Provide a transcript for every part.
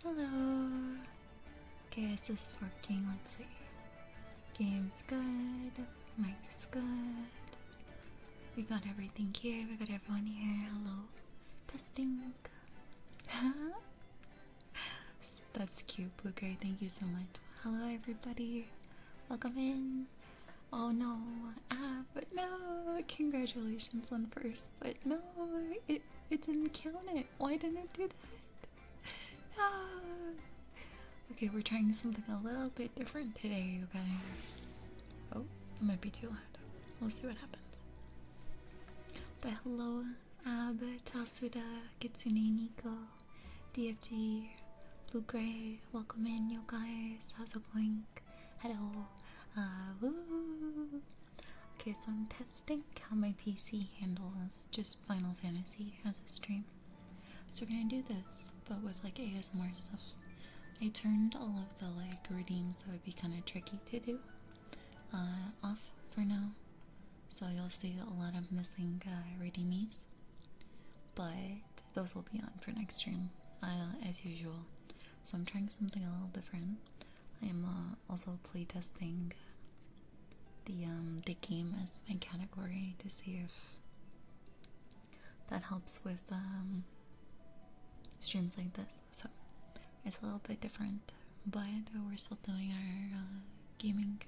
Hello. Okay, is this working? Let's see. Game's good. Mic's good. We got everything here. We got everyone here. Hello. Testing. That's cute, Blue Gray. Thank you so much. Hello, everybody. Welcome in. Oh no, but no. Congratulations on first, but no, it didn't count it. Why didn't it do that? No. Okay, we're trying something a little bit different today, you guys. Oh, it might be too loud. We'll see what happens. But hello, Ab, Tasuda, Kitsune, Nico, DFG, Blue Gray, welcome in, you guys. How's it going? Hello. Woo. Okay, so I'm testing how my PC handles just Final Fantasy as a stream. So we're gonna do this, but with like ASMR stuff. I turned all of the like redeems that would be kind of tricky to do off for now, so you'll see a lot of missing redeemies, but those will be on for next stream as usual. So I'm trying something a little different. I'm also playtesting the game as my category to see if that helps with streams like this. So it's a little bit different, but we're still doing our gaming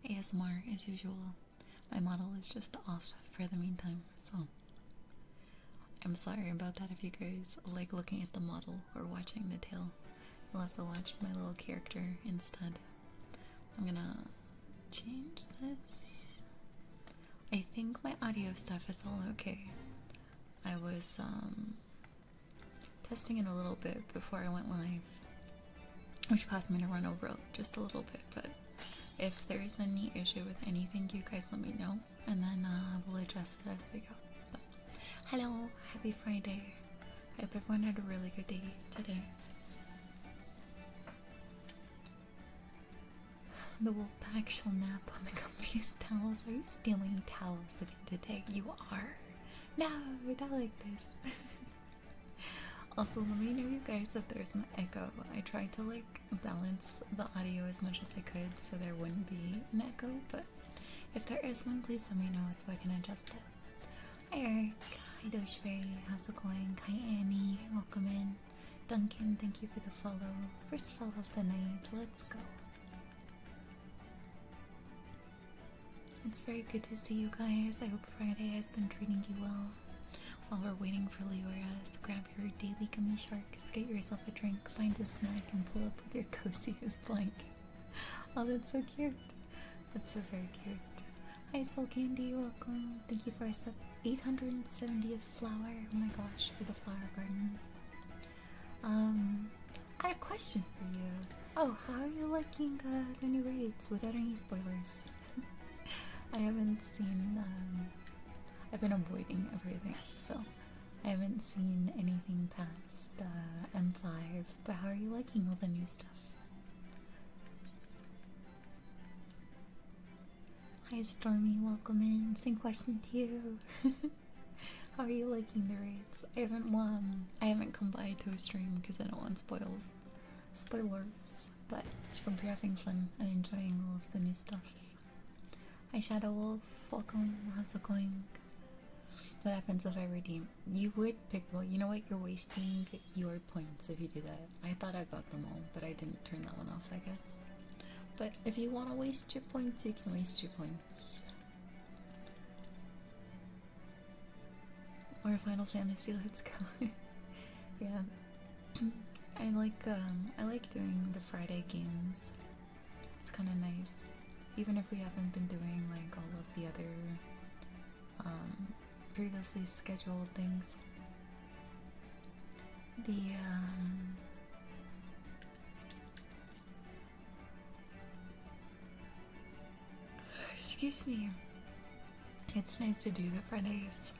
ASMR as usual. My model is just off for the meantime, so I'm sorry about that if you guys like looking at the model or watching the tail. You'll have to watch my little character instead. I'm gonna change this. I think my audio stuff is all okay. I was testing it a little bit before I went live, which caused me to run over just a little bit, but if there's any issue with anything, you guys let me know, and then we'll adjust it as we go. But hello, happy Friday. I hope everyone had a really good day today. The wolf pack shall nap on the comfiest towels. Are you stealing towels again today? You are. No, I don't like this. Also, let me know, you guys, if there's an echo. I tried to like balance the audio as much as I could so there wouldn't be an echo, but if there is one, please let me know so I can adjust it. Hi Eric, hi Doshberry, how's it going? Hi Annie, welcome in. Duncan, thank you for the follow. First follow of the night, let's go. It's very good to see you guys. I hope Friday has been treating you well. While we're waiting for Leoras, grab your daily gummy sharks, get yourself a drink, find a snack, and pull up with your coziest blanket. Oh, that's so cute. That's so very cute. Hi Soul Candy, welcome. Thank you for our 870th flower. Oh my gosh, for the flower garden. I had a question for you. Oh, how are you liking the new raids without any spoilers? I haven't seen, I've been avoiding everything, so I haven't seen anything past M5, but how are you liking all the new stuff? Hi Stormy, welcome in. Same question to you. How are you liking the raids? I haven't come by to a stream because I don't want spoilers, but I hope you're having fun and enjoying all of the new stuff. Hi Shadow Wolf, welcome. How's it going? What happens if I redeem? You would pick, well, you know what? You're wasting your points if you do that. I thought I got them all, but I didn't turn that one off, I guess. But if you want to waste your points, you can waste your points. Or Final Fantasy, let's go. Yeah. I like doing the Friday games. It's kind of nice. Even if we haven't been doing like all of the other previously scheduled things. Excuse me. It's nice to do the Fridays,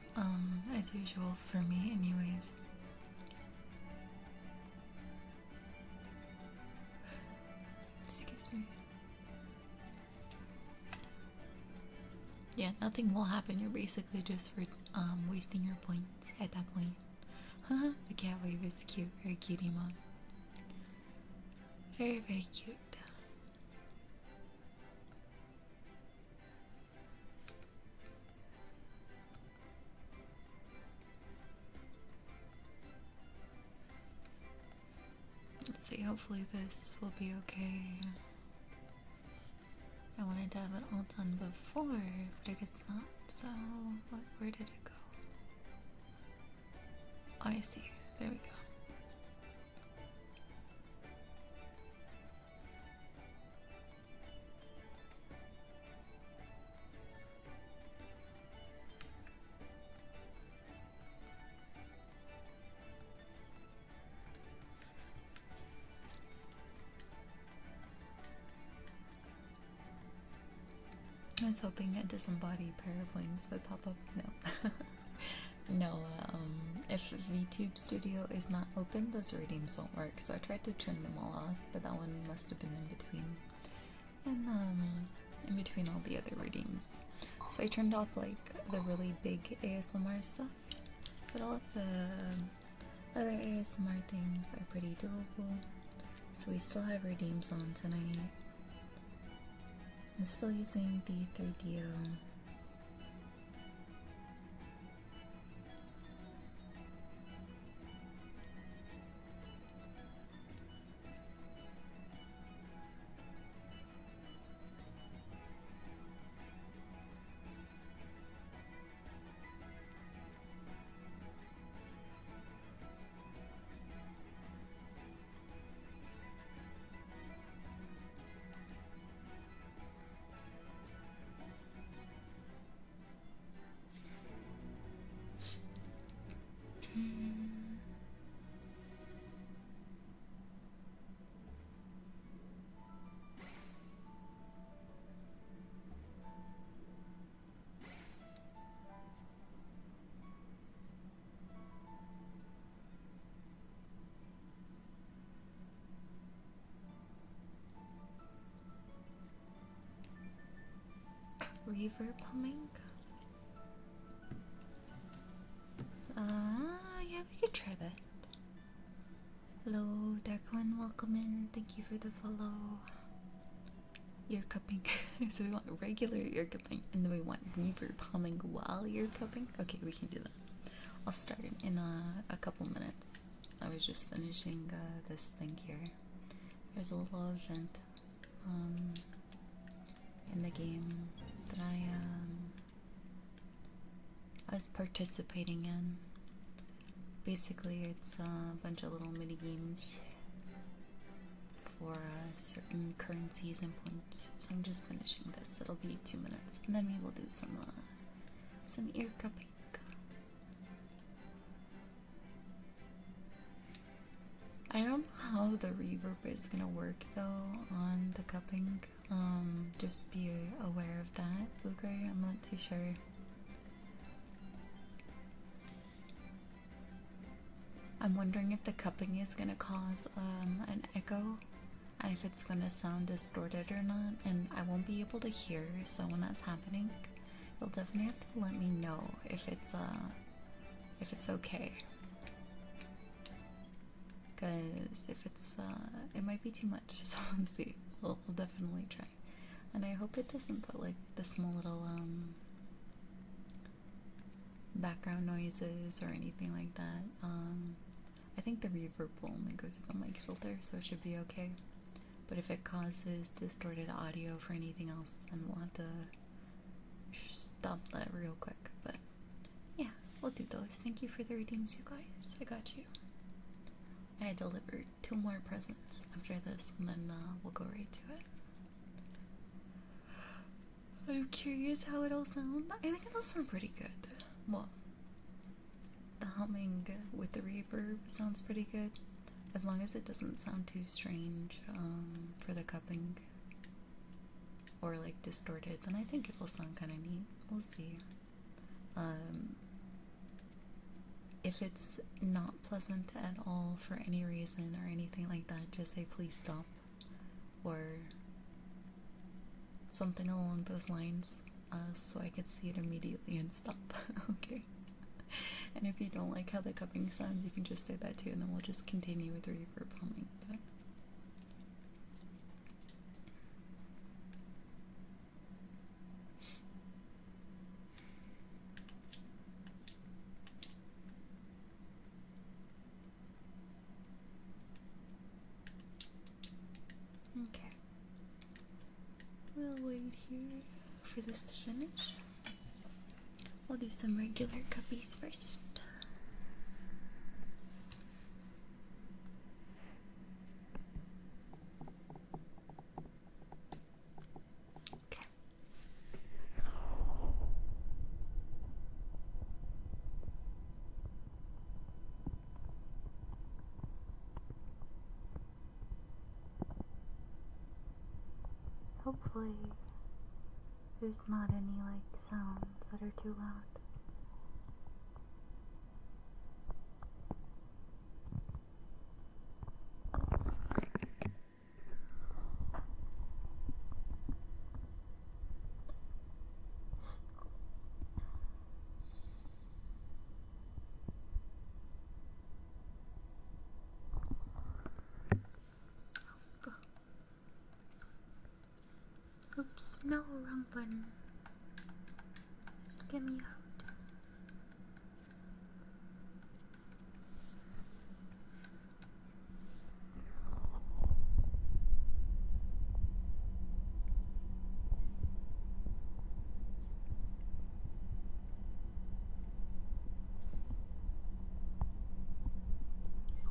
as usual for me anyways. Excuse me. Yeah, nothing will happen. You're basically just wasting your points at that point. Haha, the cat wave is cute. Very cute, Emma. Very, very cute. Let's see, hopefully this will be okay. I wanted to have it all done before, but I guess not. So, where did it go? Oh, I see. There we go. I was hoping a disembodied pair of wings would pop up. No. No, if VTube Studio is not open, those redeems don't work. So I tried to turn them all off, but that one must have been in between. And, in between all the other redeems. So I turned off, like, the really big ASMR stuff. But all of the other ASMR things are pretty doable. So we still have redeems on tonight. I'm still using the 3DO. Reverb humming? Yeah, we could try that. Hello, Dark One, welcome in. Thank you for the follow. Ear cupping. So we want regular ear cupping, and then we want reverb humming while ear cupping? Okay, we can do that. I'll start in a couple minutes. I was just finishing this thing here. There's a little event in the game that I was participating in. Basically, it's a bunch of little mini games for certain currencies and points. So I'm just finishing this. It'll be 2 minutes, and then we will do some ear cupping. I don't know how the reverb is gonna work though on the cupping. Just be aware of that, Blue Gray. I'm not too sure. I'm wondering if the cupping is gonna cause an echo, and if it's gonna sound distorted or not, and I won't be able to hear. So when that's happening, you'll definitely have to let me know if it's okay. Because if it's it might be too much. So let's see. We'll definitely try. And I hope it doesn't put like the small little background noises or anything like that. I think the reverb will only go through the mic filter, so it should be okay. But if it causes distorted audio for anything else, then we'll have to stop that real quick. But yeah, we'll do those. Thank you for the redeems, you guys. I got you. I delivered 2 more presents after this, and then we'll go right to it. I'm curious how it'll sound. I think it'll sound pretty good. Well, the humming with the reverb sounds pretty good, as long as it doesn't sound too strange for the cupping or like distorted. Then I think it'll sound kind of neat. We'll see. If it's not pleasant at all for any reason or anything like that, just say please stop or something along those lines, so I can see it immediately and stop. Okay. And if you don't like how the cupping sounds, you can just say that too, and then we'll just continue with reverb humming. But Okay. We'll wait here for this to finish. We'll do some regular cuppies first. Okay. Hopefully there's not any like sounds that are too loud. Oops, no, wrong button. Get me out.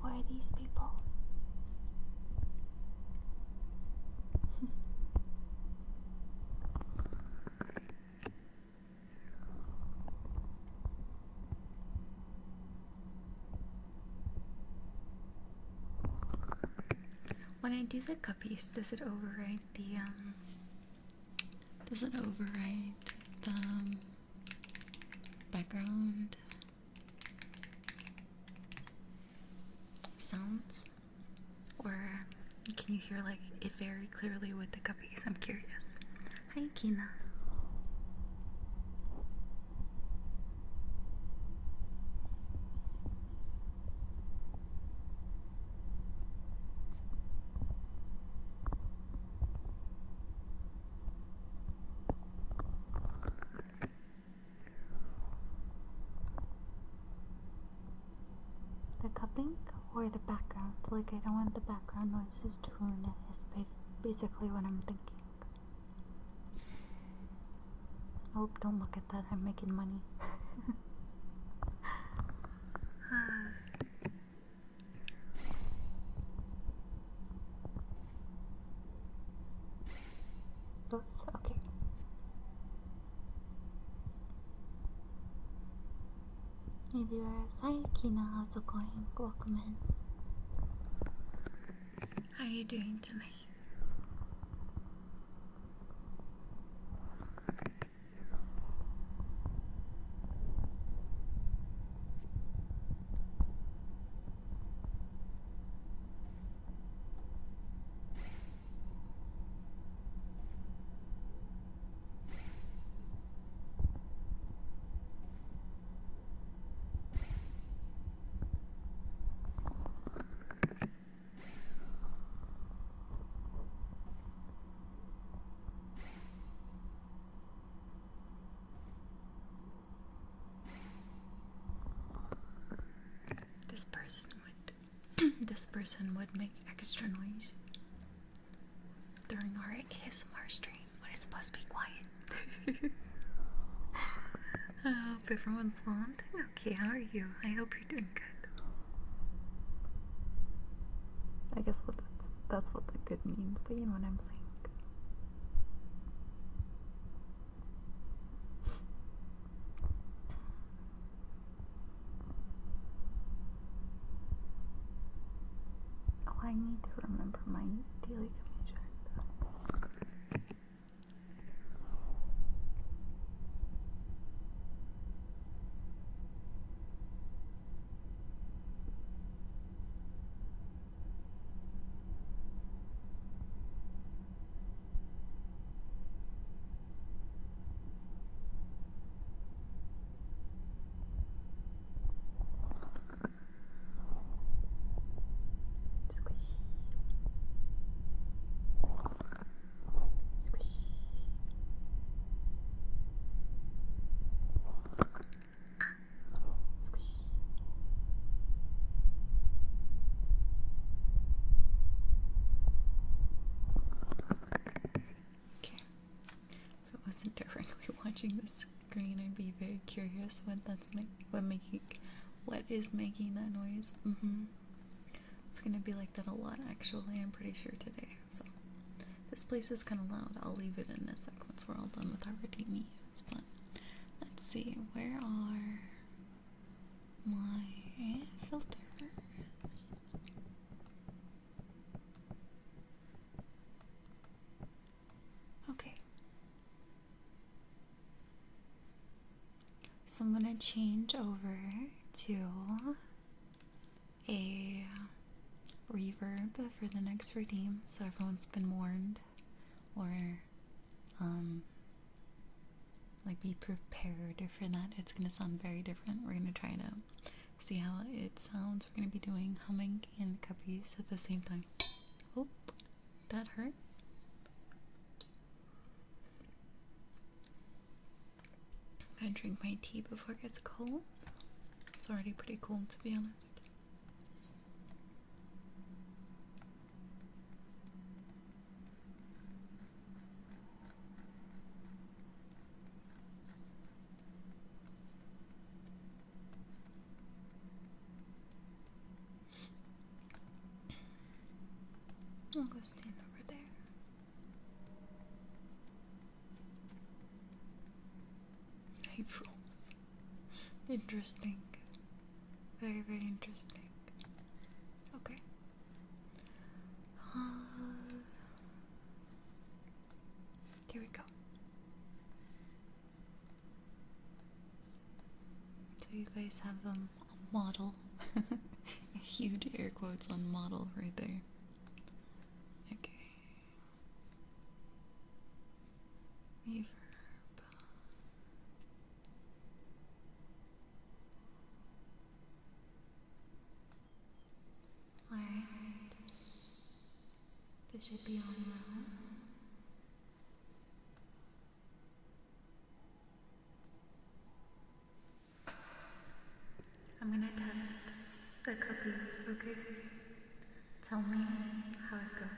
Who are these people? When I do the cuppies, does it override the background sounds? Or can you hear like it very clearly with the cuppies? I'm curious. Hi, Kina. The cupping or the background? Like, I don't want the background noises to ruin it, is basically what I'm thinking. Oh, don't look at that, I'm making money. Both? Okay. Hey viewers, hi Kina, how's it going? Welcome in. How are you doing tonight? This person would make extra noise during our ASMR stream when it's supposed to be quiet. I hope everyone's well. I'm doing okay. How are you? I hope you're doing good. I guess that's what the good means, but you know what I'm saying. I need to remember my daily commission. watching the screen, I'd be very curious what is making that noise. It's gonna be like that a lot, actually. I'm pretty sure today. So this place is kind of loud. I'll leave it in a sec once we're all done with our redeeming use. But let's see, where are my filters? Okay. So I'm gonna change over to a reverb for the next redeem, so everyone's been warned, or like be prepared for that. It's gonna sound very different. We're gonna try to see how it sounds. We're gonna be doing humming and cuppies at the same time. Oh, that hurt. I'm gonna drink my tea before it gets cold. It's already pretty cold, to be honest. I'll go stand over there. April. Interesting. Very, very interesting. Okay. Here we go. So you guys have a model. A huge air quotes on model right there. Okay. Reverb. Alright. This should be on now. I'm gonna test the cookies, okay? Tell me how it goes.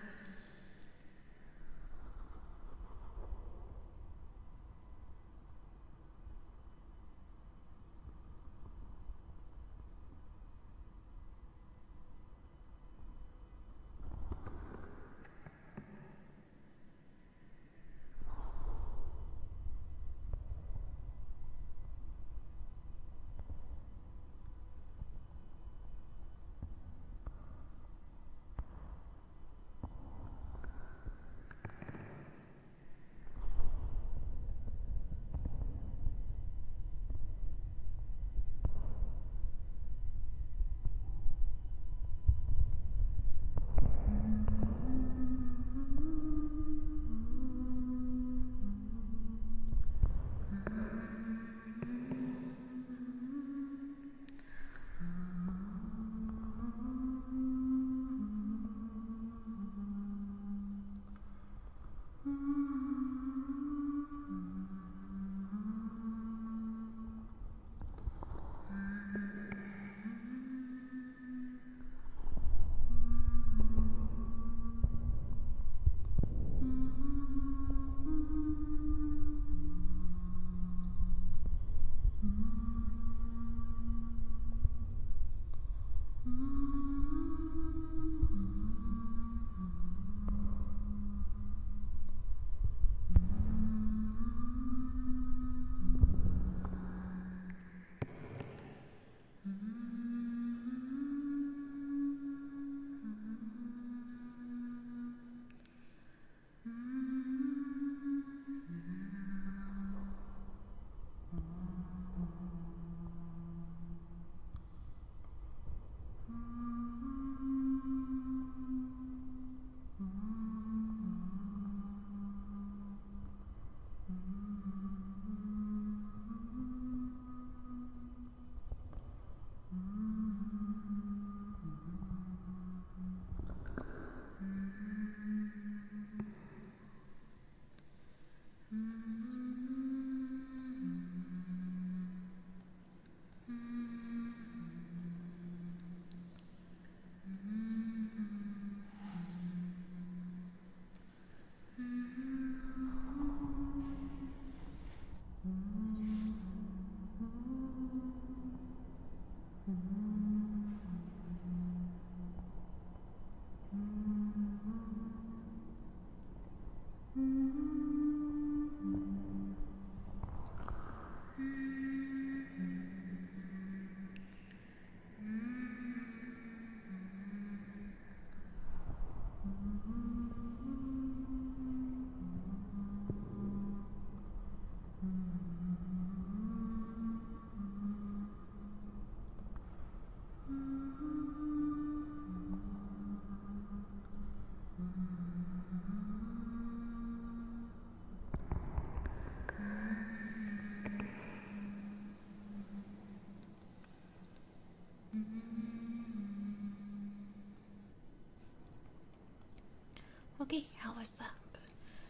Okay, how was that?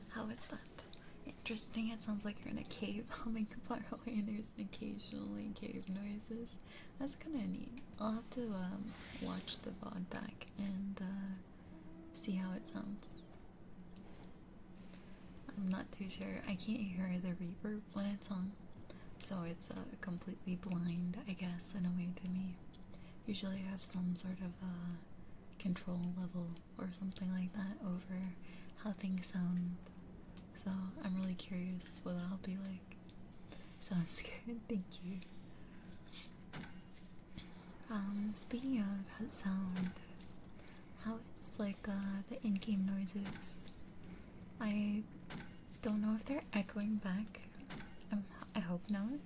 How was that? Interesting. It sounds like you're in a cave humming far away and there's occasionally cave noises. That's kind of neat. I'll have to watch the VOD back and see how it sounds. I'm not too sure. I can't hear the reverb when it's on, so it's completely blind, I guess, in a way to me. Usually I have some sort of control level or something like that over how things sound. So I'm really curious what that'll be like. Sounds good, thank you. Speaking of that sound, how is like the in-game noises? I don't know if they're echoing back. I hope not.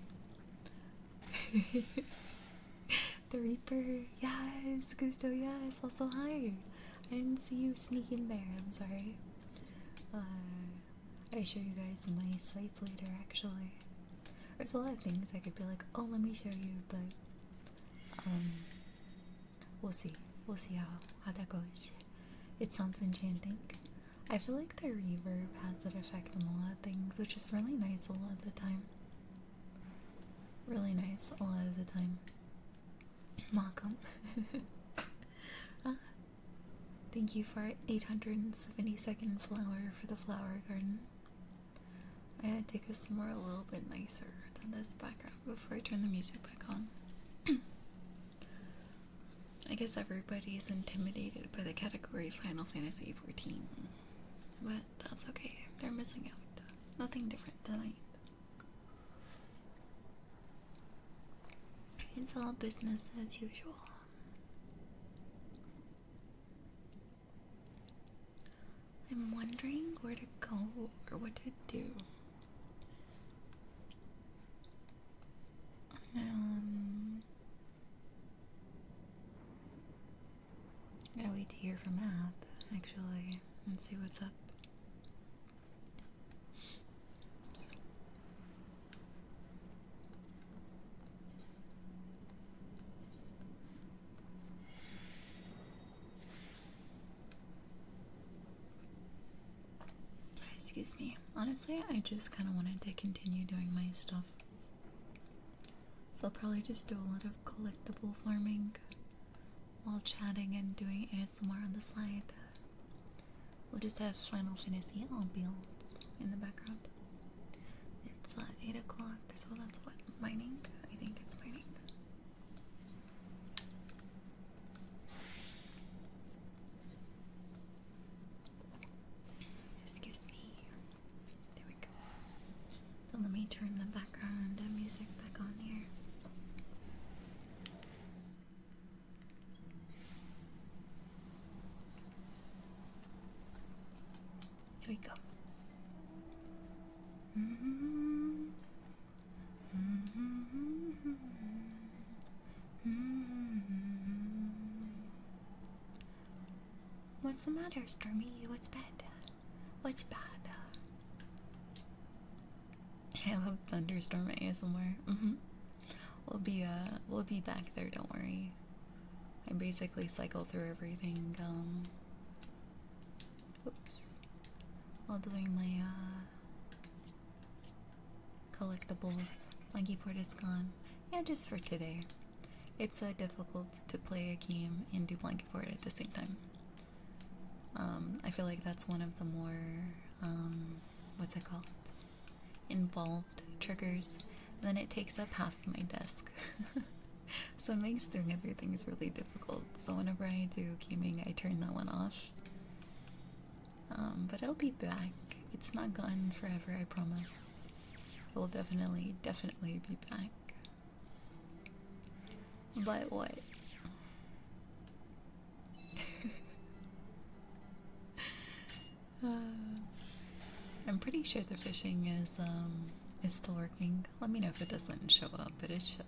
The Reaper, yes, Gusto, yes, also hi. I didn't see you sneak in there, I'm sorry. I show you guys my site later, actually. There's a lot of things I could be like, oh, let me show you, but we'll see. We'll see how that goes. It sounds enchanting. I feel like the reverb has that effect on a lot of things, which is really nice a lot of the time. Really nice a lot of the time. Welcome. Thank you for 872nd flower for the flower garden. I gotta take a somewhere a little bit nicer than this background before I turn the music back on. I guess everybody's intimidated by the category Final Fantasy XIV, but that's okay. They're missing out. Nothing different tonight. It's all business as usual. I'm wondering where to go or what to do. I gotta wait to hear from App, actually, and see what's up. Oops. Excuse me. Honestly, I just kind of wanted to continue doing my stuff. So I'll probably just do a lot of collectible farming while chatting and doing ASMR on the side. We'll just have Final Fantasy ambiance in the background. It's 8 o'clock, so that's what? Mining? I think it's mining. Excuse me. There we go. So let me turn the background music back on here. Here we go. What's the matter, Stormy? What's bad? What's bad? I love thunderstorm ASMR. We'll be back there. Don't worry. I basically cycle through everything. Oops. While doing my collectibles. Blanky Port is gone. Yeah, just for today. It's difficult to play a game and do Blanky Port at the same time. I feel like that's one of the more what's it called? Involved triggers. And then it takes up half my desk. So it makes doing everything is really difficult. So whenever I do gaming, I turn that one off. But it'll be back. It's not gone forever, I promise. It will definitely be back. But what? I'm pretty sure the fishing is still working. Let me know if it doesn't show up, but it should.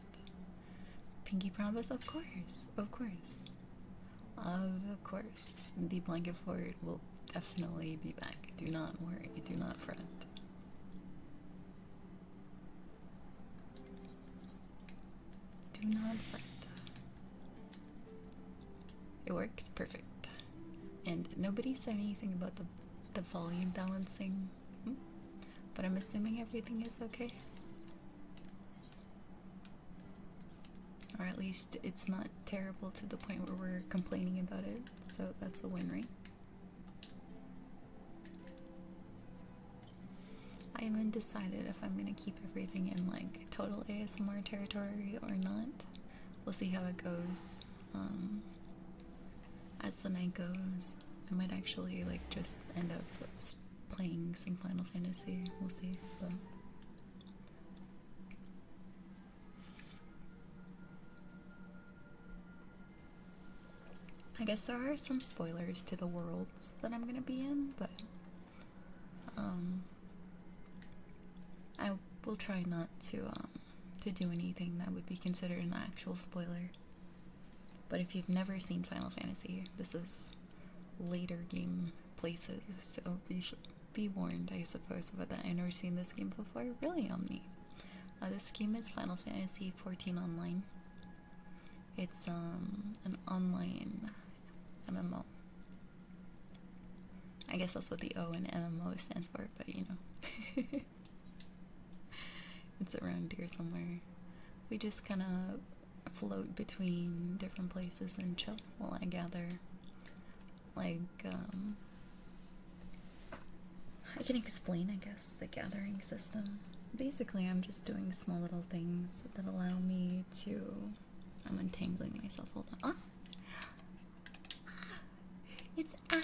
Pinky promise, of course, of course. Of course, the blanket fort will definitely be back. Do not worry, do not fret. Do not fret. It works perfect. And nobody said anything about the volume balancing, but I'm assuming everything is okay. Or at least it's not terrible to the point where we're complaining about it, so that's a win, right? I haven't decided if I'm gonna keep everything in like total ASMR territory or not. We'll see how it goes. As the night goes, I might actually like just end up playing some Final Fantasy. We'll see. But I guess there are some spoilers to the worlds that I'm gonna be in, but I will try not to do anything that would be considered an actual spoiler. But if you've never seen Final Fantasy, this is later game places, so be warned, I suppose, about that. I've never seen this game before. Really, Omni. This game is Final Fantasy 14 Online. It's an online MMO. I guess that's what the O in MMO stands for, but you know. It's around here somewhere. We just kind of float between different places and chill while I gather. Like, I can explain, I guess, the gathering system. Basically, I'm just doing small little things that allow me to... I'm untangling myself, hold on. It's Ab!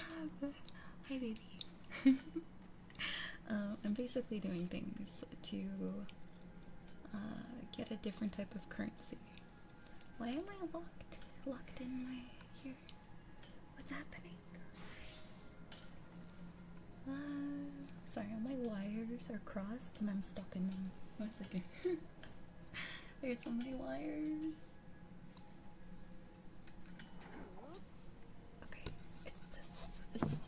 Hi, baby. I'm basically doing things to get a different type of currency. Why am I locked in my here? What's happening? Sorry, all my wires are crossed and I'm stuck in them. 1 second. There's so many wires. Okay, it's this one.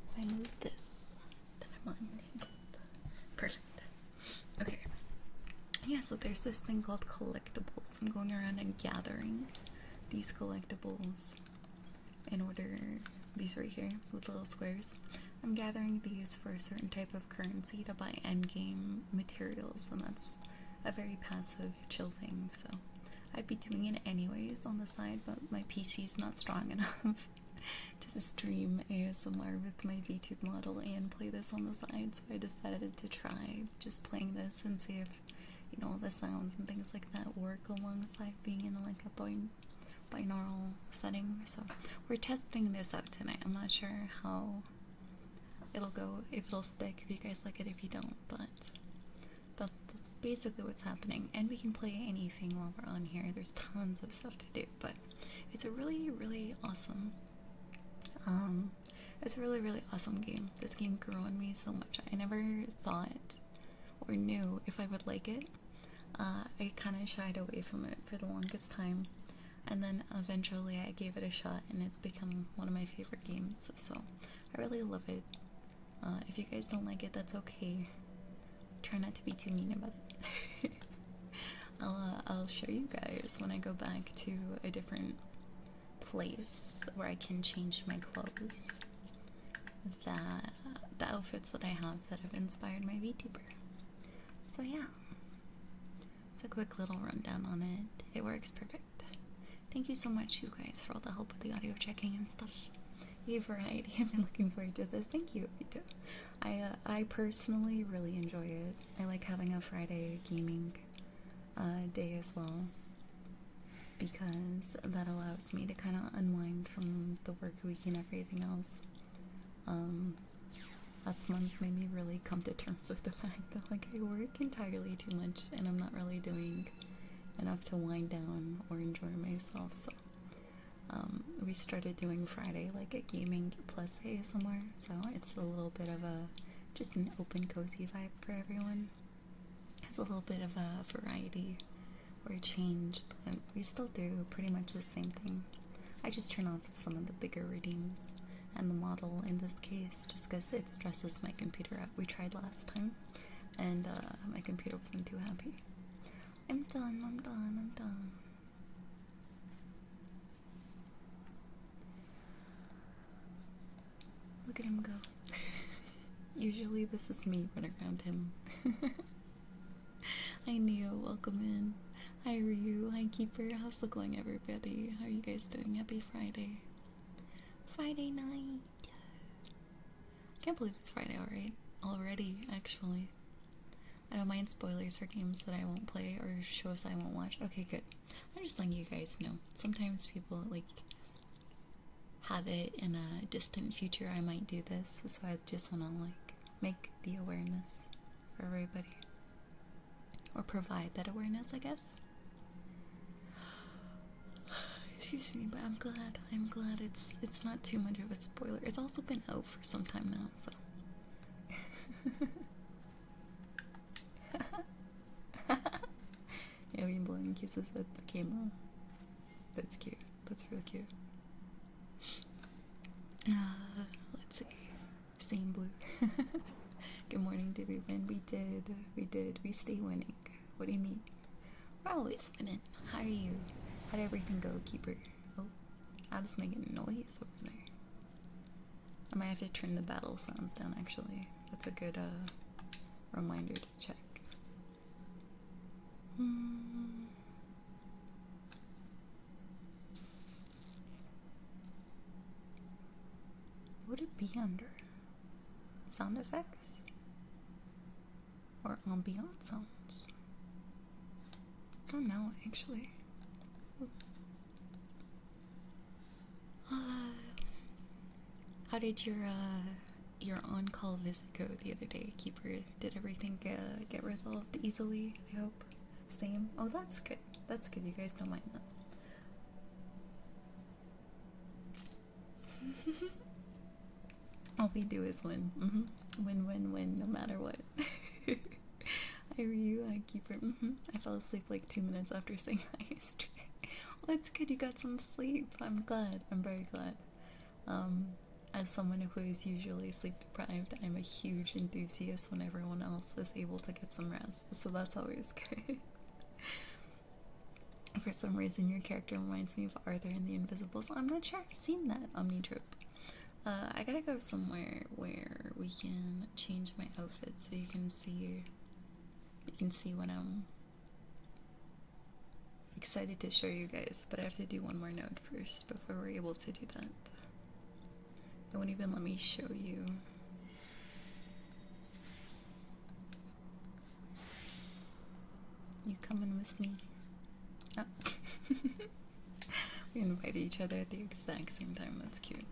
If I move this, then I'm untangled. Perfect. Okay. Yeah, so there's this thing called collectibles. I'm going around and gathering these collectibles in order, these right here with little squares. I'm gathering these for a certain type of currency to buy endgame materials, and that's a very passive, chill thing, so I'd be doing it anyways on the side, but my PC's not strong enough to stream ASMR with my VTube model and play this on the side, so I decided to try just playing this and see if, you know, the sounds and things like that work alongside being in like a binaural setting. So we're testing this out tonight. I'm not sure how it'll go, if it'll stick, if you guys like it, if you don't, but that's basically what's happening. And we can play anything while we're on here. There's tons of stuff to do, but it's a really awesome it's a really awesome game. This game grew on me so much. I never thought or knew if I would like it. I kind of shied away from it for the longest time, and then eventually I gave it a shot, and it's become one of my favorite games, so I really love it. If you guys don't like it, that's okay. Try not to be too mean about it. I'll show you guys when I go back to a different place where I can change my clothes, the outfits that I have that have inspired my VTuber. So yeah, it's a quick little rundown on it. It works perfect. Thank you so much, you guys, for all the help with the audio checking and stuff. A variety. I've been looking forward to this. Thank you. You too. I personally really enjoy it. I like having a Friday gaming day as well, because that allows me to kind of unwind from the work week and everything else. Last month made me really come to terms with the fact that like I work entirely too much and I'm not really doing enough to wind down or enjoy myself. So we started doing Friday like a gaming plus ASMR, so it's a little bit of a just an open cozy vibe for everyone. It's a little bit of a variety or a change, but we still do pretty much the same thing. I just turn off some of the bigger redeems and the model in this case just because it stresses my computer out. We tried last time and my computer wasn't too happy. I'm done, I'm done, I'm done. Look at him go. Usually this is me running around him. Hi Neo, welcome in. Hi Ryu, hi Keeper, how's it going everybody? How are you guys doing? Happy Friday. Friday night. I can't believe it's Friday already, actually. I don't mind spoilers for games that I won't play or shows I won't watch. Okay, good. I'm just letting you guys know. Sometimes people, like, have it in a distant future I might do this, so I just want to, like, make the awareness for everybody. Or provide that awareness, I guess. Excuse me, but I'm glad it's not too much of a spoiler. It's also been out for some time now, so. Yeah, we blowing kisses at the camera. That's cute. That's real cute. Let's see. Same blue. Good morning, did we win? We did. We stay winning. What do you mean? We're always winning. How are you? How did everything go, Keeper? Oh, I was making noise over there. I might have to turn the battle sounds down, actually. That's a good reminder to check. What would it be under? Sound effects? Or ambient sounds? I don't know, actually. How did your on-call visit go the other day, Keeper? Did everything get resolved easily, I hope? Same? Oh, that's good. That's good, you guys don't mind that. All we do is win. Win, win, win, no matter what. I Ryu, I Keeper. I fell asleep like 2 minutes after saying hi yesterday. Well, it's good you got some sleep. I'm glad. I'm very glad. As someone who is usually sleep deprived, I'm a huge enthusiast when everyone else is able to get some rest. So that's always good. For some reason, your character reminds me of Arthur in The Invisibles. I'm not sure I've seen that Omnitrip. I gotta go somewhere where we can change my outfit so you can see when I'm excited to show you guys, but I have to do one more node first before we're able to do that. It won't even let me show you. You coming with me? Oh. We invited each other at the exact same time. That's cute.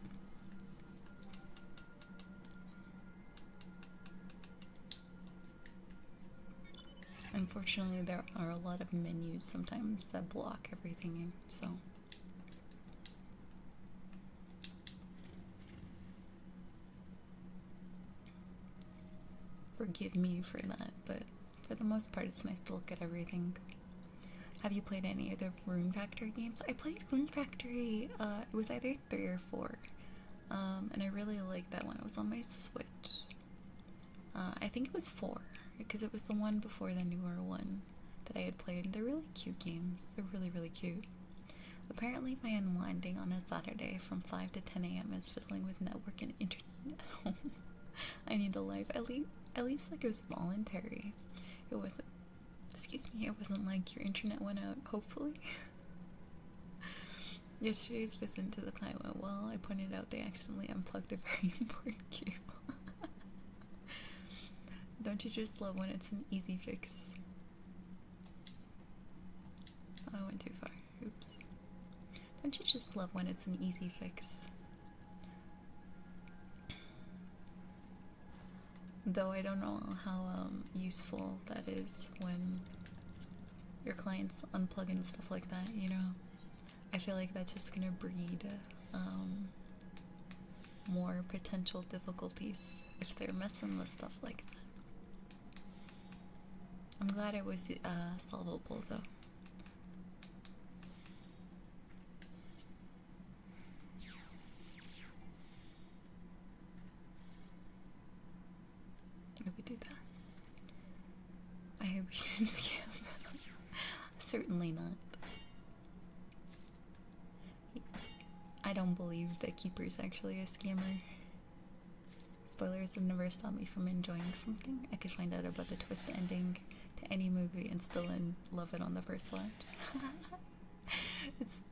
Unfortunately, there are a lot of menus sometimes that block everything, so. Forgive me for that, but for the most part, it's nice to look at everything. Have you played any other Rune Factory games? I played Rune Factory, it was either 3 or 4, and I really liked that one. It was on my Switch. I think it was 4, because it was the one before the newer one that I had played, and they're really cute games. They're really, really cute. Apparently, my unwinding on a Saturday from 5 to 10 a.m. is fiddling with network and internet at home. I need a life. At least like it was voluntary. It wasn't, excuse me, it wasn't like your internet went out, hopefully. Yesterday's visit to the client went well. I pointed out they accidentally unplugged a very important cable. Don't you just love when it's an easy fix? Oh, I went too far. Oops. Don't you just love when it's an easy fix? Though I don't know how useful that is when your clients unplug and stuff like that, you know? I feel like that's just gonna breed more potential difficulties if they're messing with stuff like that. I'm glad it was solvable though. do that. I hope you didn't scam. Certainly not. I don't believe that Keeper's actually a scammer. Spoilers have never stopped me from enjoying something. I could find out about the twist ending to any movie and still love it on the first watch.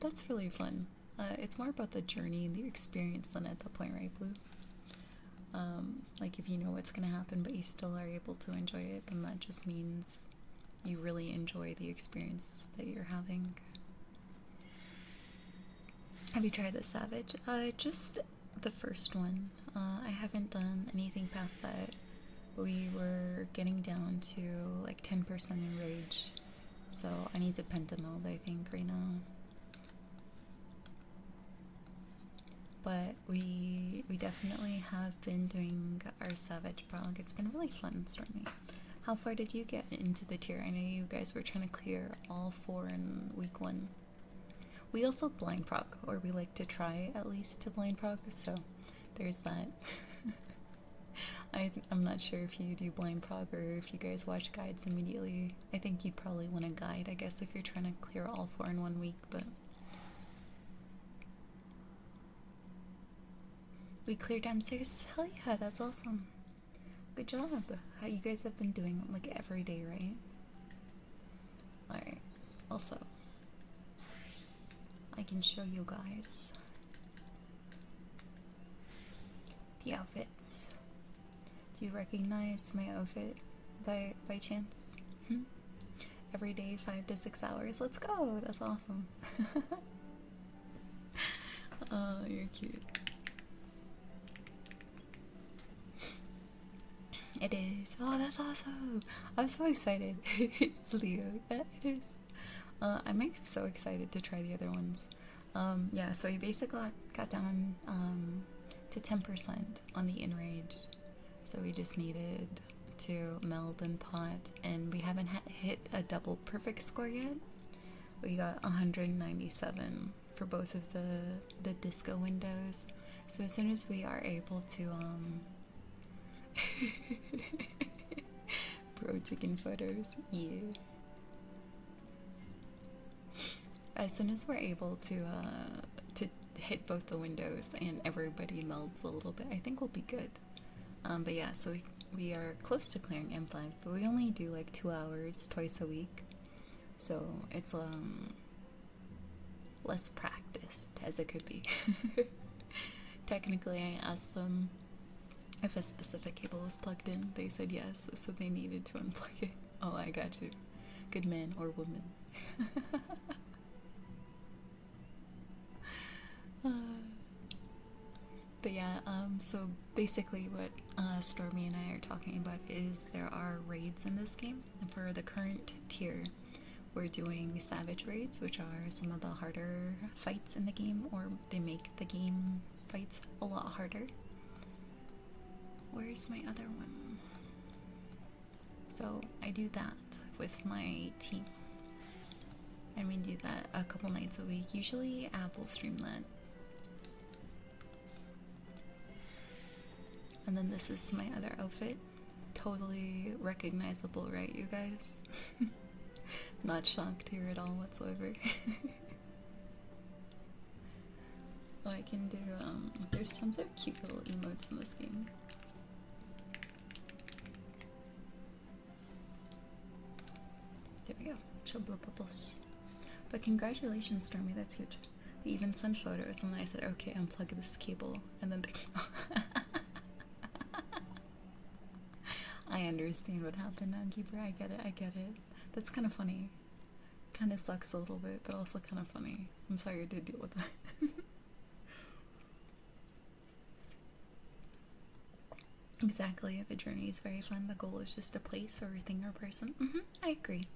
That's really fun. It's more about the journey and the experience than at the point, right, Blue? Like if you know what's gonna happen but you still are able to enjoy it, then that just means you really enjoy the experience that you're having. Have you tried the Savage? Just the first one. I haven't done anything past that. We were getting down to like 10% in rage, so I need to pentameld, I think, right now. But we definitely have been doing our Savage prog. It's been really fun, Stormy. How far did you get into the tier? I know you guys were trying to clear all 4 in week 1. We also blind prog, or we like to try at least to blind prog, so there's that. I'm not sure if you do blind prog or if you guys watch guides immediately. I think you'd probably want a guide, I guess, if you're trying to clear all 4 in 1 week, but we cleared M6? Hell yeah, that's awesome. Good job. How you guys have been doing like every day, right? Alright. Also, I can show you guys the outfits. Do you recognize my outfit by chance? Every day, 5 to 6 hours. Let's go! That's awesome. Oh, you're cute. It is. Oh, that's awesome. I'm so excited. It's Leo. Yeah, it is. I'm so excited to try the other ones. Yeah, so we basically got down to 10% on the enrage. So we just needed to meld and pot, and we haven't hit a double perfect score yet. We got 197 for both of the disco windows. So as soon as we are able to bro taking photos, yeah. As soon as we're able to hit both the windows and everybody melds a little bit, I think we'll be good. But yeah, so we are close to clearing M5, but we only do like 2 hours twice a week, so it's less practiced as it could be. Technically, I asked them if a specific cable was plugged in. They said yes, so they needed to unplug it. Oh, I got you. Good man or woman. But yeah, so basically what Stormy and I are talking about is there are raids in this game, and for the current tier we're doing Savage raids, which are some of the harder fights in the game, or they make the game fights a lot harder. Where's my other one? So I do that with my team, and we do that a couple nights a week. Usually Apple stream that. And then this is my other outfit. Totally recognizable, right, you guys? Not shocked here at all whatsoever. Oh, I can do, there's tons of cute little emotes in this game. There we go. Chill blue bubbles. But congratulations, Stormy, that's huge. They even sent photos, and then I said, okay, unplug this cable. And then they... I understand what happened, Keeper. I get it. That's kind of funny. Kind of sucks a little bit, but also kind of funny. I'm sorry you did deal with that. Exactly, the journey is very fun. The goal is just a place or a thing or person. I agree.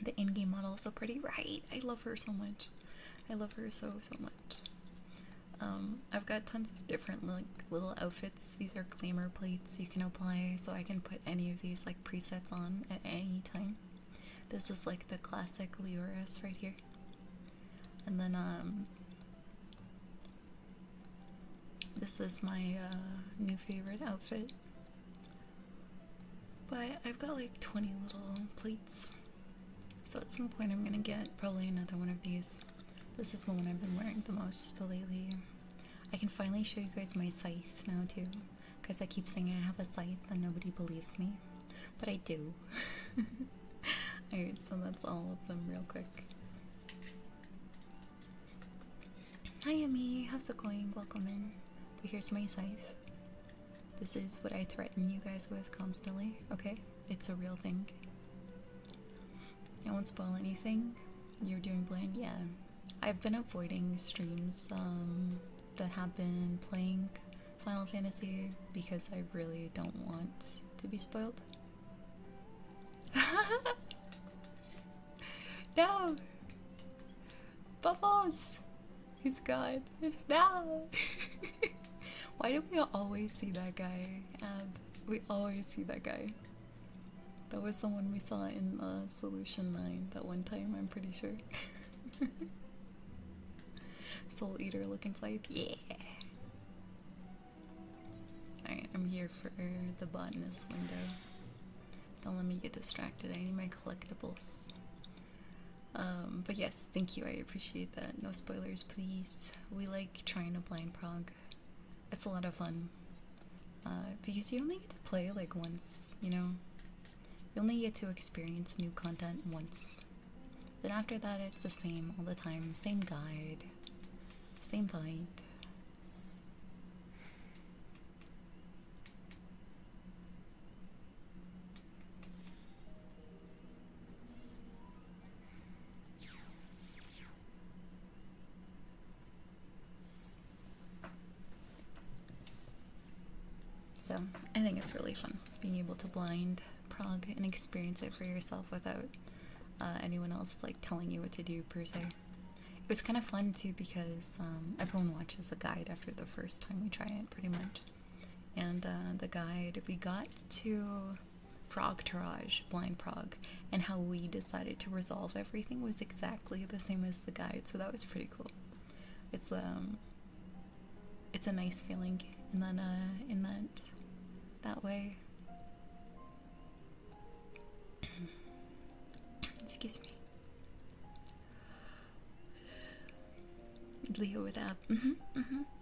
The in-game model is so pretty, right? I love her so much. I love her so much. I've got tons of different like little outfits. These are glamour plates you can apply, so I can put any of these like presets on at any time. This is like the classic Leoris right here. And then this is my new favorite outfit. But I've got like 20 little plates. So at some point I'm gonna get probably another one of these. This is the one I've been wearing the most lately. I can finally show you guys my scythe now too. Because I keep saying I have a scythe and nobody believes me. But I do. Alright, so that's all of them real quick. Hi Emmy, how's it going? Welcome in. But here's my scythe. This is what I threaten you guys with constantly, okay? It's a real thing. I won't spoil anything. You're doing blind? Yeah. I've been avoiding streams that have been playing Final Fantasy because I really don't want to be spoiled. No! Bubbles! He's gone. No! Why do we always see that guy, Ab? We always see that guy. That was the one we saw in Solution 9 that one time, I'm pretty sure. Soul Eater looking scythe. Yeah! Alright, I'm here for the botanist window. Don't let me get distracted. I need my collectibles. But yes, thank you. I appreciate that. No spoilers, please. We like trying to blind prog. It's a lot of fun. Because you only get to play like once, you know? You only get to experience new content once. Then after that, it's the same all the time. Same guide. Same vibe. So, I think it's really fun being able to blind prog and experience it for yourself without anyone else like telling you what to do per se. It was kind of fun too because everyone watches a guide after the first time we try it pretty much. And the guide, we got to Frog Taraj, blind prog, and how we decided to resolve everything was exactly the same as the guide, so that was pretty cool. It's a nice feeling in that way. Excuse me. Leo with app.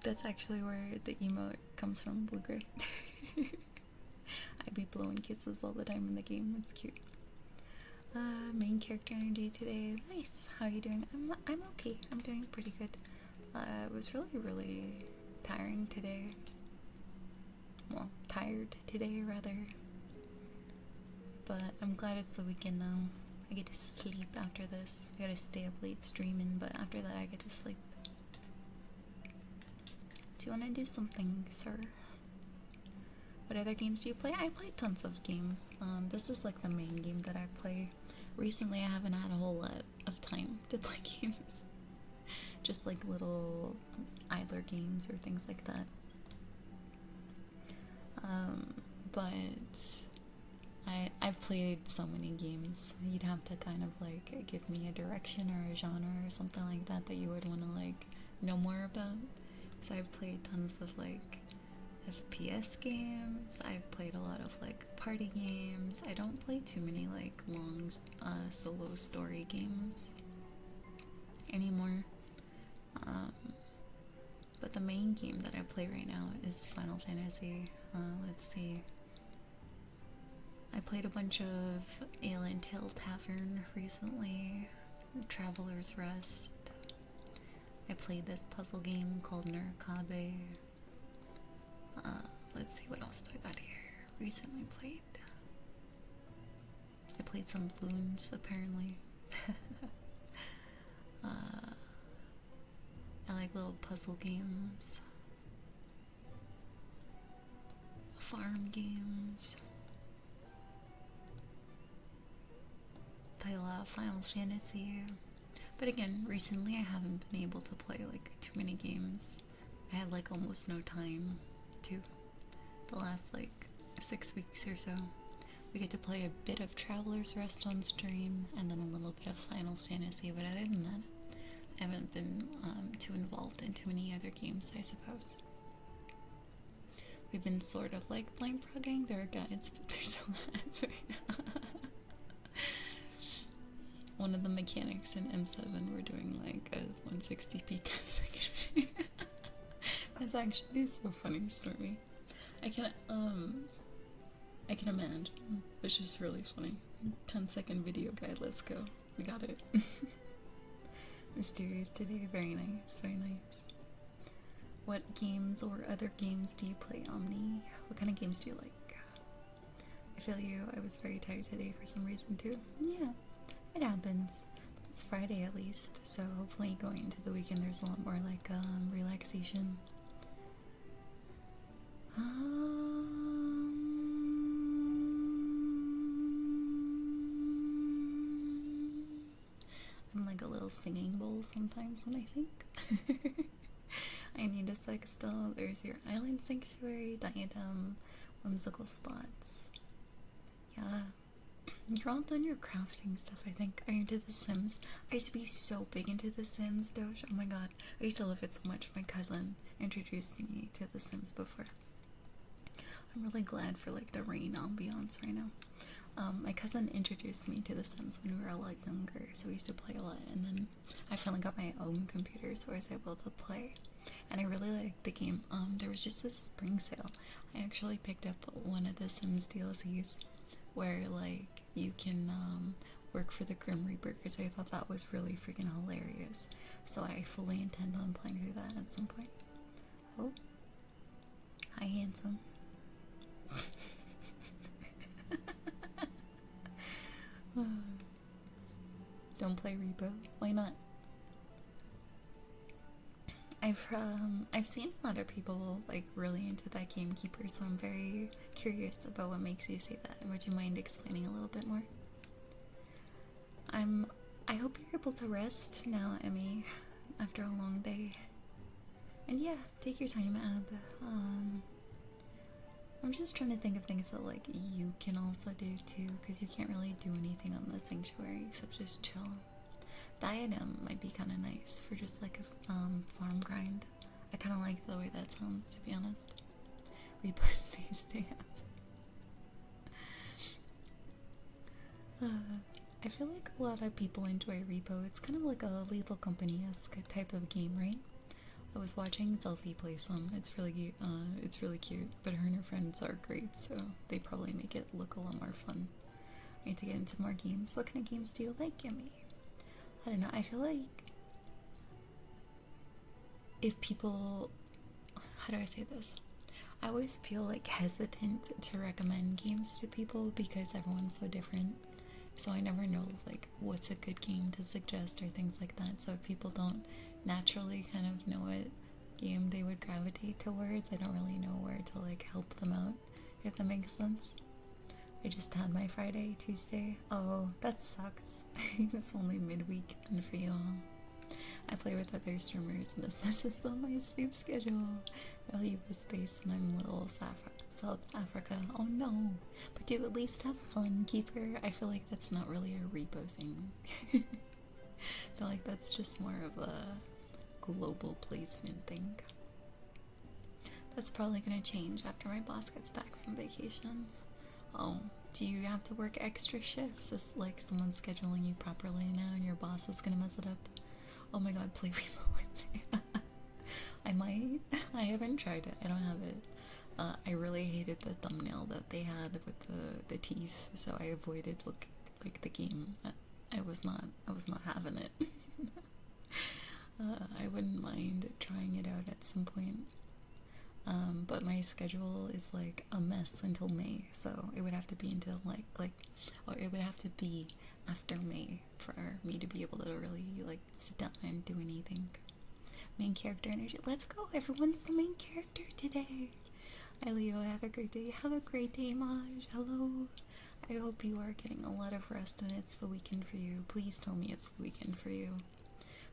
That's actually where the emote comes from, Blue Gray. I be blowing kisses all the time in the game. It's cute. Main character energy today. Nice. How are you doing? I'm okay. I'm doing pretty good. It was really tiring today. Well, tired today rather. But I'm glad it's the weekend now. I get to sleep after this. I gotta stay up late streaming, but after that I get to sleep. Do you want to do something, sir? What other games do you play? I play tons of games. This is like the main game that I play. Recently I haven't had a whole lot of time to play games. Just like little idler games or things like that. But I've played so many games. You'd have to kind of like give me a direction or a genre or something like that that you would want to like know more about. So I've played tons of like FPS games. I've played a lot of like party games. I don't play too many like long solo story games anymore. But the main game that I play right now is Final Fantasy. Let's see. I played a bunch of Alien Tale Tavern recently, Traveler's Rest. I played this puzzle game called Nurikabe. Let's see, what else do I got here? Recently played. I played some Bloons, apparently. I like little puzzle games. Farm games. Play a lot of Final Fantasy. But again, recently I haven't been able to play like too many games. I had like almost no time to. The last like 6 weeks or so. We get to play a bit of Traveler's Rest on stream and then a little bit of Final Fantasy, but other than that, I haven't been too involved in too many other games, I suppose. We I've been sort of like blind progging. There are guides, but there's no ads right now. One of the mechanics in M7 were doing like a 160p 10-second video. That's actually so funny, Stormy. I can imagine. It's just really funny. 10-second video guide, let's go. We got it. Mysterious today, very nice, very nice. What games or other games do you play, Omni? What kind of games do you like? I feel you, I was very tired today for some reason too. Yeah, it happens. But it's Friday at least, so hopefully going into the weekend there's a lot more like relaxation. I'm like a little singing bowl sometimes when I think. I need a sex doll. There's your island sanctuary, diadem, whimsical spots. Yeah. You're all done your crafting stuff, I think. Are you into The Sims? I used to be so big into The Sims, Doge. Oh my god. I used to love it so much. My cousin introduced me to The Sims before. I'm really glad for like the rain ambiance right now. My cousin introduced me to The Sims when we were a lot younger, so we used to play a lot, and then I finally got my own computer, so I was able to play, and I really liked the game. There was just this spring sale. I actually picked up one of The Sims DLCs where like you can work for the Grim Reaper, because I thought that was really freaking hilarious, so I fully intend on playing through that at some point. Oh, hi handsome. Don't play Repo. Why not? I've seen a lot of people like really into that Gamekeeper, so I'm very curious about what makes you say that. Would you mind explaining a little bit more? I hope you're able to rest now, Emmy, after a long day. And yeah, take your time, Ab. I'm just trying to think of things that like you can also do too, because you can't really do anything on the sanctuary except just chill. Diadem might be kind of nice for just like a farm grind. I kind of like the way that sounds, to be honest. Repo space stamp. I feel like a lot of people enjoy Repo. It's kind of like a Lethal Company-esque type of game, right? I was watching Zelfie play some. It's really cute, but her and her friends are great, so they probably make it look a lot more fun. I need to get into more games. What kind of games do you like, Emmy? I don't know, I feel like if people, how do I say this? I always feel like hesitant to recommend games to people because everyone's so different. So I never know like what's a good game to suggest or things like that. So if people don't naturally kind of know what game they would gravitate towards, I don't really know where to like help them out, if that makes sense. I just had my Friday, Tuesday. Oh, that sucks. It's only midweek and for you all. I play with other streamers and it messes up my sleep schedule. Valuable space and I'm little South Africa. Oh no. But do at least have fun, Keeper. I feel like that's not really a Repo thing. I feel like that's just more of a global placement thing. That's probably gonna change after my boss gets back from vacation. Oh, do you have to work extra shifts? Is like someone scheduling you properly now and your boss is gonna mess it up? Oh my god, play Repo with me. I might. I haven't tried it. I don't have it. I really hated the thumbnail that they had with the teeth, so I avoided like the game. I was not having it. I wouldn't mind trying it out at some point. But my schedule is like a mess until May, so it would have to be until or it would have to be after May for me to be able to really like sit down and do anything. Main character energy. Let's go! Everyone's the main character today. Hi Leo, have a great day. Have a great day, Maj. Hello. I hope you are getting a lot of rest and it's the weekend for you. Please tell me it's the weekend for you.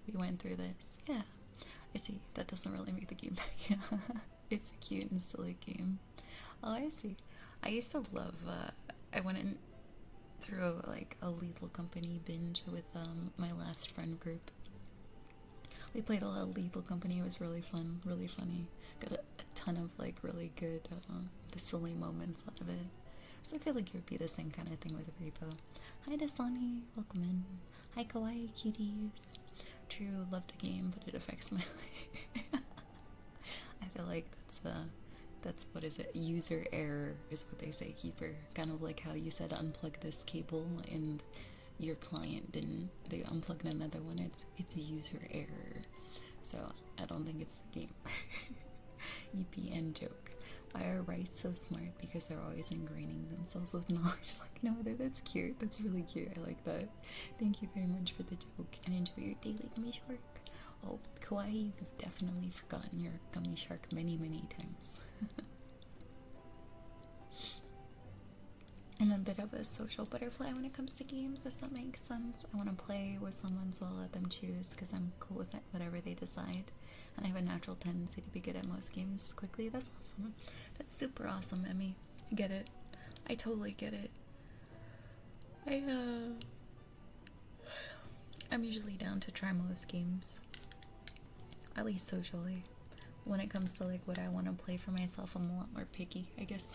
We went through this. Yeah. I see. That doesn't really make the game back. It's a cute and silly game. Oh, I see. I used to love, I went in through like a Lethal Company binge with my last friend group. We played a lot of Lethal Company. It was really fun, really funny. Got a ton of like really good, the silly moments out of it. So I feel like it would be the same kind of thing with Repo. Hi Dasani, welcome in. Hi Kawaii Cuties. True, love the game, but it affects my life. I feel like that's what is it? User error is what they say, Keeper. Kind of like how you said unplug this cable and your client didn't. They unplugged another one. It's a user error. So I don't think it's the game. EPN joke. Why are rice so smart? Because they're always ingraining themselves with knowledge. Like, no, that's cute. That's really cute. I like that. Thank you very much for the joke and enjoy your daily gummy shark. Oh, Kawaii, you've definitely forgotten your gummy shark many, many times. I'm a bit of a social butterfly when it comes to games, if that makes sense. I want to play with someone, so I'll let them choose because I'm cool with it, whatever they decide. And I have a natural tendency to be good at most games quickly. That's awesome. That's super awesome, Emmy. I get it. I totally get it. I'm usually down to try most games. At least socially. When it comes to like what I want to play for myself, I'm a lot more picky, I guess.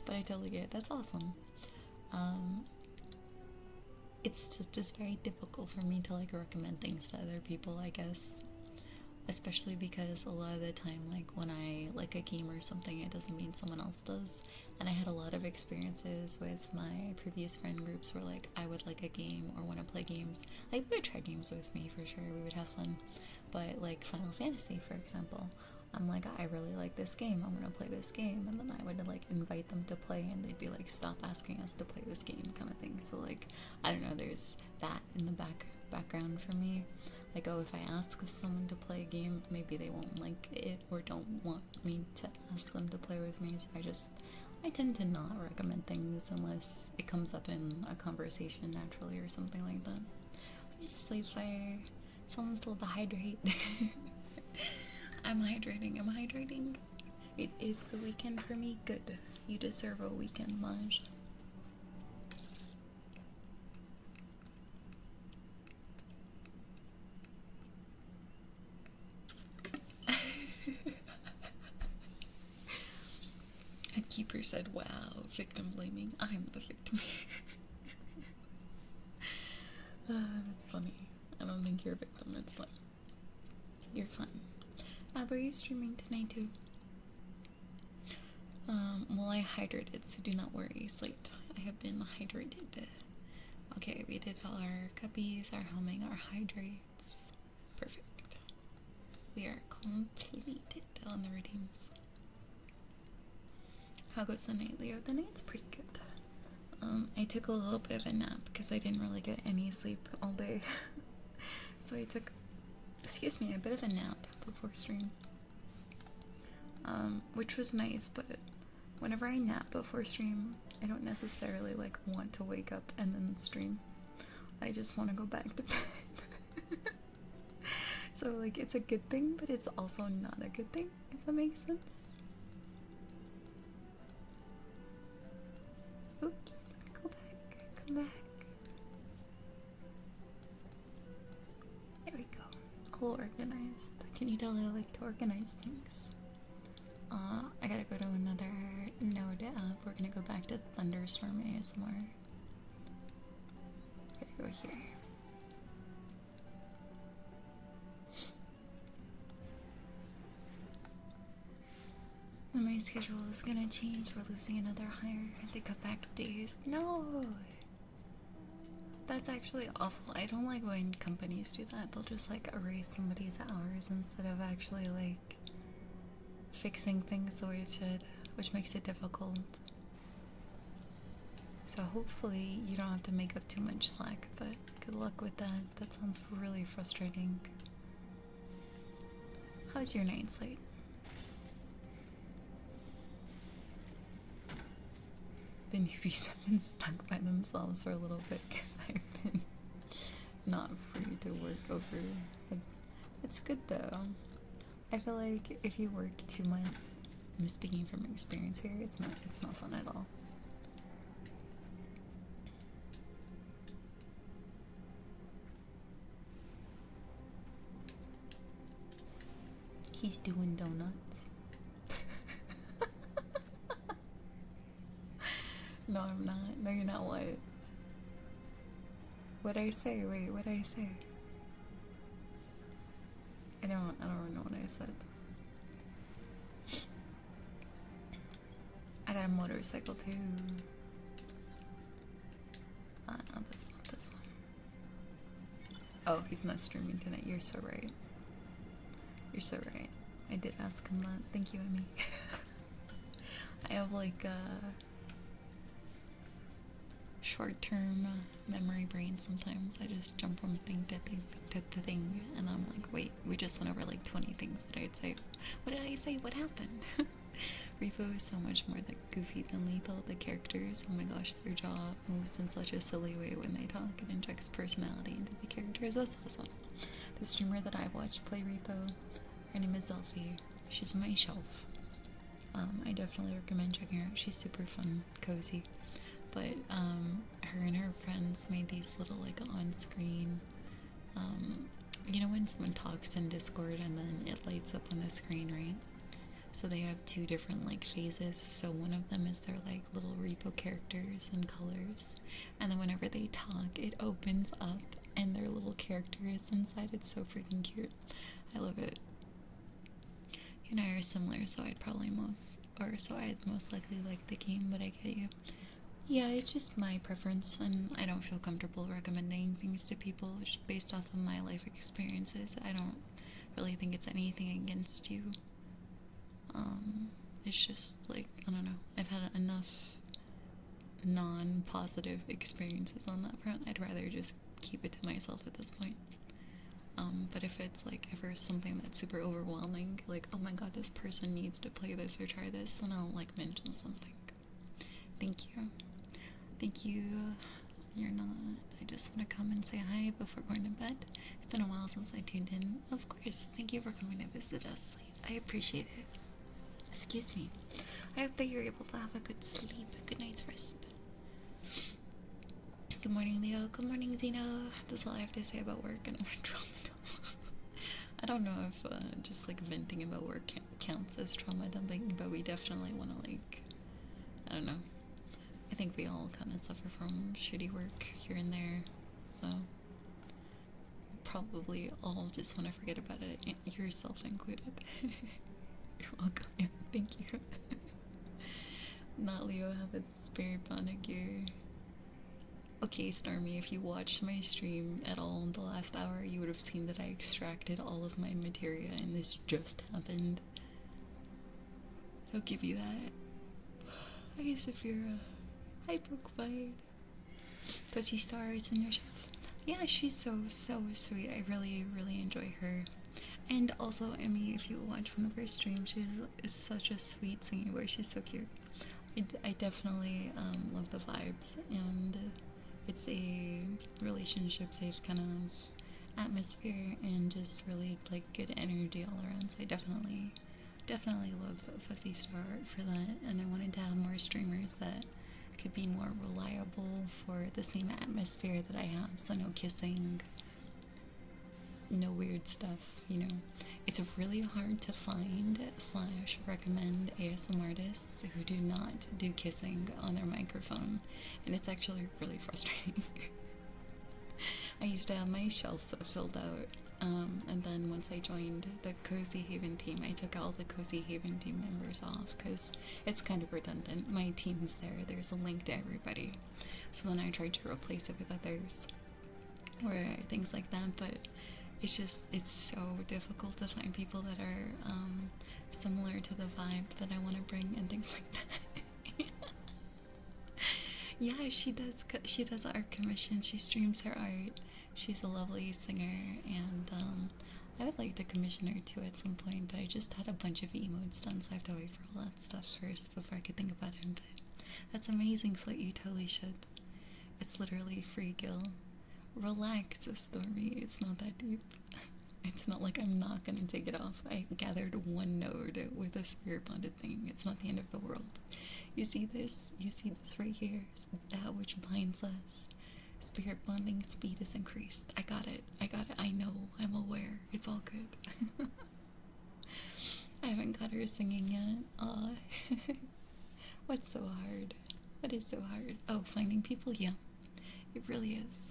But I totally get it. That's awesome. It's just very difficult for me to like recommend things to other people, I guess. Especially because a lot of the time, like when I like a game or something, it doesn't mean someone else does. And I had a lot of experiences with my previous friend groups where like I would like a game or want to play games. Like they would try games with me for sure, we would have fun. But like Final Fantasy, for example, I'm like, I really like this game, I'm gonna play this game, and then I would like invite them to play and they'd be like, stop asking us to play this game kind of thing. So like, I don't know, there's that in the background for me. Like, oh, if I ask someone to play a game, maybe they won't like it or don't want me to ask them to play with me, so I tend to not recommend things unless it comes up in a conversation naturally or something like that. I sleep fire. Someone's told to hydrate. I'm hydrating. It is the weekend for me. Good. You deserve a weekend, Maj. A keeper said, wow, victim blaming. I'm the victim. That's funny. I don't think you're a victim, it's fine. You're fine. Are you streaming tonight too? Well, I hydrated, so do not worry, Slate. I have been hydrated. Okay, we did all our cuppies, our humming, our hydrates. Perfect. We are completed on the redeems. How goes the night, Leo? The night's pretty good. I took a little bit of a nap because I didn't really get any sleep all day. So I took, excuse me, a bit of a nap before stream. Which was nice, but whenever I nap before stream, I don't necessarily like want to wake up and then stream. I just want to go back to bed. So like it's a good thing, but it's also not a good thing, if that makes sense. Oops, go back, come back. There we go. All organized. Can you tell I like to organize things? I gotta go to another node app. We're gonna go back to Thunderstorm ASMR. Gotta go here. And my schedule is gonna change. We're losing another hire. They cut back days. No! That's actually awful. I don't like when companies do that. They'll just like erase somebody's hours instead of actually like fixing things the way it should, which makes it difficult. So hopefully you don't have to make up too much slack, but good luck with that. That sounds really frustrating. How's your night, Slate? The newbies have been stuck by themselves for a little bit because I've been not free to work over. It's good though. I feel like if you work too much, I'm speaking from experience here, it's not fun at all. He's doing donuts. No, I'm not. No, you're not. What? What'd I say? Wait, what'd I say? I don't know what I said. I got a motorcycle too. No, that's not this one. Oh, he's not streaming tonight. You're so right. You're so right. I did ask him that. Thank you, Emmy. I have like short-term memory brain sometimes. I just jump from thing to thing, and I'm like, wait, we just went over like 20 things, but I'd say, what did I say? What happened? Repo is so much more like goofy than lethal. The characters, oh my gosh, their jaw moves in such a silly way when they talk. It injects personality into the characters. That's awesome. The streamer that I watched play Repo, her name is Zelfie. She's on my shelf. I definitely recommend checking her out. She's super fun, cozy. But her and her friends made these little like on-screen, you know when someone talks in Discord and then it lights up on the screen, right? So they have two different like phases. So one of them is their like little repo characters and colors, and then whenever they talk, it opens up and their little character is inside. It's so freaking cute. I love it. You and I are similar, so I'd most likely like the game, but I get you. Yeah, it's just my preference, and I don't feel comfortable recommending things to people just based off of my life experiences. I don't really think it's anything against you. It's just like, I don't know, I've had enough non-positive experiences on that front. I'd rather just keep it to myself at this point. But if it's like ever something that's super overwhelming, like, oh my god, this person needs to play this or try this, then I'll like mention something. Thank you. Thank you. You're not. I just want to come and say hi before going to bed. It's been a while since I tuned in. Of course. Thank you for coming to visit us. I appreciate it. Excuse me. I hope that you're able to have a good sleep, a good night's rest. Good morning, Leo. Good morning, Zeno. That's all I have to say about work, and I'm trauma. I don't know if just like venting about work counts as trauma dumping, but we definitely want to like, I don't know. I think we all kind of suffer from shitty work here and there, so probably all just want to forget about it, yourself included. You're welcome. Yeah, thank you. Not Leo, have a spirit bonded gear. Okay, Stormy, if you watched my stream at all in the last hour, you would have seen that I extracted all of my materia, and this just happened. I'll give you that. I guess if you're hi, Brookfied. Pussy Stars in your shelf. Yeah, she's so sweet. I really enjoy her. And also, Emmy, if you watch one of her streams, she's such a sweet singing voice. She's so cute. I definitely love the vibes, and it's a relationship safe kind of atmosphere and just really like good energy all around. So I definitely love Fuzzy Star for that, and I wanted to have more streamers that could be more reliable for the same atmosphere that I have. So no kissing, no weird stuff, you know. It's really hard to find / recommend ASM artists who do not do kissing on their microphone, and it's actually really frustrating. I used to have my shelf filled out, and then once I joined the Cozy Haven team, I took all the Cozy Haven team members off because it's kind of redundant. My team's there's a link to everybody, so then I tried to replace it with others or things like that, but it's so difficult to find people that are similar to the vibe that I want to bring and things like that. Yeah, she does art commissions. She streams her art. She's a lovely singer, and I would like to commission her too at some point, but I just had a bunch of emotes done, so I have to wait for all that stuff first before I could think about it. But that's amazing, so you totally should. It's literally free Gil. Relax, Stormy. It's not that deep. It's not like I'm not gonna take it off. I gathered one node with a spirit bonded thing. It's not the end of the world. You see this? You see this right here? That which binds us. Spirit bonding speed is increased. I got it. I know. I'm aware. It's all good. I haven't got her singing yet. What's so hard? What is so hard? Oh, finding people? Yeah, it really is.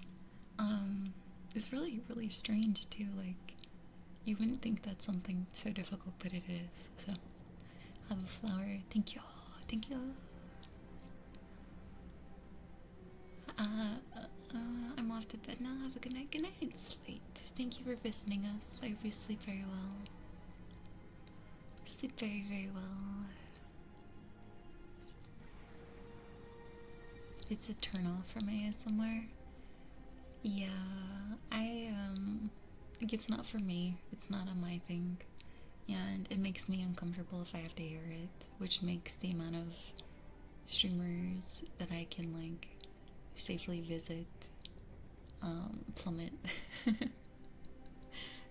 It's really, really strange too. Like, you wouldn't think that's something so difficult, but it is. So, have a flower. Thank you. Thank you. I'm off to bed now. Have a good night. Good night. It's late. Thank you for visiting us. I hope you sleep very well. Sleep very, very well. It's a turn off from ASMR. Yeah, like it's not for me. It's not on my thing. And it makes me uncomfortable if I have to hear it, which makes the amount of streamers that I can, like, safely visit, plummet.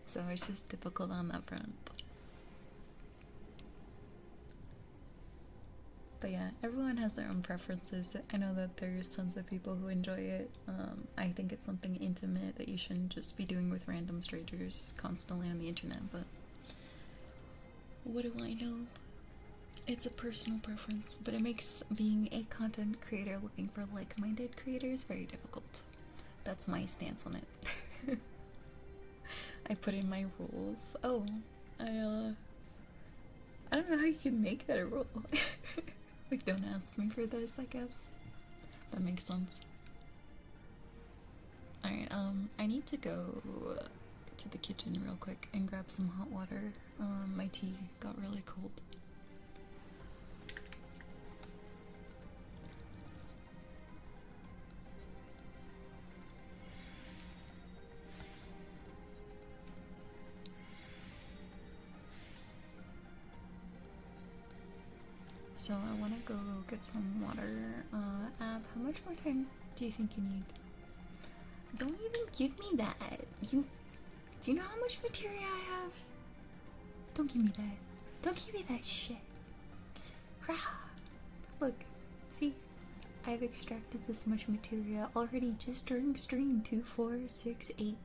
So it's just difficult on that front. But yeah, everyone has their own preferences. I know that there's tons of people who enjoy it. I think it's something intimate that you shouldn't just be doing with random strangers constantly on the internet, but what do I know? It's a personal preference, but it makes being a content creator looking for like-minded creators very difficult. That's my stance on it. I put in my rules. Oh, I don't know how you can make that a rule. Like, don't ask me for this, I guess. That makes sense. Alright, I need to go to the kitchen real quick and grab some hot water. My tea got really cold. So I want to go get some water. Ab, how much more time do you think you need? Don't even give me that. Do you know how much materia I have? Don't give me that. Don't give me that shit. Look, see? I've extracted this much materia already just during stream. 2, 4, 6, 8.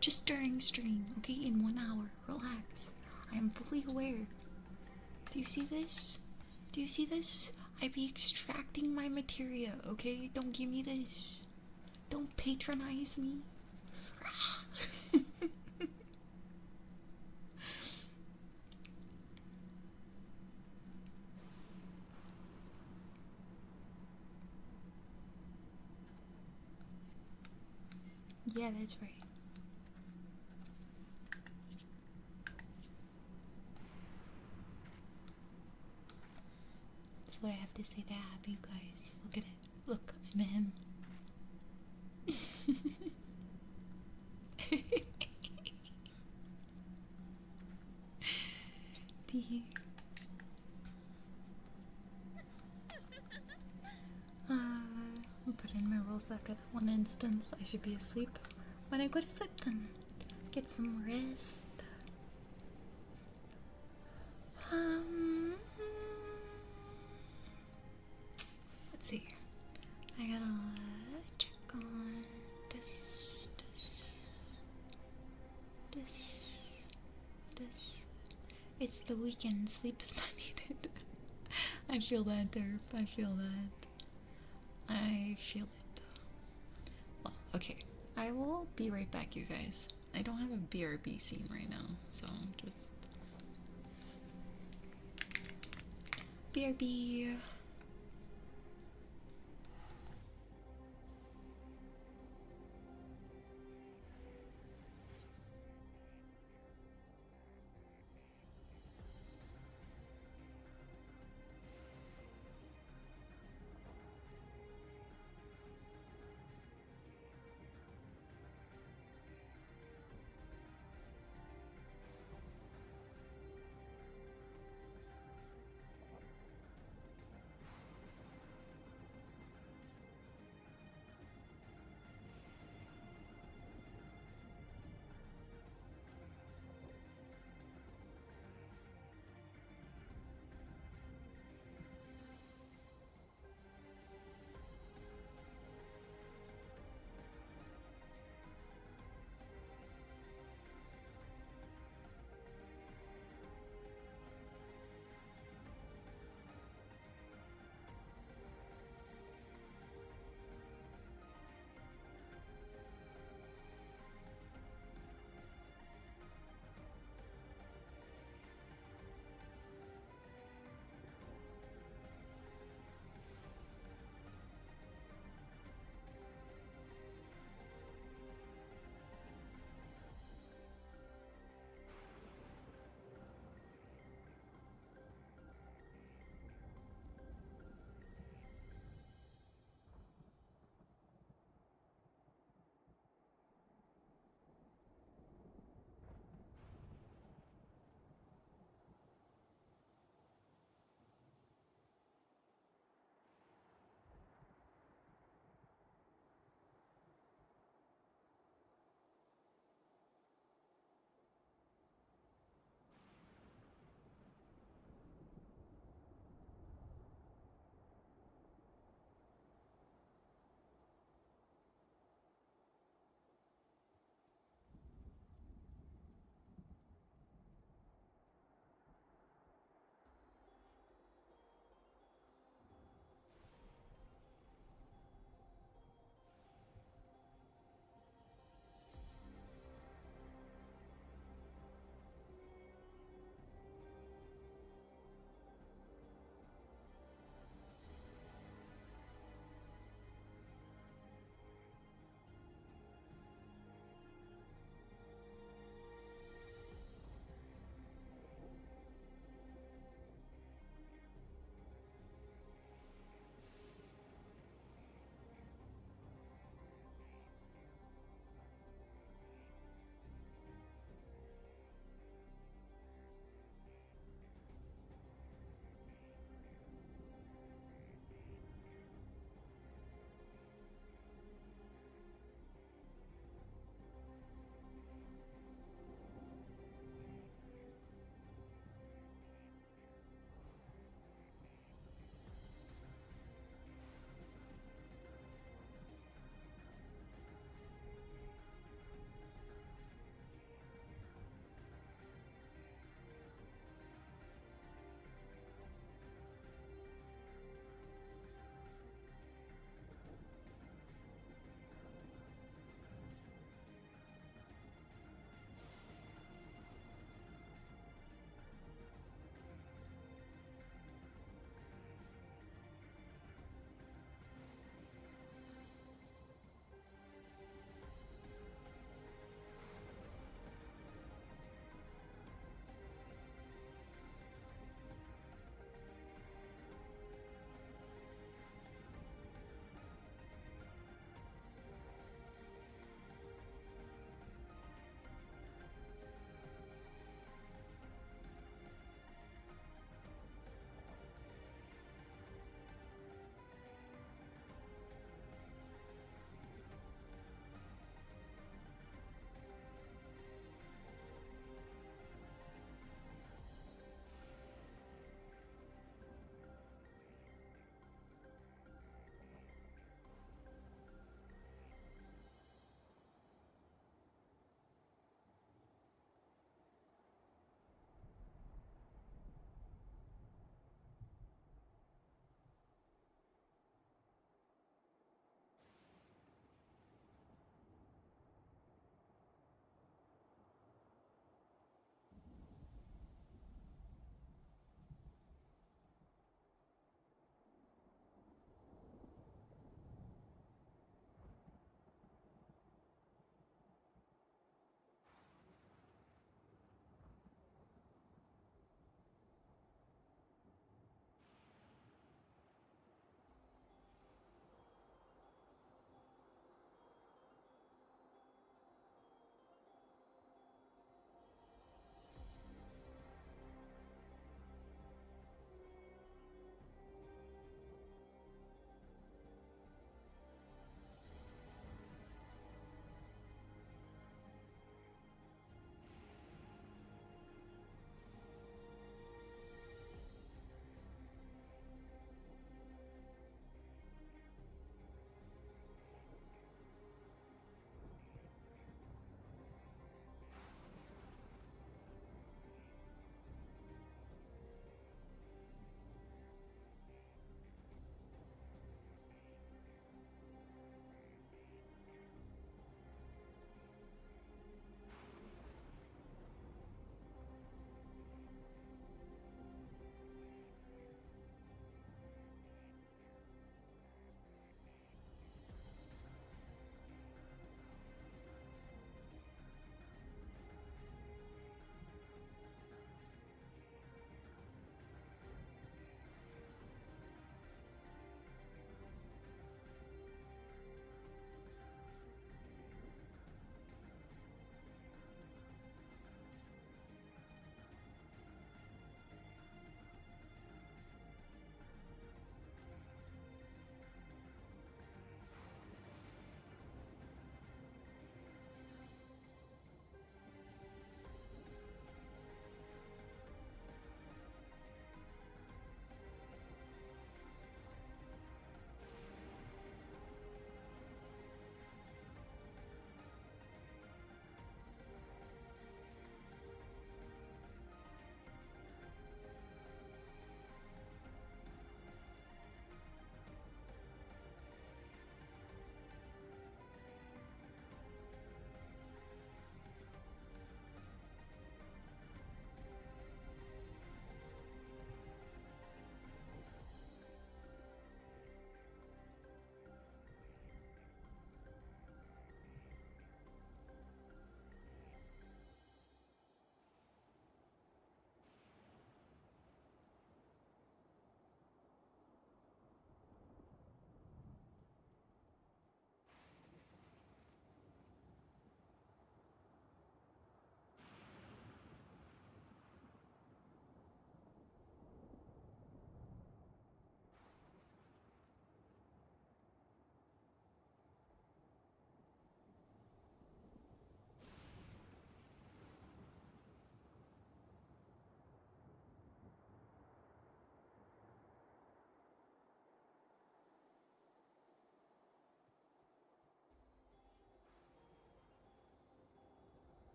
Just during stream, okay? In 1 hour. Relax. I am fully aware. Do you see this? Do you see this? I be extracting my materia, okay? Don't give me this. Don't patronize me. Yeah, that's right. That's what I have to say to Ab, you guys. Look at it. Look, I'm him. I'll put in my rules after that one instance. I should be asleep when I go to sleep then. Get some rest. Let's see. I gotta check on this. It's the weekend. Sleep is not needed. I feel that, Derp. I feel that. I feel it. Well, okay. I will be right back, you guys. I don't have a BRB scene right now, so just... BRB...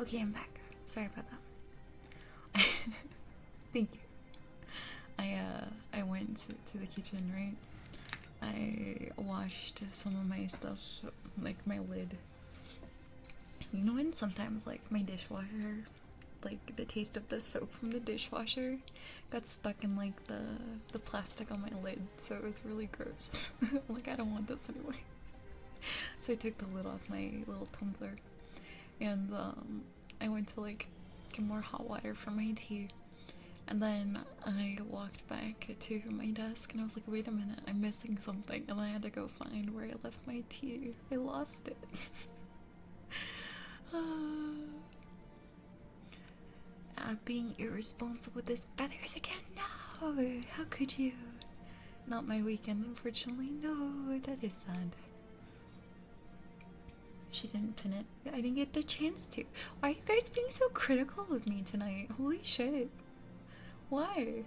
Okay, I'm back. Sorry about that. Thank you. I went to the kitchen, right? I washed some of my stuff, like my lid. You know when sometimes like my dishwasher, like the taste of the soap from the dishwasher got stuck in like the plastic on my lid, so it was really gross. Like I don't want this anyway. So I took the lid off my little tumbler, and I went to like get more hot water for my tea. And then I walked back to my desk and I was like, wait a minute, I'm missing something. And I had to go find where I left my tea. I lost it. Being irresponsible with his feathers again? No! How could you? Not my weekend, unfortunately. No, that is sad. She didn't pin it. I didn't get the chance to. Why are you guys being so critical of me tonight? Holy shit. Why?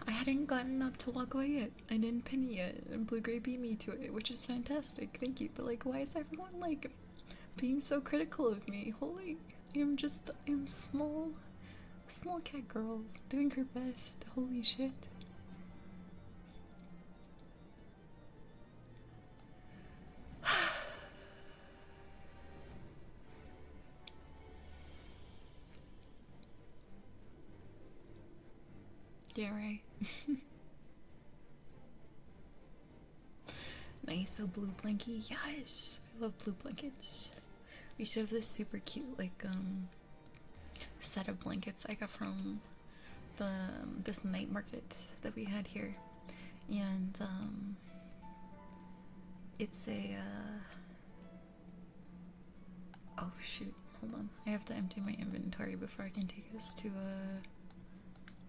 I hadn't gotten up to walk away yet. I didn't pin it yet, and Blue Gray beat me to it, which is fantastic. Thank you. But like, why is everyone like being so critical of me? Holy, I'm small cat girl doing her best. Holy shit. Yeah, right. Nice, a blue blankie. Yes, I love blue blankets. We should have this super cute like set of blankets I got from this night market that we had here, and it's a oh shoot, hold on, I have to empty my inventory before I can take us to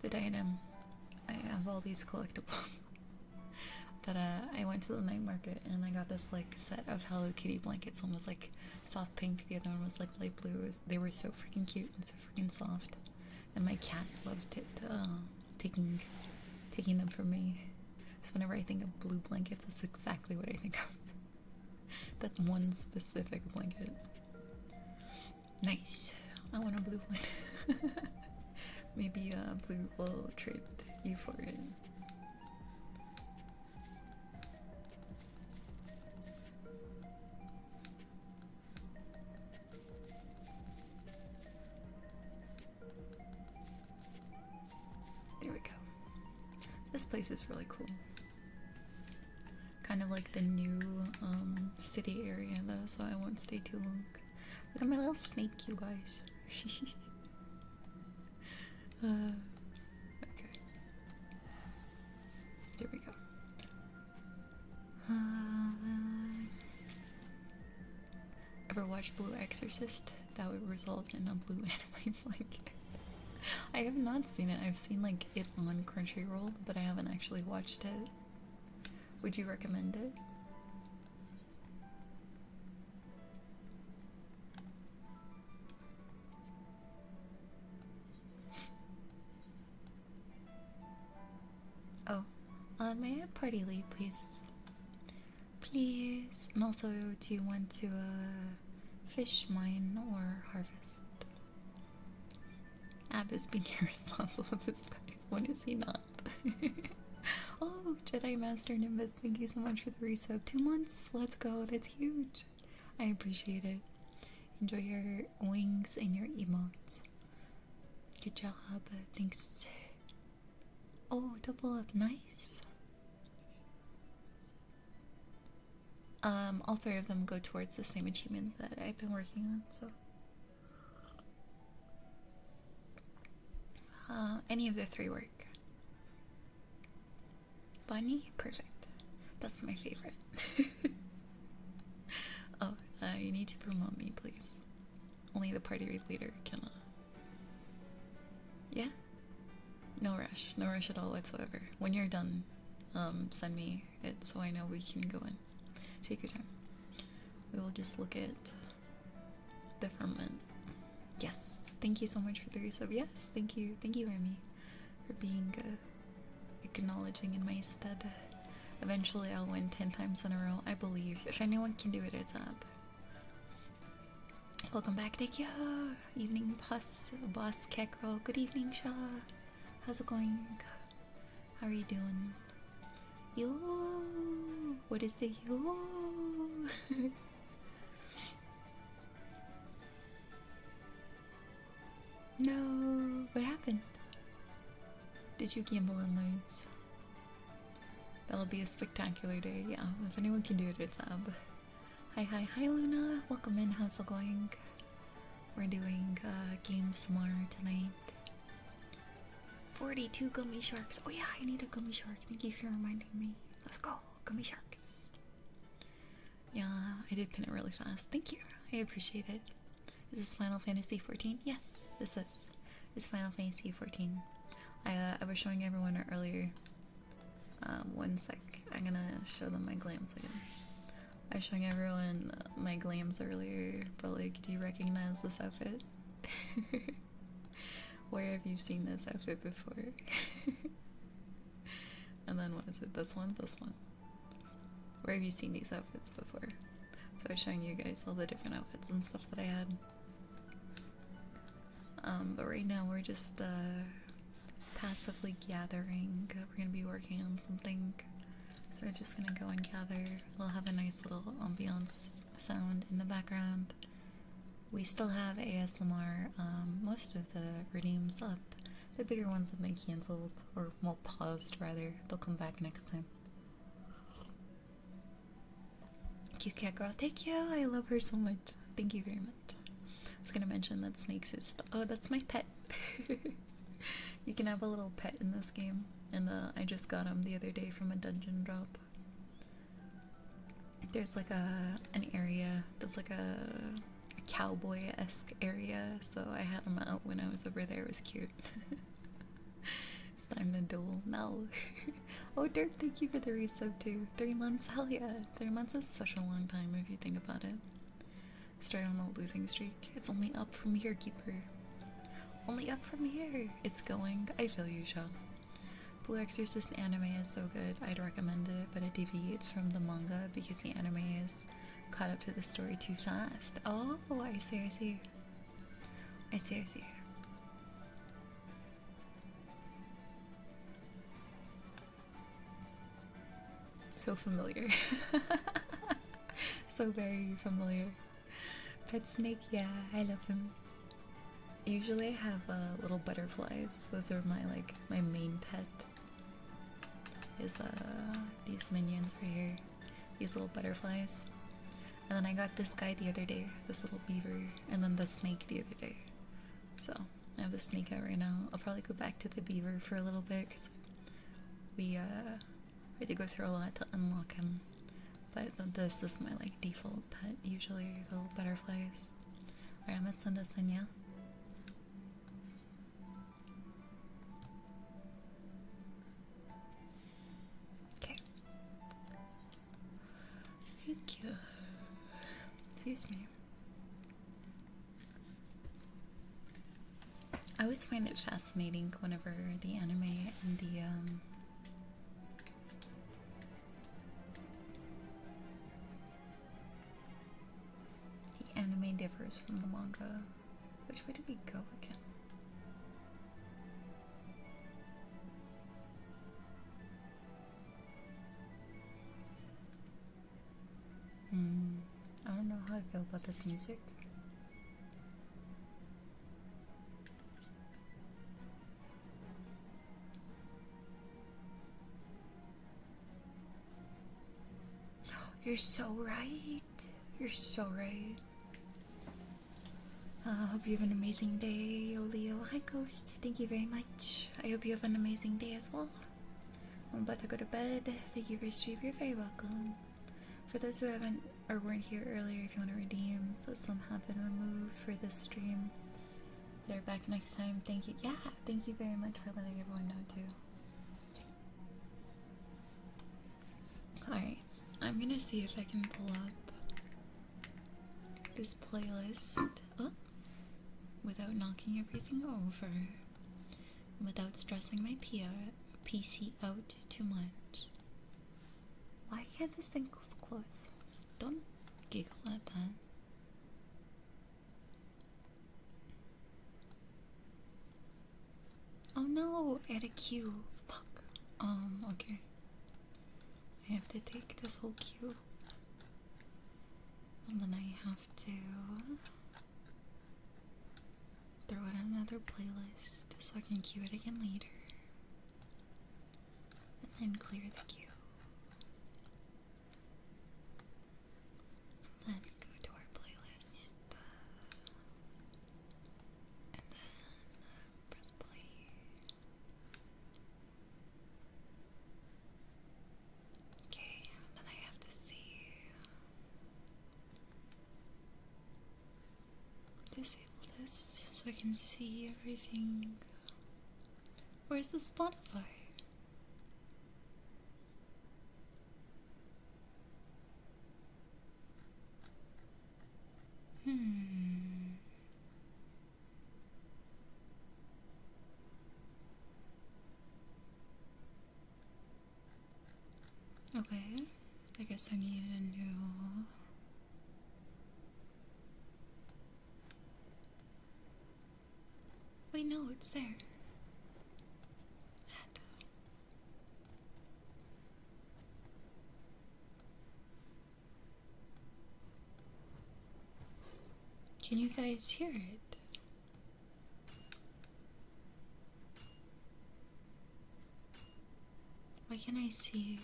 the diadem. I have all these collectibles. But I went to the night market and I got this like set of Hello Kitty blankets. One was like soft pink, the other one was like light blue. They were so freaking cute and so freaking soft, and my cat loved it. Taking them from me. So whenever I think of blue blankets, that's exactly what I think of. That one specific blanket. Nice. I want a blue one. Maybe Blue will trade you for it. There we go. This place is really cool. Kind of like the new city area though, so I won't stay too long. Look at my little snake, you guys. Okay. There we go. Ever watch Blue Exorcist? That would result in a blue anime blanket. I have not seen it. I've seen like it on Crunchyroll, but I haven't actually watched it. Would you recommend it? Oh, may I have party leave, please? Please. And also, do you want to fish, mine, or harvest? Ab is being irresponsible with this fight. When is he not? Oh, Jedi Master Nimbus, thank you so much for the resub. 2 months, let's go, that's huge. I appreciate it. Enjoy your wings and your emotes. Good job, thanks. Oh, double up, nice. All 3 of them go towards the same achievement that I've been working on, so. Any of the 3 work. Bunny? Perfect. That's my favorite. Oh, you need to promote me, please. Only the party leader can, Yeah? No rush at all whatsoever. When you're done, send me it so I know we can go in. Take your time. We will just look at the firmament. Yes, thank you so much for the resub. Yes, thank you, Remy, for being acknowledging in my stead. Eventually I'll win 10 times in a row, I believe. If anyone can do it, it's up. Welcome back, thank you. Evening, boss Kekrol. Good evening, Shaw. How's it going? How are you doing? Yo! What is the yo? No! What happened? Did you gamble and lose? That'll be a spectacular day, yeah. If anyone can do it, it's Ab. Hi Luna! Welcome in, how's it going? We're doing game Samar tonight. 42 gummy sharks. Oh yeah, I need a gummy shark. Thank you for reminding me. Let's go, gummy sharks. Yeah, I did pin it really fast. Thank you. I appreciate it. Is this Final Fantasy 14? Yes, this is. It's Final Fantasy 14. I was showing everyone earlier. One sec. I'm gonna show them my glams again. I was showing everyone my glams earlier, but like, do you recognize this outfit? Where have you seen this outfit before? And then what is it? This one? This one. Where have you seen these outfits before? So I was showing you guys all the different outfits and stuff that I had. But right now we're just passively gathering. We're gonna be working on something. So we're just gonna go and gather. We'll have a nice little ambiance sound in the background. We still have ASMR. Most of the redeems up. The bigger ones have been cancelled, or well, paused rather. They'll come back next time. Cute cat girl, thank you. I love her so much. Thank you very much. I was gonna mention that Snakes is. Oh, that's my pet. You can have a little pet in this game, and I just got him the other day from a dungeon drop. There's like an area that's like a cowboy-esque area, so I had him out when I was over there. It was cute. It's time to duel now. Oh, Dirk, thank you for the resub too. 3 months, hell yeah. 3 months is such a long time if you think about it. Start on a losing streak. It's only up from here, Keeper. Only up from here. It's going. I feel you, Shaw. Blue Exorcist anime is so good. I'd recommend it, but it deviates from the manga because the anime is caught up to the story too fast. Oh, I see. I see. So familiar. So very familiar. Pet Snake, yeah, I love him. Usually I have little butterflies. Those are my main pet. Is these minions right here. These little butterflies. And then I got this guy the other day, this little beaver, and then the snake the other day. So I have the snake out right now. I'll probably go back to the beaver for a little bit because we had to go through a lot to unlock him. But this is my default pet usually, the little butterflies. Alright, I'm gonna send us in, yeah? Okay. Thank you. Excuse me. I always find it fascinating whenever the anime and the anime differs from the manga. Which way did we go again? I don't know how I feel about this music. You're so right. You're so right. Hope you have an amazing day, Olio. Hi, Ghost. Thank you very much. I hope you have an amazing day as well. I'm about to go to bed. Thank you for stream. You're very welcome. For those who haven't or weren't here earlier, if you want to redeem, so some have been removed for this stream. They're back next time. Thank you. Yeah, thank you very much for letting everyone know too. Alright, I'm gonna see if I can pull up this playlist without knocking everything over, without stressing my PC out too much. Why can't this thing close? Don't giggle at that. Oh no, add a queue. Fuck. Okay. I have to take this whole queue. And then I have to throw in another playlist so I can queue it again later. And then clear the queue. And then go to our playlist. And then press play. Okay, and then I have to see. Disable this so I can see everything. Where's the Spotify? Okay, I guess I need a new. Wait, no, it's there. Can you guys hear it? Why can't I see?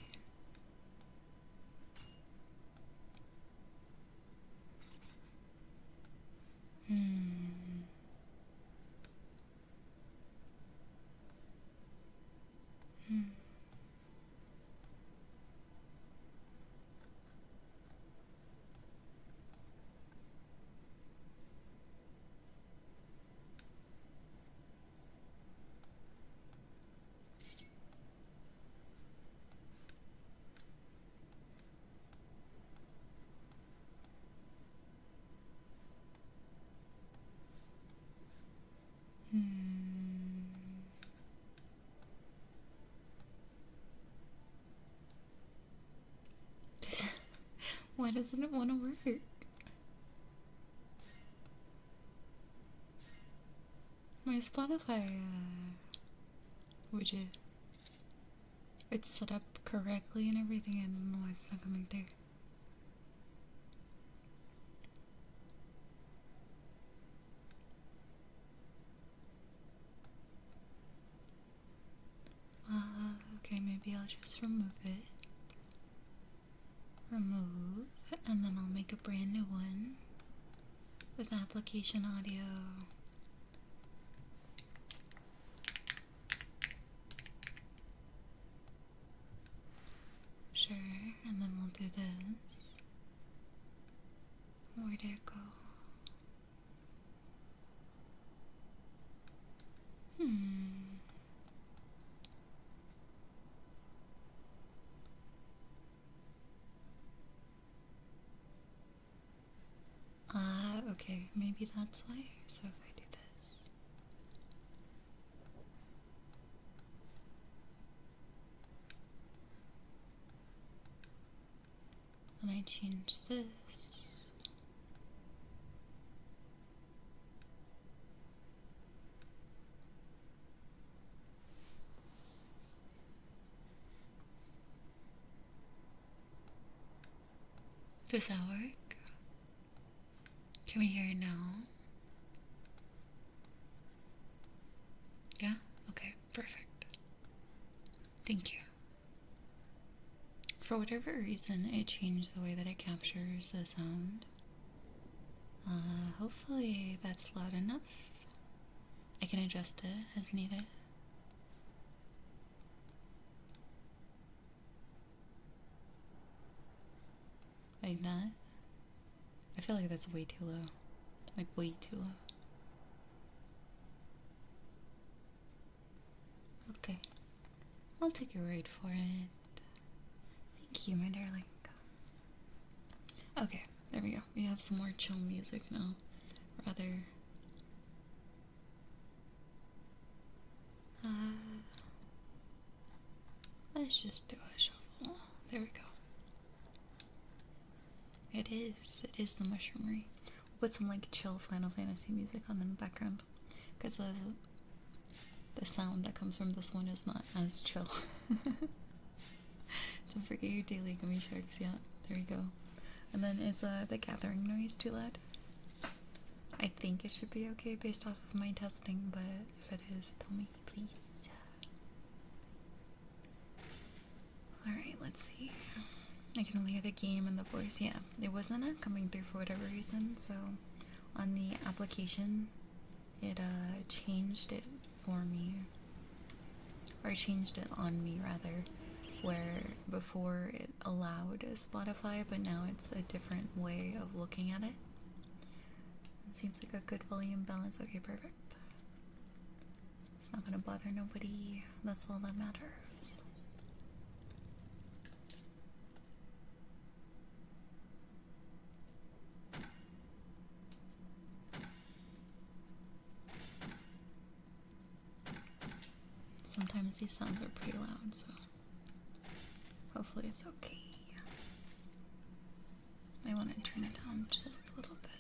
Why doesn't it want to work? My Spotify widget. It's set up correctly and everything. I don't know why it's not coming through. Okay, maybe I'll just remove it. Remove, and then I'll make a brand new one with application audio. Sure, and then we'll do this. Where did it go? Okay, maybe that's why. So if I do this. And I change this. Does that work? Can we hear it now? Yeah? Okay, perfect. Thank you. For whatever reason, it changed the way that it captures the sound. Hopefully that's loud enough. I can adjust it as needed. Like that. I feel like that's way too low. Like way too low. Okay. I'll take your word for it. Thank you, my darling. Okay, there we go. We have some more chill music now. Rather... let's just do a shuffle. There we go. It is. It is the mushroomery. We'll put some like chill Final Fantasy music on in the background, because the sound that comes from this one is not as chill. Don't forget your daily gummy sharks. Yeah, there you go. And then is the gathering noise too loud? I think it should be okay based off of my testing, but if it is, tell me, please. Alright, let's see. I can only hear the game and the voice. Yeah, it wasn't coming through for whatever reason, so on the application, it changed it for me. Or changed it on me, rather. Where before it allowed Spotify, but now it's a different way of looking at it. It seems like a good volume balance. Okay, perfect. It's not gonna bother nobody. That's all that matters. Sometimes these sounds are pretty loud, so hopefully it's okay. I want to turn it down just a little bit.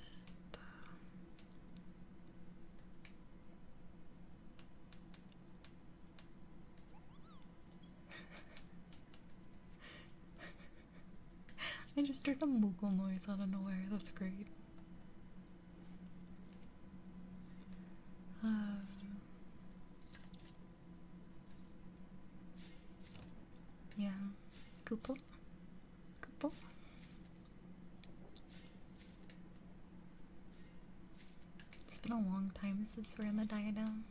I just heard a Moogle noise out of nowhere. That's great. Yeah. Koopo? Koopo? It's been a long time since we're in the diadem.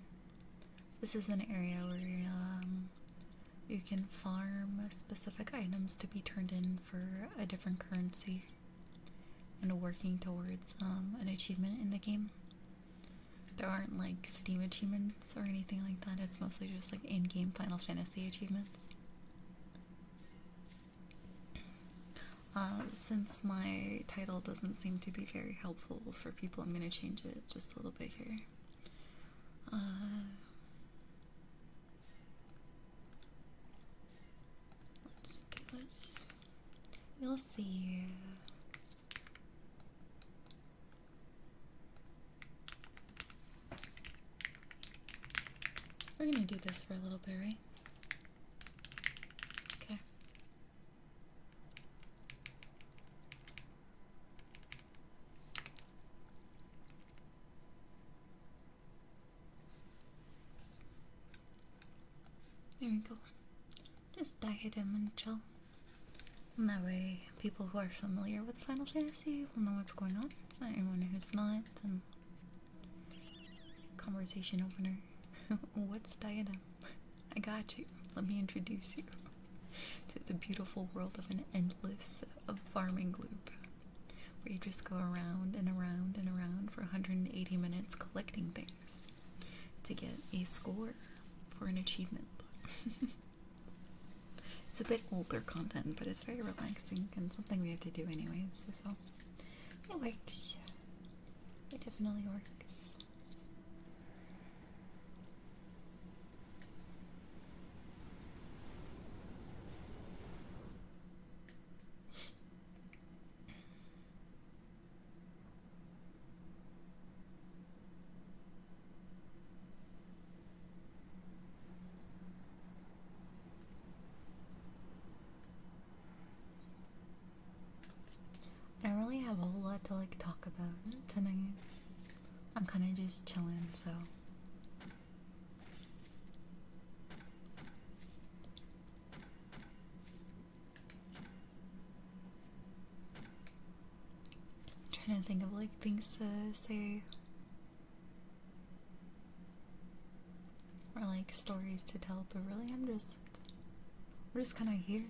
This is an area where you can farm specific items to be turned in for a different currency and working towards an achievement in the game. There aren't like Steam achievements or anything like that. It's mostly just like in-game Final Fantasy achievements. Since my title doesn't seem to be very helpful for people, I'm going to change it just a little bit here. Let's do this. We'll see. We're going to do this for a little bit, right? Okay. There we go. Just diadem and chill. And that way, people who are familiar with Final Fantasy will know what's going on. Anyone who's not, then conversation opener. What's diadem? I got you. Let me introduce you to the beautiful world of an endless farming loop, where you just go around and around and around for 180 minutes collecting things to get a score for an achievement. It's a bit older content, but it's very relaxing and something we have to do anyways, so it works. It definitely works. I don't really have a whole lot to like talk about tonight. I'm kind of just chilling, so trying to think of like things to say or like stories to tell, but really we're just kind of here.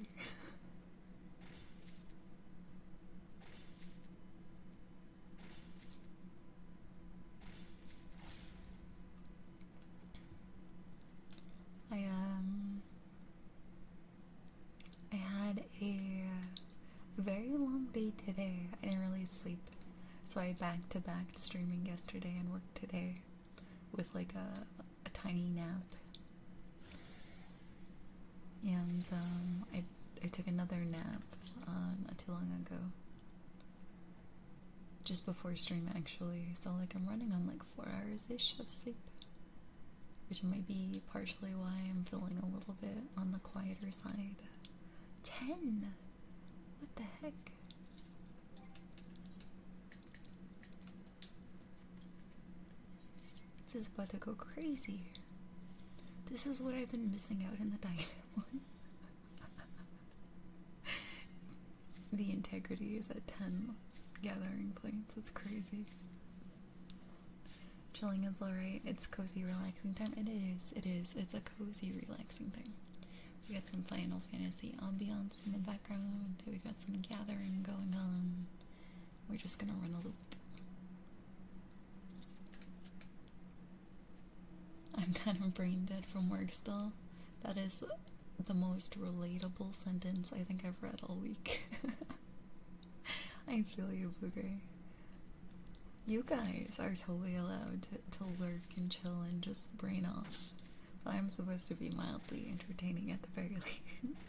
I had a very long day today. I didn't really sleep, so I back-to-backed streaming yesterday and worked today with like a tiny nap. And I took another nap not too long ago. just before stream actually. So like I'm running on like 4 hours-ish of sleep, which might be partially why I'm feeling a little bit on the quieter side. 10? What the heck? This is about to go crazy. This is what I've been missing out in the diadem one. The integrity is at 10 gathering points. It's crazy. Chilling is alright. It's cozy, relaxing time. It is. It is. It's a cozy, relaxing thing. We got some Final Fantasy ambiance in the background. We got some gathering going on. We're just gonna run a loop. I'm kind of brain dead from work still. That is the most relatable sentence I think I've read all week. I feel you, Booger. You guys are totally allowed to lurk and chill and just brain off. But I'm supposed to be mildly entertaining at the very least.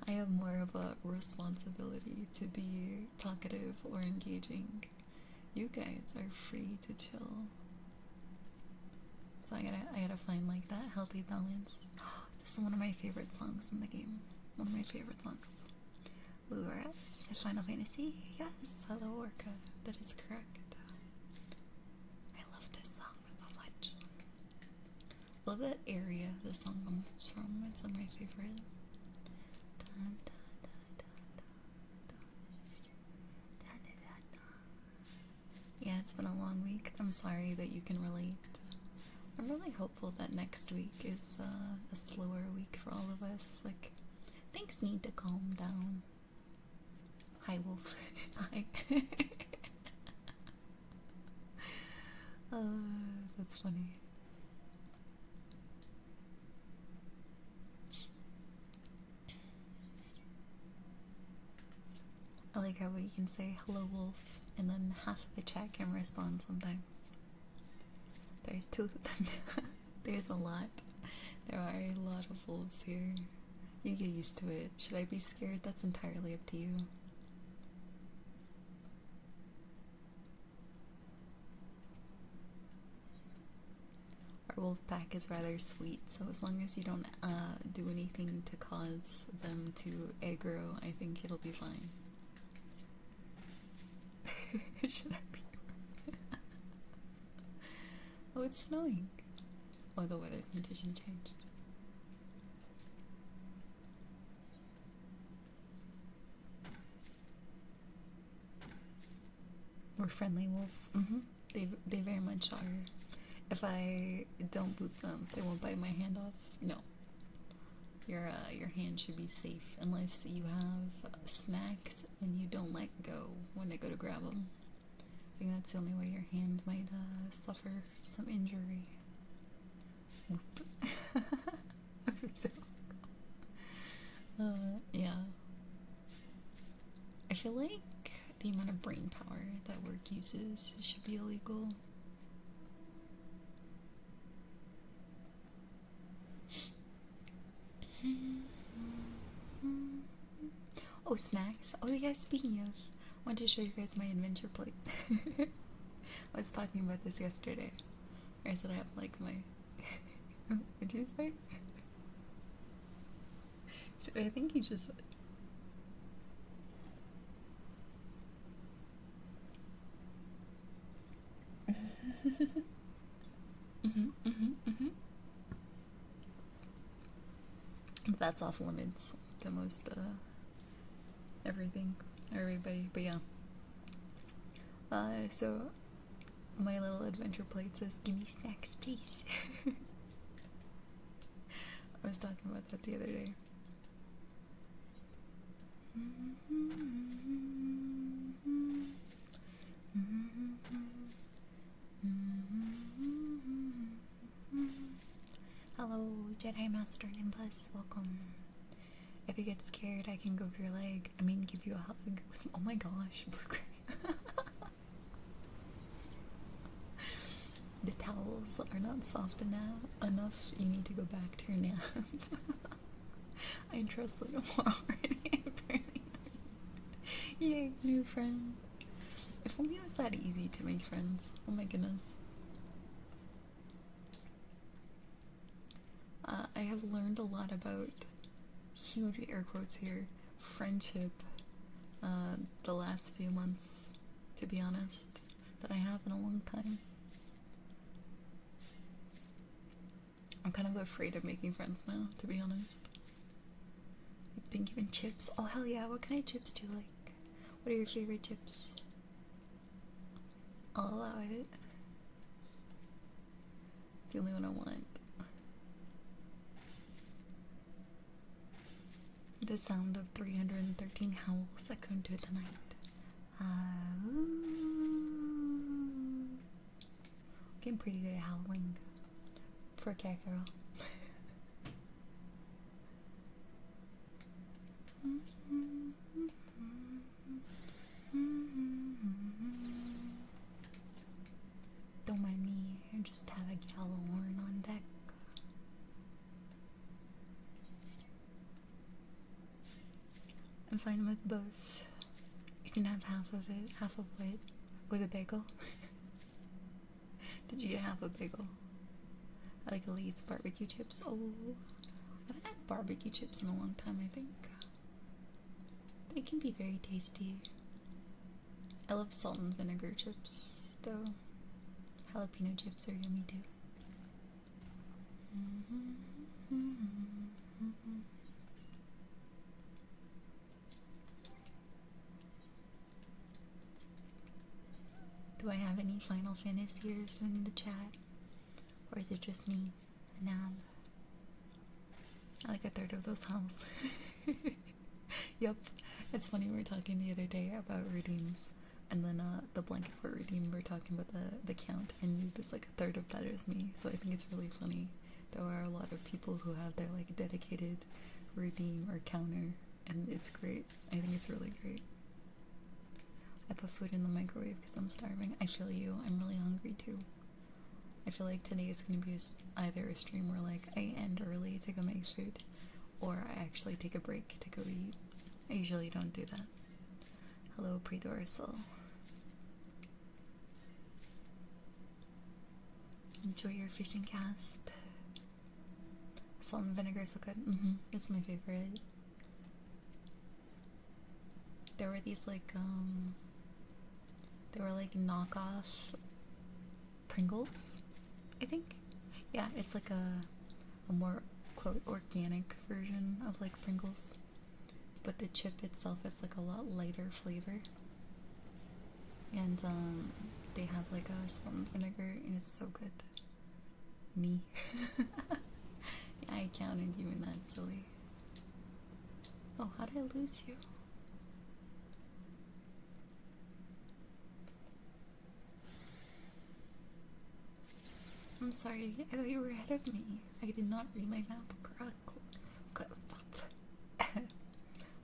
I have more of a responsibility to be talkative or engaging. You guys are free to chill. So I gotta find like that healthy balance. This is one of my favorite songs in the game. One of my favorite songs. Luras, Final Fantasy? Yes, hello Orca. That is correct. I love this song so much. Love that area the song comes from. It's one of my favorite. Yeah, it's been a long week. I'm sorry that you can relate. I'm really hopeful that next week is a slower week for all of us. Like, things need to calm down. Hi, Wolf. Hi. That's funny. I like how you can say hello, Wolf, and then half of the chat can respond sometimes. There's 2 of them. There's a lot. There are a lot of wolves here. You get used to it. Should I be scared? That's entirely up to you. Our wolf pack is rather sweet, so as long as you don't do anything to cause them to aggro, I think it'll be fine. Should I be? Oh, it's snowing. Oh, the weather condition changed. We're friendly wolves. They very much are. If I don't boot them, they won't bite my hand off. No. Your hand should be safe unless you have snacks and you don't let go when they go to grab them. I think that's the only way your hand might suffer some injury. Yeah. I feel like the amount of brain power that work uses should be illegal. Oh, snacks. Oh, yeah, speaking of, I wanted to show you guys my adventure plate. I was talking about this yesterday. I said I have like my... What'd you say? So I think you just... That's off limits to most everybody, but yeah. So my little adventure plate says, "Give me snacks, please." I was talking about that the other day. Hello, Jedi Master Nimbus, welcome. If you get scared, I can go for your leg. I mean, give you a hug. Oh my gosh, the towels are not soft enough. You need to go back to your nap. I trust Little more already. Yay, new friend. If only it was that easy to make friends. Oh my goodness. I have learned a lot about, huge air quotes here, friendship the last few months, to be honest, that I have in a long time. I'm kind of afraid of making friends now, to be honest. I've been given chips. Oh hell yeah, what kind of chips do you like? What are your favorite chips? I'll allow it. The only one I want. The sound of 313 howls echoing through the night. Getting pretty good at howling for a cat girl. Don't mind me, I just have a Gallahorn on deck. I'm fine with both. You can have half of it, half of it, with a bagel. Did you have a bagel? I like Lay's barbecue chips. Oh, I haven't had barbecue chips in a long time, I think. They can be very tasty. I love salt and vinegar chips, though. Jalapeno chips are yummy too. Do I have any Final Fantasiers in the chat? Or is it just me? Nab. I like a third of those howls. Yep. It's funny, we were talking the other day about redeems. And then the blanket for redeem, we're talking about the count. And Noob is like a third of that is me. So I think it's really funny. There are a lot of people who have their like dedicated redeem or counter. And it's great. I think it's really great. I put food in the microwave because I'm starving. I feel you. I'm really hungry too. I feel like today is going to be either a stream where like I end early to go make food, or I actually take a break to go eat. I usually don't do that. Hello, pre-dorsal. Enjoy your fishing cast. Salt and vinegar is so good. It's my favorite. There were these like they were like knockoff Pringles, I think. Yeah, it's like a more quote organic version of like Pringles, but the chip itself is like a lot lighter flavor, and they have like a salt and vinegar, and it's so good. Me. Yeah, I counted you in that, silly. Oh, how did I lose you? I'm sorry, I thought you were ahead of me. I did not read my map correctly.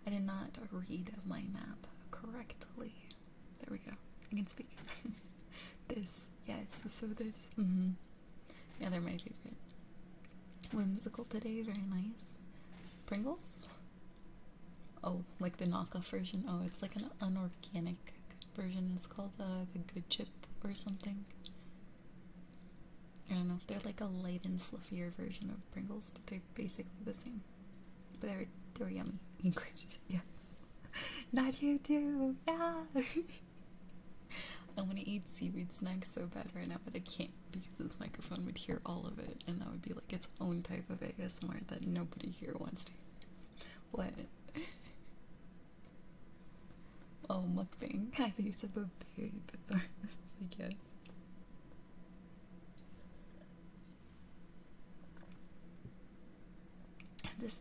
I did not read my map correctly. There we go. I can speak. This. Yes, so this. Yeah, they're my favorite. Whimsical today, very nice. Pringles? Oh, like the knockoff version. Oh, it's like an unorganic version. It's called the Good Chip or something. I don't know. They're like a light and fluffier version of Pringles, but they're basically the same. But they were yummy. English, yes. Not you too. Yeah. I want to eat seaweed snacks so bad right now, but I can't because this microphone would hear all of it, and that would be like its own type of ASMR that nobody here wants to hear. What? Oh, mukbang. I think you said a babe. I guess. This.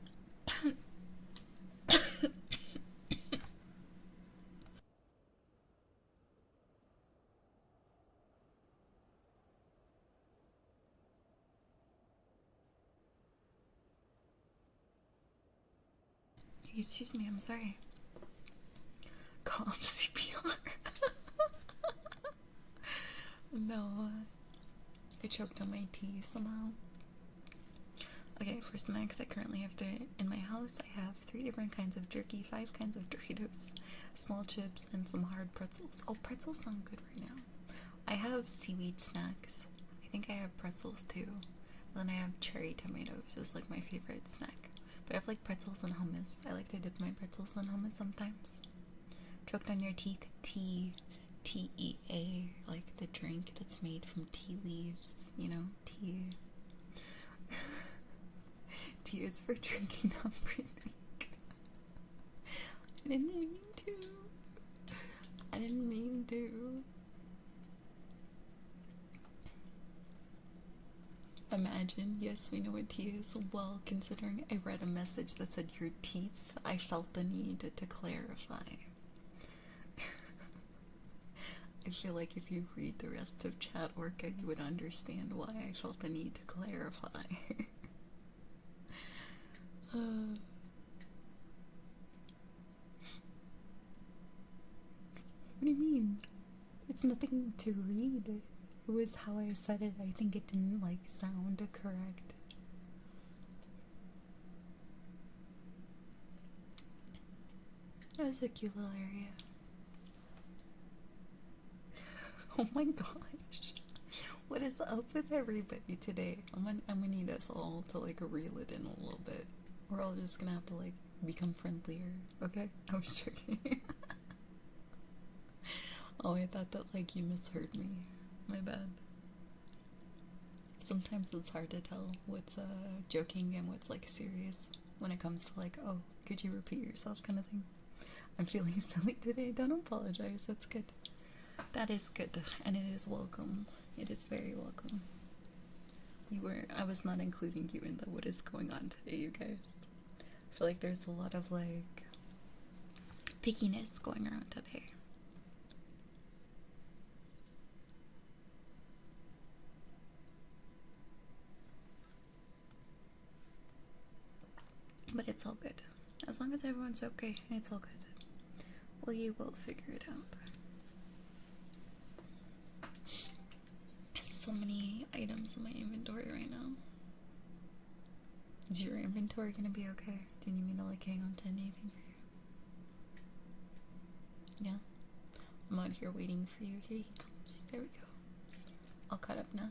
Excuse me, I'm sorry. Calm CPR. No, I choked on my tea somehow. Okay, for snacks, I currently have in my house. I have 3 different kinds of jerky, 5 kinds of Doritos, small chips, and some hard pretzels. Oh, pretzels sound good right now. I have seaweed snacks. I think I have pretzels too. And then I have cherry tomatoes is like my favorite snack. But I have like pretzels and hummus. I like to dip my pretzels in hummus sometimes. Choked on your teeth. Tea. T-E-A. Like the drink that's made from tea leaves. You know, tea. Tea is for drinking, not breathing. I didn't mean to. I didn't mean to. Imagine, yes, we know what tea is. Well, considering I read a message that said your teeth, I felt the need to clarify. I feel like if you read the rest of Chat Orca, you would understand why I felt the need to clarify. What do you mean? It's nothing to read. It was how I said it. I think it didn't like sound correct. It was a cute little area. Oh my gosh. What is up with everybody today? I'm gonna need us all to like reel it in a little bit. We're all just gonna have to like become friendlier, okay? I was joking. Oh, I thought that like you misheard me. My bad. Sometimes it's hard to tell what's joking and what's like serious when it comes to like, oh, could you repeat yourself kind of thing. I'm feeling silly today. Don't apologize. That's good. That is good, and it is welcome. It is very welcome. I was not including you in what is going on today, you guys. I feel like there's a lot of like pickiness going around today. But it's all good. As long as everyone's okay, it's all good. We will figure it out. So many items in my inventory right now. Is your inventory gonna be okay? Do you need me to like hang on to anything for you? Yeah? I'm out here waiting for you. Here he comes. There we go. All caught up now.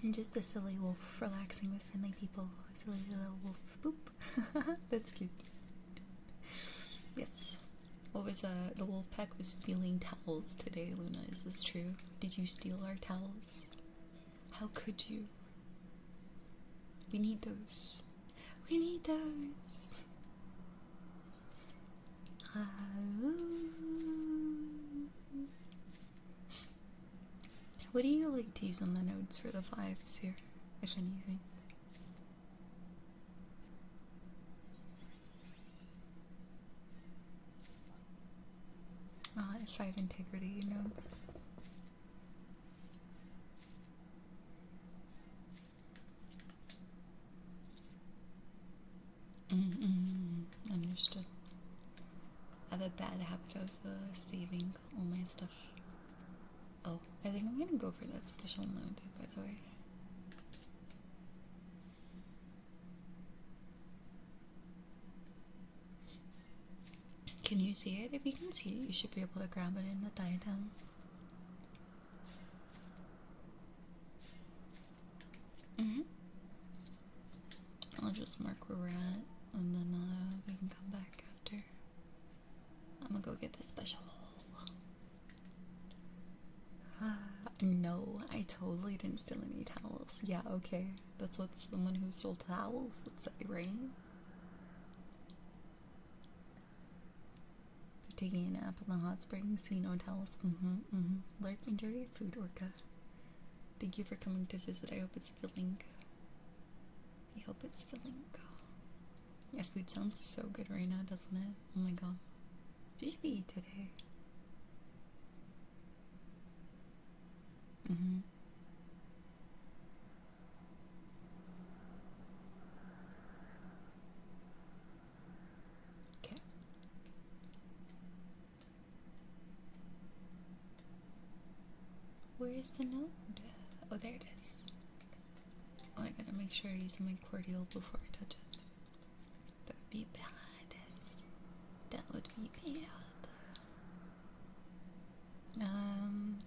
I'm just a silly wolf relaxing with friendly people. Silly little wolf. Boop. That's cute. Yes. What was the wolf pack was stealing towels today, Luna. Is this true? Did you steal our towels? How could you? We need those. We need those. What do you like to use on the notes for the 5s here, if anything? F5 integrity notes. Understood. I have a bad habit of saving all my stuff. Oh, I think I'm gonna go for that special note, by the way. Can you see it? If you can see it, you should be able to grab it in the diadem. I'll just mark where we're at, and then we can come back after. I'm gonna go get the special. No, I totally didn't steal any towels. Yeah, okay. That's what someone who stole towels would say, right? Taking a nap in the hot springs, see no towels. Lurk, enjoy your food, Orca. Thank you for coming to visit. I hope it's filling. I hope it's filling. Yeah, food sounds so good right now, doesn't it? Oh my god. Did you eat today? Okay. Where is the node? Oh, there it is. Oh, I gotta make sure I use my cordial before I touch it. That would be bad. That would be bad.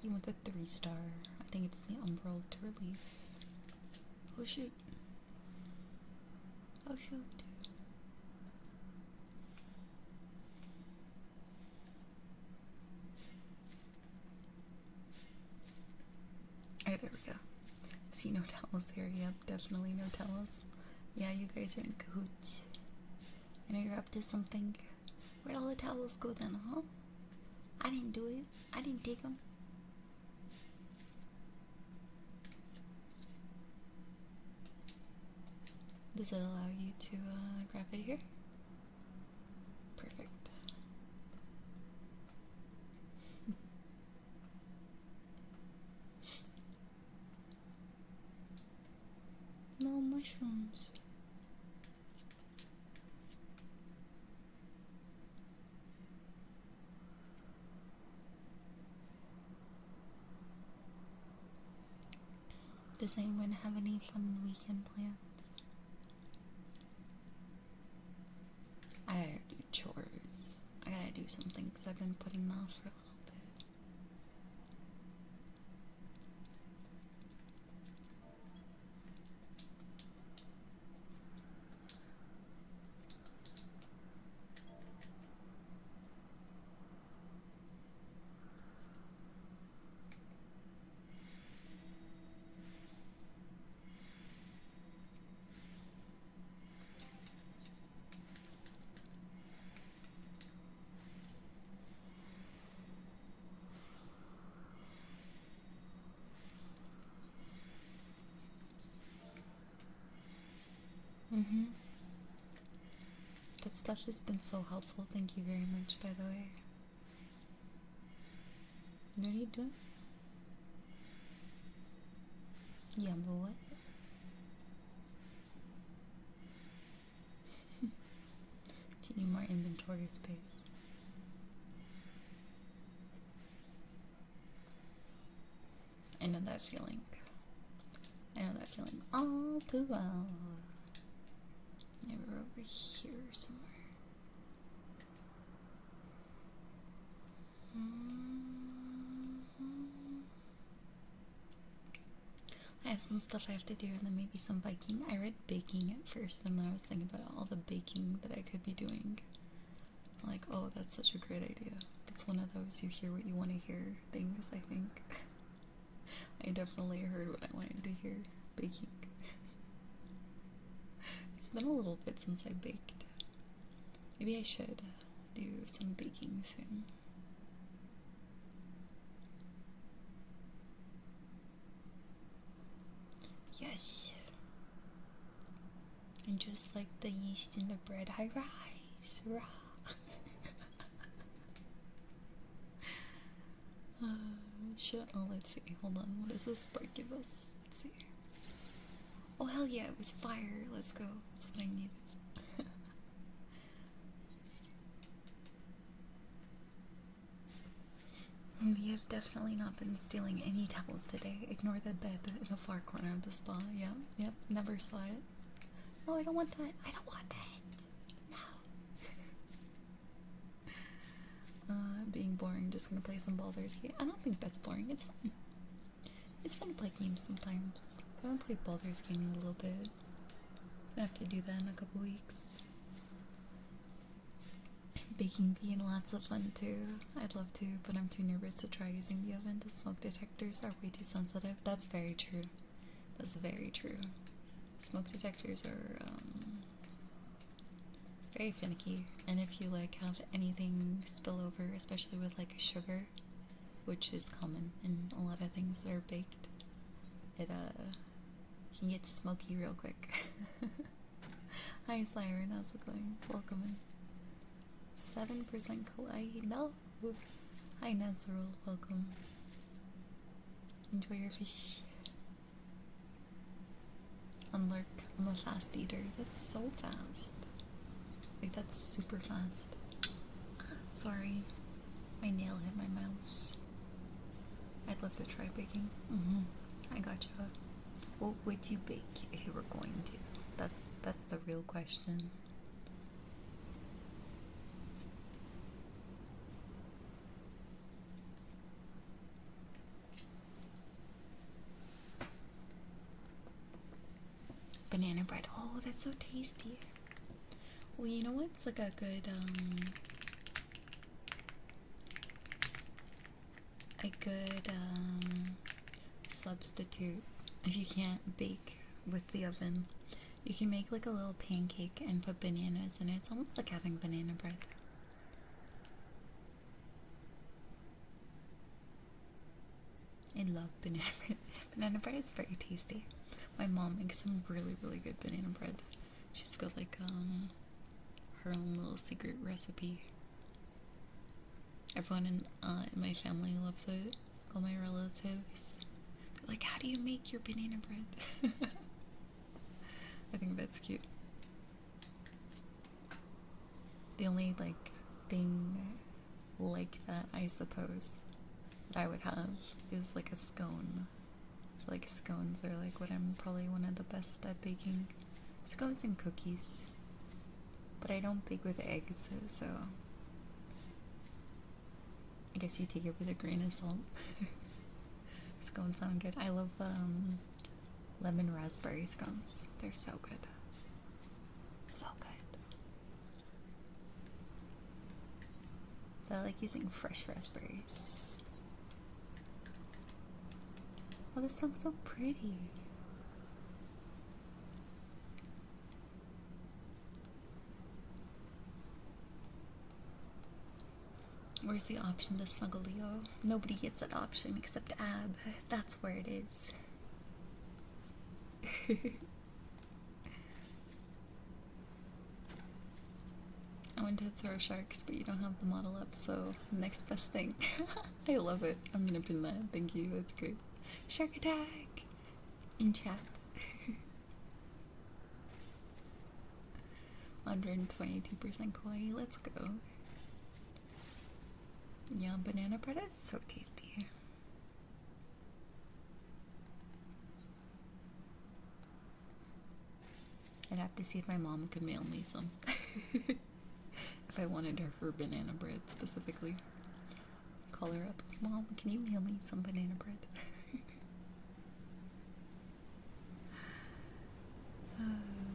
You want the 3-star. I think it's the Umbral to Relief. Oh shoot. Oh shoot. Oh, there we go. See no towels here. Yep, definitely no towels. Yeah, you guys are in cahoots. I know you're up to something. Where'd all the towels go then, huh? I didn't do it. I didn't take them. Does it allow you to grab it here? Perfect. No mushrooms. Does anyone have any fun weekend plans? I gotta do chores. I gotta do something because I've been putting off for a little bit. That stuff has been so helpful. Thank you very much, by the way. What are you doing? Yeah, but what? Do you need more inventory space? I know that feeling. I know that feeling all too well. Yeah, we're over here somewhere. I have some stuff I have to do and then maybe some biking. I read baking at first and then I was thinking about all the baking that I could be doing. Like, oh, that's such a great idea. It's one of those you hear what you want to hear things, I think. I definitely heard what I wanted to hear. Baking. It's been a little bit since I baked. Maybe I should do some baking soon. Yes. And just like the yeast in the bread, I rise. Rah. Shit. Oh, let's see. Hold on. What does this spark give us? Let's see. Oh, hell yeah. It was fire. Let's go. That's what I needed. We have definitely not been stealing any towels today. Ignore the bed in the far corner of the spa. Yep, never saw it. No, I don't want that. I don't want that. No. Being boring, just gonna play some Baldur's Gate. I don't think that's boring. It's fun. It's fun to play games sometimes. I haven't played Baldur's Gate in a little bit. I have to do that in a couple weeks. Baking being lots of fun too. I'd love to, but I'm too nervous to try using the oven. The smoke detectors are way too sensitive. That's very true. That's very true. Smoke detectors are very finicky, and if you like have anything spill over, especially with like sugar, which is common in a lot of things that are baked, it can get smoky real quick. Hi Siren, how's it going? Welcome in. 7% kawaii. No. Hi Nazarul, welcome. Enjoy your fish. Unlurk, I'm a fast eater. That's so fast. Like, that's super fast. Sorry. My nail hit my mouse. I'd love to try baking. I gotcha. What would you bake if you were going to? That's the real question. Banana bread. Oh, that's so tasty. Well, you know what's like a good substitute if you can't bake with the oven? You can make like a little pancake and put bananas in it. It's almost like having banana bread. I love banana bread. Banana bread is very tasty. My mom makes some really, really good banana bread. She's got like her own little secret recipe. Everyone in my family loves it. All my relatives. They're like, how do you make your banana bread? I think that's cute. The only like thing like that, I suppose, that I would have is like a scone. I feel like scones are like what I'm probably one of the best at baking. Scones and cookies. But I don't bake with eggs, so I guess you take it with a grain of salt. Scones sound good. I love lemon raspberry scones. They're so good. So good. But I like using fresh raspberries. Oh, this looks so pretty. Where's the option to snuggle Leo? Nobody gets that option except Ab. That's where it is. I went to throw sharks, but you don't have the model up, so next best thing. I love it. I'm gonna pin that. Thank you. That's great. Shark attack! In chat. 122% koi. Let's go. Yeah, banana bread is so tasty. I'd have to see if my mom could mail me some. If I wanted her banana bread specifically. Call her up. Mom, can you mail me some banana bread?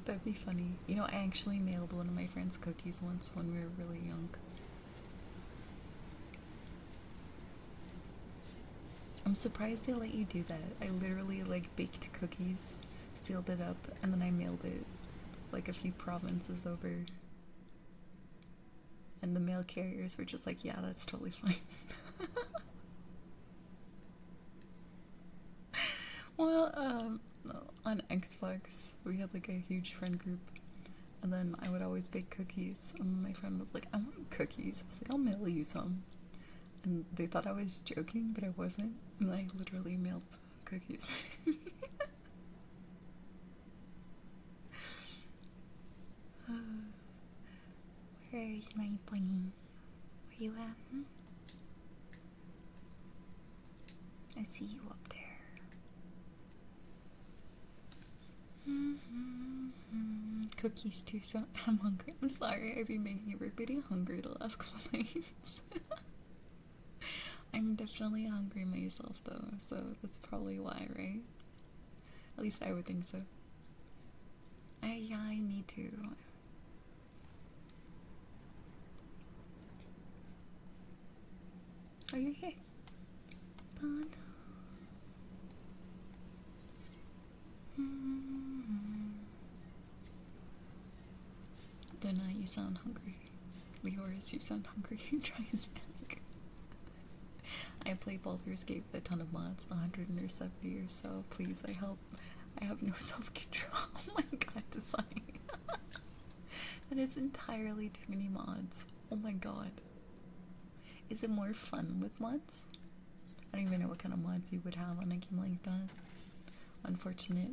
That'd be funny. You know, I actually mailed one of my friends cookies once when we were really young. I'm surprised they let you do that. I literally like baked cookies, sealed it up, and then I mailed it like a few provinces over. And the mail carriers were just like, yeah, that's totally fine. Well, on Xbox, we had like a huge friend group, and then I would always bake cookies, and my friend was like, I want cookies. I was like, I'll mail you some. And they thought I was joking, but I wasn't, and I literally mailed cookies. Where is my bunny? Where you at? Hmm? I see you up there. Cookies too, so I'm hungry. I'm sorry, I've been making everybody hungry the last couple nights. I'm definitely hungry myself though, so that's probably why, right? At least I would think so. Yeah, I need to. Are you here? Donna, you sound hungry. Leoris, you sound hungry. Try and snack. I play Baldur's Gate with a ton of mods, 170 or so. Please, I have no self-control. Oh my god, design. That is entirely too many mods. Oh my god. Is it more fun with mods? I don't even know what kind of mods you would have on a game like that. Unfortunate.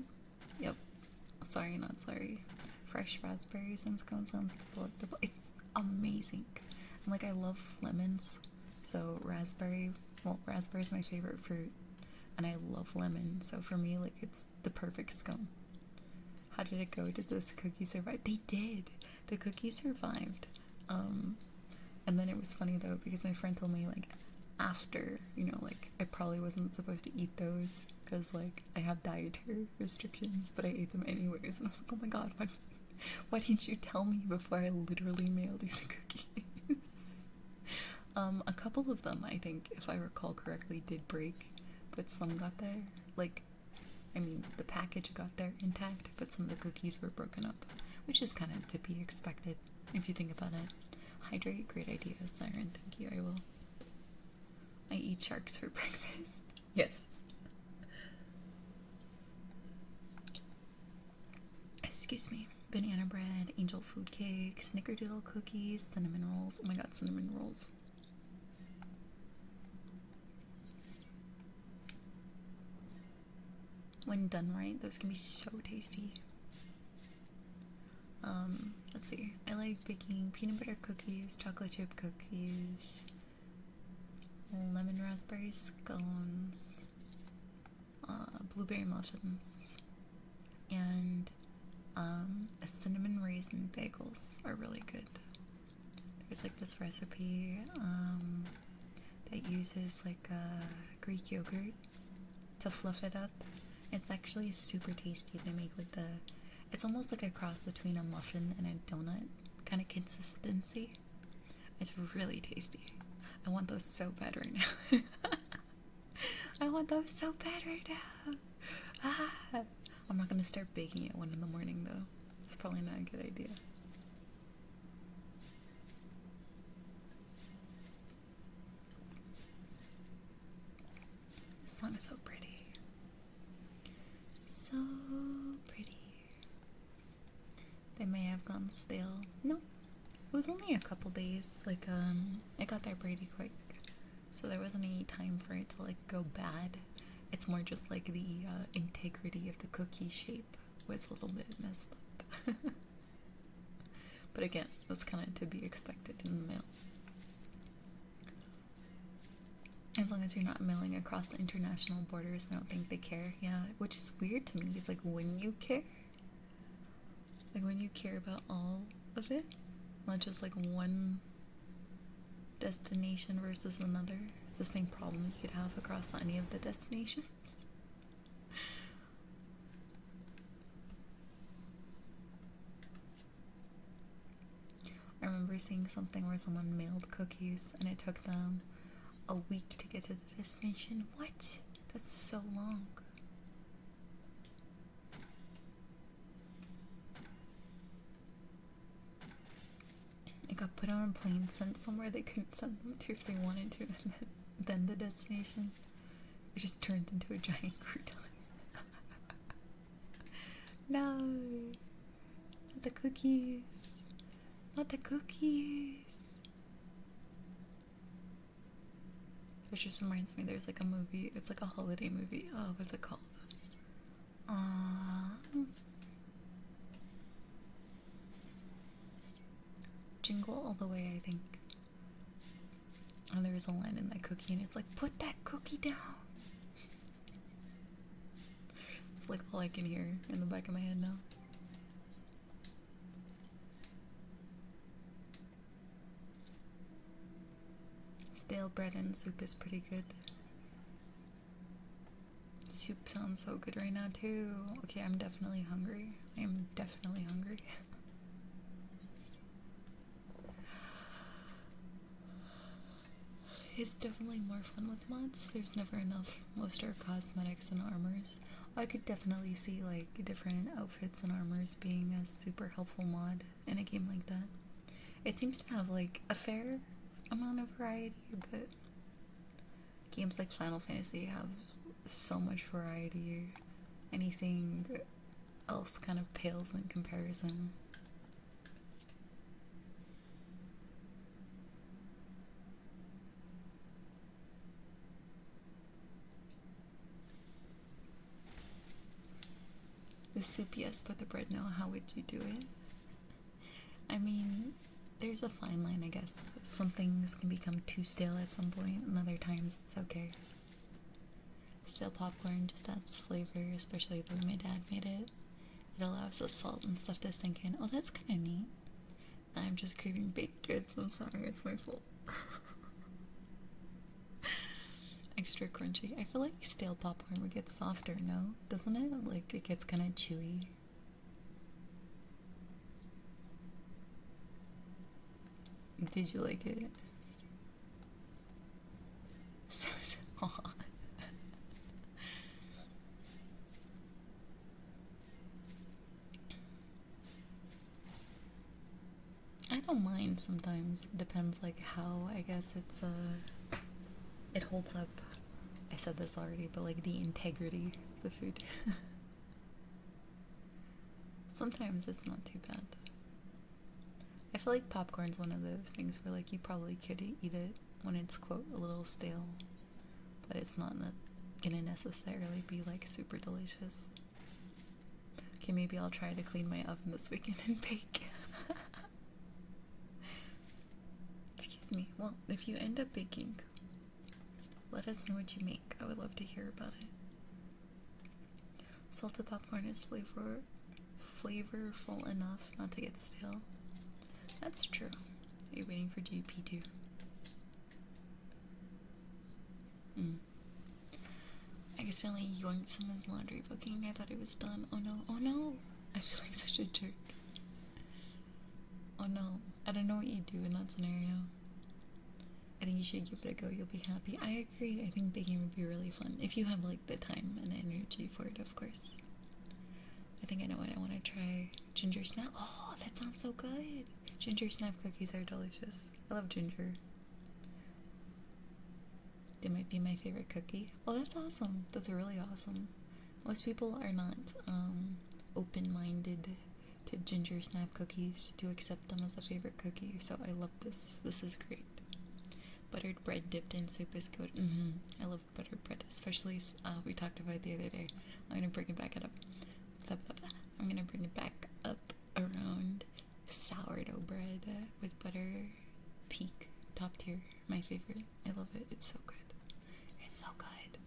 Yep. Sorry, not sorry. Fresh raspberries and scones sounds delectable. It's amazing. And like, I love lemons, so raspberry well, raspberry is my favorite fruit, and I love lemon, so for me, like, it's the perfect scone. How did it go? Did this cookie survive? They did! The cookie survived. And then it was funny though, because my friend told me, like, after, you know, like, I probably wasn't supposed to eat those, because, like, I have dietary restrictions, but I ate them anyways, and I was like, oh my god, why didn't you tell me before I literally mailed you the cookies? A couple of them, I think, if I recall correctly, did break, but some got there. Like, I mean, the package got there intact, but some of the cookies were broken up, which is kind of to be expected, if you think about it. Hydrate, great idea, Siren, thank you, I will. I eat sharks for breakfast. Yes. Excuse me. Banana bread, angel food cake, snickerdoodle cookies, cinnamon rolls. Oh my god, cinnamon rolls. When done right, those can be so tasty. Let's see. I like baking peanut butter cookies, chocolate chip cookies, lemon raspberry scones, blueberry muffins, and a cinnamon raisin bagels are really good. There's like this recipe that uses like Greek yogurt to fluff it up. It's actually super tasty. They make like it's almost like a cross between a muffin and a donut kind of consistency. It's really tasty. I want those so bad right now. I want those so bad right now. Ah. I'm not gonna start baking at 1 in the morning though. It's probably not a good idea. This song is so pretty. So pretty. They may have gone stale. No, it was only a couple days. Like, I got there pretty quick, so there wasn't any time for it to like go bad. It's more just like the integrity of the cookie shape was a little bit messed up. But again, that's kind of to be expected in the mail. As long as you're not mailing across the international borders, I don't think they care. Yeah, which is weird to me. It's like, when you care, like when you care about all of it, not just like one destination versus another. It's the same problem you could have across any of the destinations. I remember seeing something where someone mailed cookies and it took them a week to get to the destination. What? That's so long. It got put on a plane, sent somewhere they couldn't send them to if they wanted to, and then the destination, it just turned into a giant crouton. No! Not the cookies! Not the cookies! It just reminds me, there's like a movie, it's like a holiday movie. Oh, what's it called? Jingle All the Way, I think. And there's a line in that cookie, and it's like, put that cookie down. It's like all I can hear in the back of my head now. Stale bread and soup is pretty good. Soup sounds so good right now too. Okay, I'm definitely hungry. I am definitely hungry. It's definitely more fun with mods. There's never enough. Most are cosmetics and armors. I could definitely see like different outfits and armors being a super helpful mod in a game like that. It seems to have like a fair amount of variety, but games like Final Fantasy have so much variety. Anything else kind of pales in comparison. The soup, yes, but the bread, no. How would you do it? I mean, there's a fine line, I guess. Some things can become too stale at some point, and other times it's okay. Stale popcorn just adds flavor, especially the way my dad made it. It allows the salt and stuff to sink in. Oh, that's kind of neat. I'm just craving baked goods. I'm sorry, it's my fault. Extra crunchy. I feel like stale popcorn would get softer, no? Doesn't it? Like, it gets kind of chewy. Did you like it? So, I don't mind sometimes. It depends, like, how, I guess it's, it holds up. I said this already, but, like, the integrity of the food. Sometimes it's not too bad. I feel like popcorn's one of those things where, like, you probably could eat it when it's, quote, a little stale, but it's not gonna necessarily be, like, super delicious. Okay, maybe I'll try to clean my oven this weekend and bake. Excuse me. Well, if you end up baking, let us know what you make. I would love to hear about it. Salted popcorn is flavorful enough not to get stale. That's true. Are you waiting for GP too? I accidentally yoinked someone's laundry booking. I thought it was done. Oh no. Oh no! I feel like such a jerk. Oh no. I don't know what you do in that scenario. I think you should give it a go. You'll be happy. I agree. I think baking would be really fun. If you have, like, the time and energy for it, of course. I think I know what I want to try. Ginger snap. Oh, that sounds so good. Ginger snap cookies are delicious. I love ginger. They might be my favorite cookie. Oh, that's awesome. That's really awesome. Most people are not open-minded to ginger snap cookies to accept them as a favorite cookie, so I love this. This is great. Buttered bread dipped in soup is good. I love buttered bread, especially we talked about it the other day. I'm gonna bring it back up. I'm gonna bring it back up around sourdough bread with butter. Peak, top tier, my favorite. I love it. It's so good. It's so good.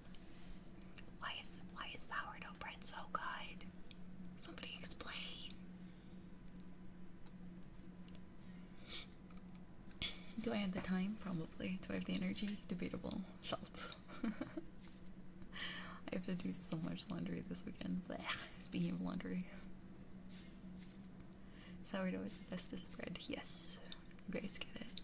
Why is sourdough bread so good? Somebody explain. Do I have the time? Probably. Do I have the energy? Debatable. Felt. I have to do so much laundry this weekend. Blech. Speaking of laundry. Sourdough is the bestest bread. Yes. You guys get it.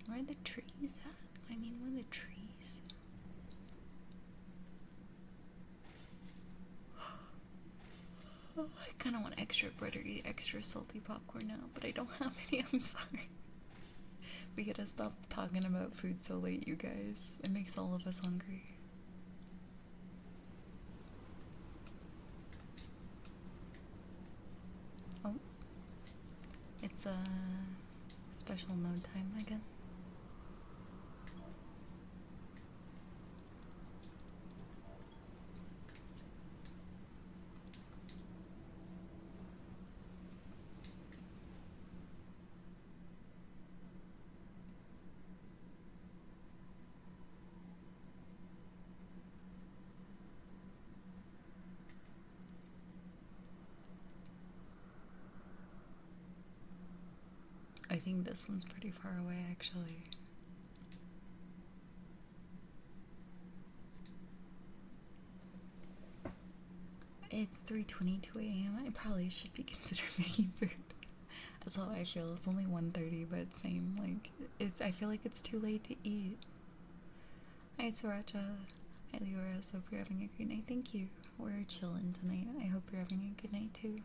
Where are the trees at? I mean, where are the trees? Oh, I kind of want extra buttery, extra salty popcorn now, but I don't have any. I'm sorry. We gotta stop talking about food so late, you guys. It makes all of us hungry. Oh. It's a special mode time again. I think this one's pretty far away, actually. It's 3:22 a.m. I probably should be considering making food. That's how I feel. It's only 1:30, but same. Like, I feel like it's too late to eat. Hi, Sriracha. Hi, Leora. So hope you're having a great night. Thank you. We're chilling tonight. I hope you're having a good night too.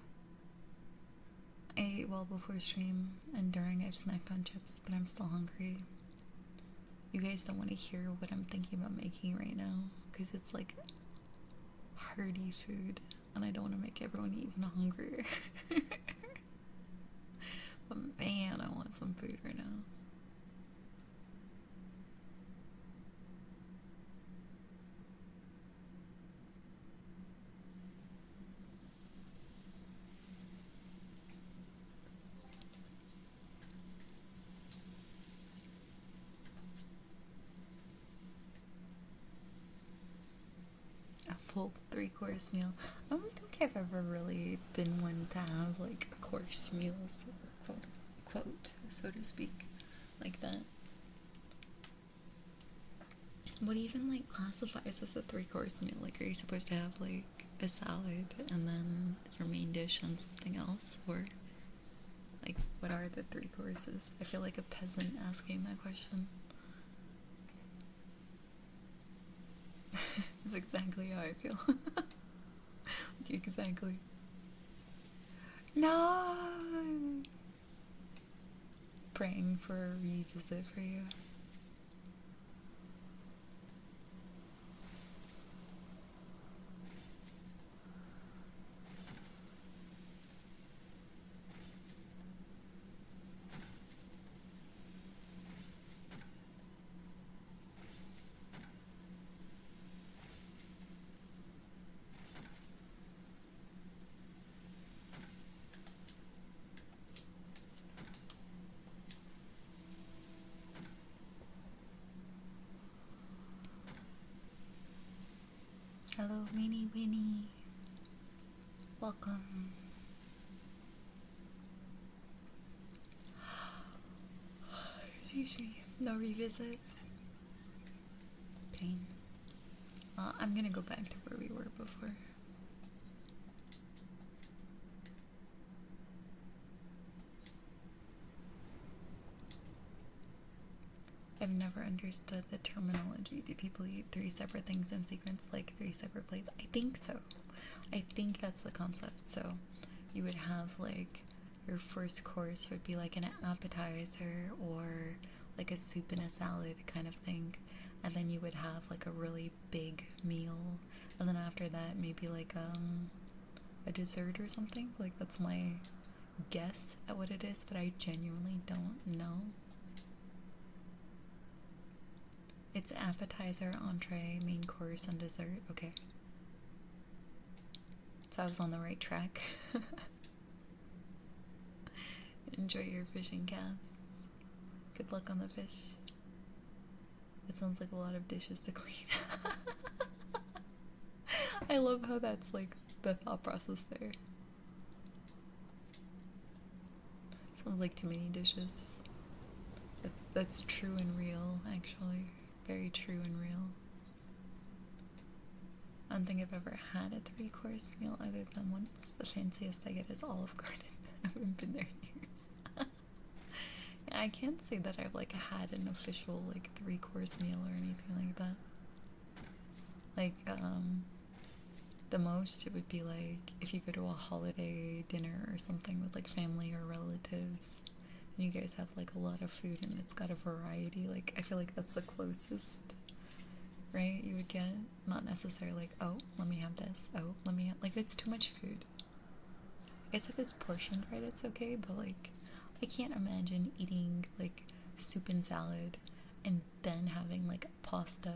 I ate well before stream, and during I've snacked on chips, but I'm still hungry. You guys don't want to hear what I'm thinking about making right now, because it's like hearty food, and I don't want to make everyone even hungrier. But man, I want some food right now. full 3-course meal. I don't think I've ever really been one to have like a course meal, quote, so to speak, like that. What even like classifies as a 3-course meal? Like, are you supposed to have like a salad and then your main dish and something else, or like what are the 3 courses? I feel like a peasant asking that question. That's exactly how I feel. Exactly. No. Praying for a revisit for you. Hello, Weenie Winnie. Welcome. Excuse me. No revisit. Pain. I'm gonna go back to where we were before. I've never understood the terminology. Do people eat 3 separate things in sequence, like 3 separate plates? I think so. I think that's the concept. So you would have like your first course would be like an appetizer or like a soup and a salad kind of thing. And then you would have like a really big meal. And then after that, maybe like a dessert or something. Like, that's my guess at what it is, but I genuinely don't know. It's appetizer, entree, main course, and dessert. Okay. So I was on the right track. Enjoy your fishing casts. Good luck on the fish. It sounds like a lot of dishes to clean. I love how that's like the thought process there. Sounds like too many dishes. That's true and real, actually. Very true and real. I don't think I've ever had a 3-course meal other than once. The fanciest I get is Olive Garden. I haven't been there in years. Yeah, I can't say that I've like had an official like 3-course meal or anything like that. Like, the most it would be like if you go to a holiday dinner or something with like family or relatives. You guys have like a lot of food and it's got a variety. Like, I feel like that's the closest, right? You would get, not necessarily like, oh, let me have this. Oh, let me have, like, it's too much food. I guess if it's portioned right, it's okay, but like, I can't imagine eating like soup and salad and then having like pasta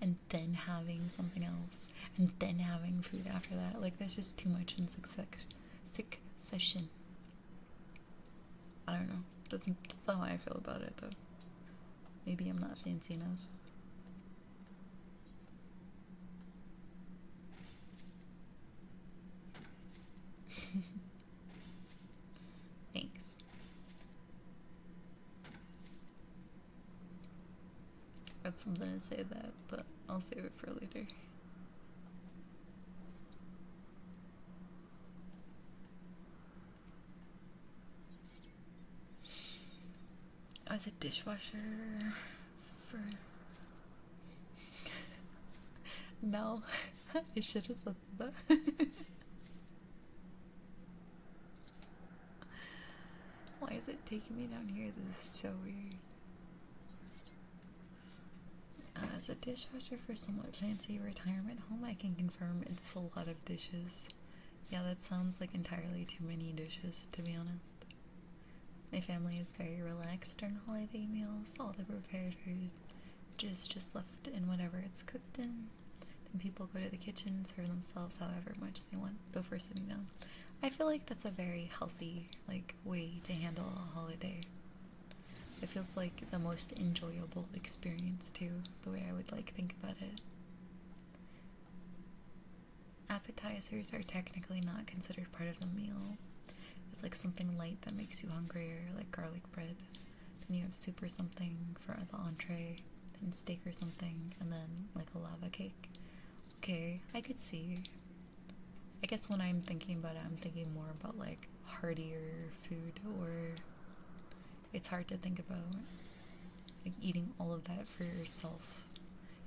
and then having something else and then having food after that. Like, that's just too much in succession. I don't know. That's how I feel about it, though. Maybe I'm not fancy enough. Thanks. I had something to say that, but I'll save it for later. I was a dishwasher for... No, I should have said that. Why is it taking me down here? This is so weird. As a dishwasher for somewhat fancy retirement home, I can confirm it's a lot of dishes. Yeah, that sounds like entirely too many dishes, to be honest. My family is very relaxed during holiday meals. All the prepared food is just left in whatever it's cooked in. Then people go to the kitchen and serve themselves however much they want before sitting down. I feel like that's a very healthy, like, way to handle a holiday. It feels like the most enjoyable experience too, the way I would like think about it. appetizers are technically not considered part of the meal. It's like something light that makes you hungrier, like garlic bread. Then you have soup or something for the entree, then steak or something, and then like a lava cake. Okay, I could see. I guess when I'm thinking about it, I'm thinking more about like heartier food, or it's hard to think about like eating all of that for yourself.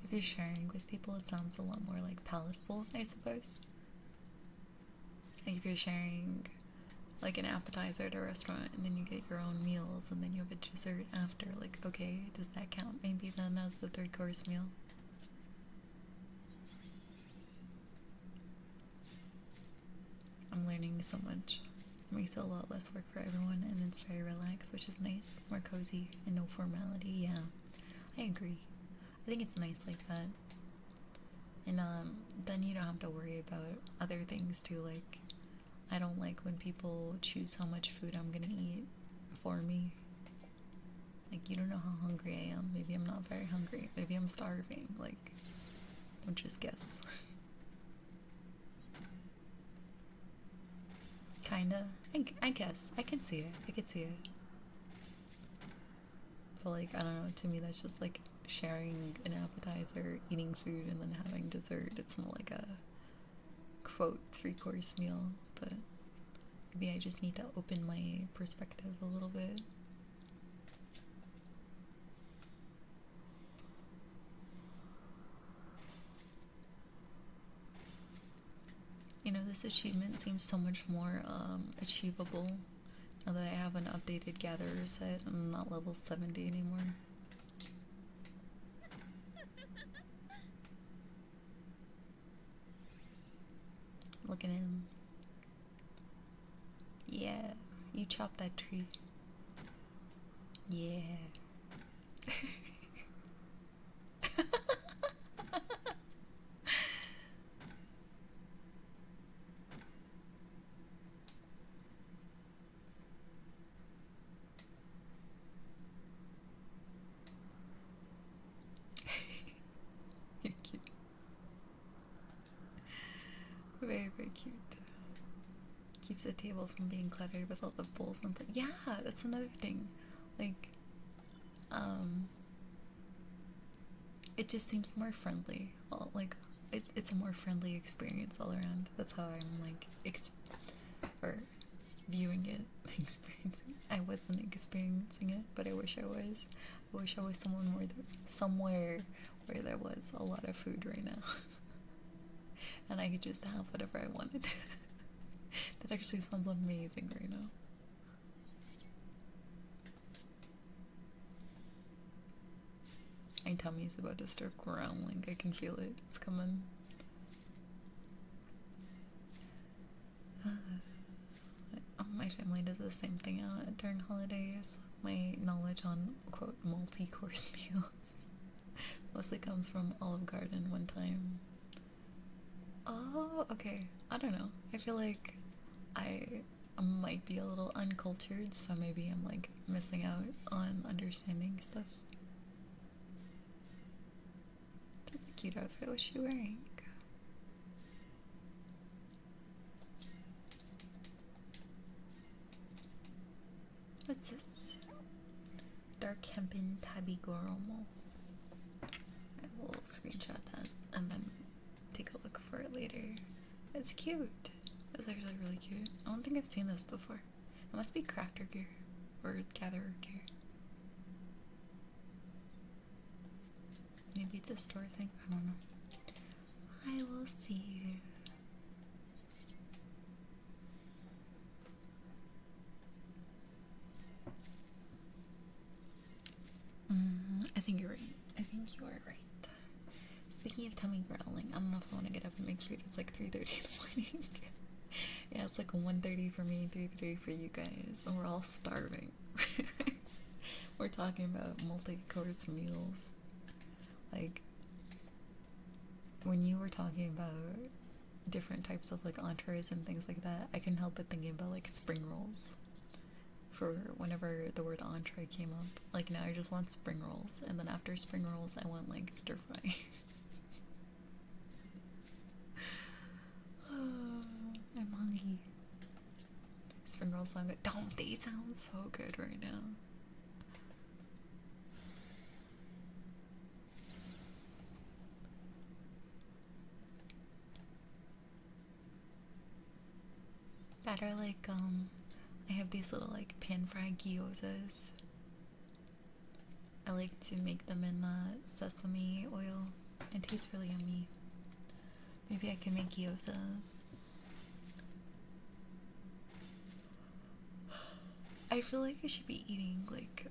If you're sharing with people, it sounds a lot more like palatable, I suppose. Like if you're sharing like an appetizer at a restaurant and then you get your own meals and then you have a dessert after, like, okay, does that count maybe then as the third course meal? I'm learning so much. It makes it a lot less work for everyone, and it's very relaxed, which is nice. More cozy and no formality. Yeah, I agree. I think it's nice like that. And then you don't have to worry about other things too. Like, I don't like when people choose how much food I'm gonna eat for me. Like, you don't know how hungry I am. Maybe I'm not very hungry. Maybe I'm starving. Like, don't just guess. Kinda. I guess. I can see it. I can see it. But, like, I don't know. To me, that's just like sharing an appetizer, eating food, and then having dessert. It's more like a quote 3-course meal. But maybe I just need to open my perspective a little bit. You know, this achievement seems so much more achievable now that I have an updated gatherer set and I'm not level 70 anymore. Look at him. Yeah, you chopped that tree. Yeah. You're cute. Very, very cute. Keeps the table from being cluttered with all the bowls and yeah, that's another thing. Like, it just seems more friendly. Like, it's a more friendly experience all around. That's how I'm like or viewing it, experiencing. I wasn't experiencing it, but I wish I was. I wish I was somewhere where there was a lot of food right now, and I could just have whatever I wanted. That actually sounds amazing right now. My tummy's about to start growling. I can feel it. It's coming. My family does the same thing out during holidays. My knowledge on, quote, multi-course meals mostly comes from Olive Garden one time. Oh, okay. I don't know. I feel like I might be a little uncultured, so maybe I'm like missing out on understanding stuff. That's a cute outfit. What's she wearing? What's this? Dark hempen tabi goromo. I will screenshot that and then take a look for it later. It's cute. It's actually really cute. I don't think I've seen this before. It must be crafter gear or gatherer gear. Maybe it's a store thing. I don't know. I will see. I think you're right. I think you are right. Speaking of tummy growling, I don't know if I want to get up and make food. It's like 3:30 in the morning. Yeah, it's like 1:30 for me, 3:30 for you guys, and we're all starving. We're talking about multi-course meals. Like, when you were talking about different types of like entrees and things like that, I can help but thinking about like spring rolls. For whenever the word entree came up, like now I just want spring rolls, and then after spring rolls, I want like stir fry. Spring rolls sound good. Don't they sound so good right now? That are like, I have these little like pan-fried gyozas. I like to make them in sesame oil. It tastes really yummy. Maybe I can make gyoza. I feel like I should be eating like,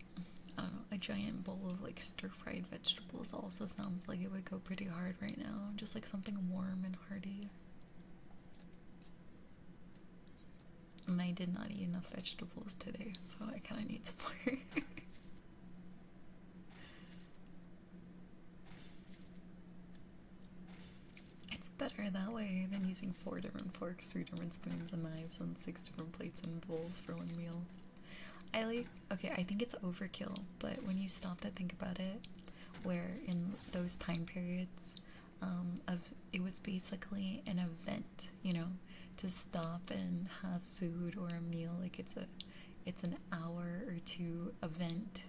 I don't know, a giant bowl of like stir-fried vegetables. Also sounds like it would go pretty hard right now. Just like something warm and hearty. And I did not eat enough vegetables today, so I kind of need some more. It's better that way than using 4 different forks, 3 different spoons and knives, and 6 different plates and bowls for one meal. Okay, I think it's overkill, but when you stop to think about it, where in those time periods, it was basically an event, you know, to stop and have food or a meal. Like it's an hour or two event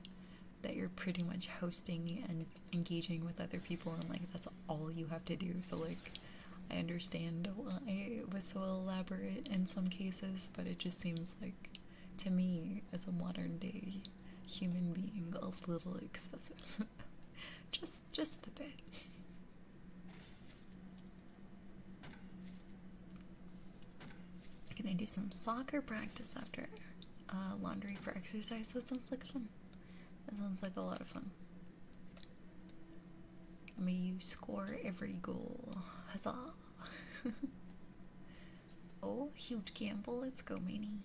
that you're pretty much hosting and engaging with other people, and like that's all you have to do. So like I understand why it was so elaborate in some cases, but it just seems like, to me as a modern day human being, a little excessive. just a bit. Can I do some soccer practice after laundry for exercise? That sounds like fun. That sounds like a lot of fun. May you score every goal. Huzzah! Oh, huge gamble. Let's go, Manny.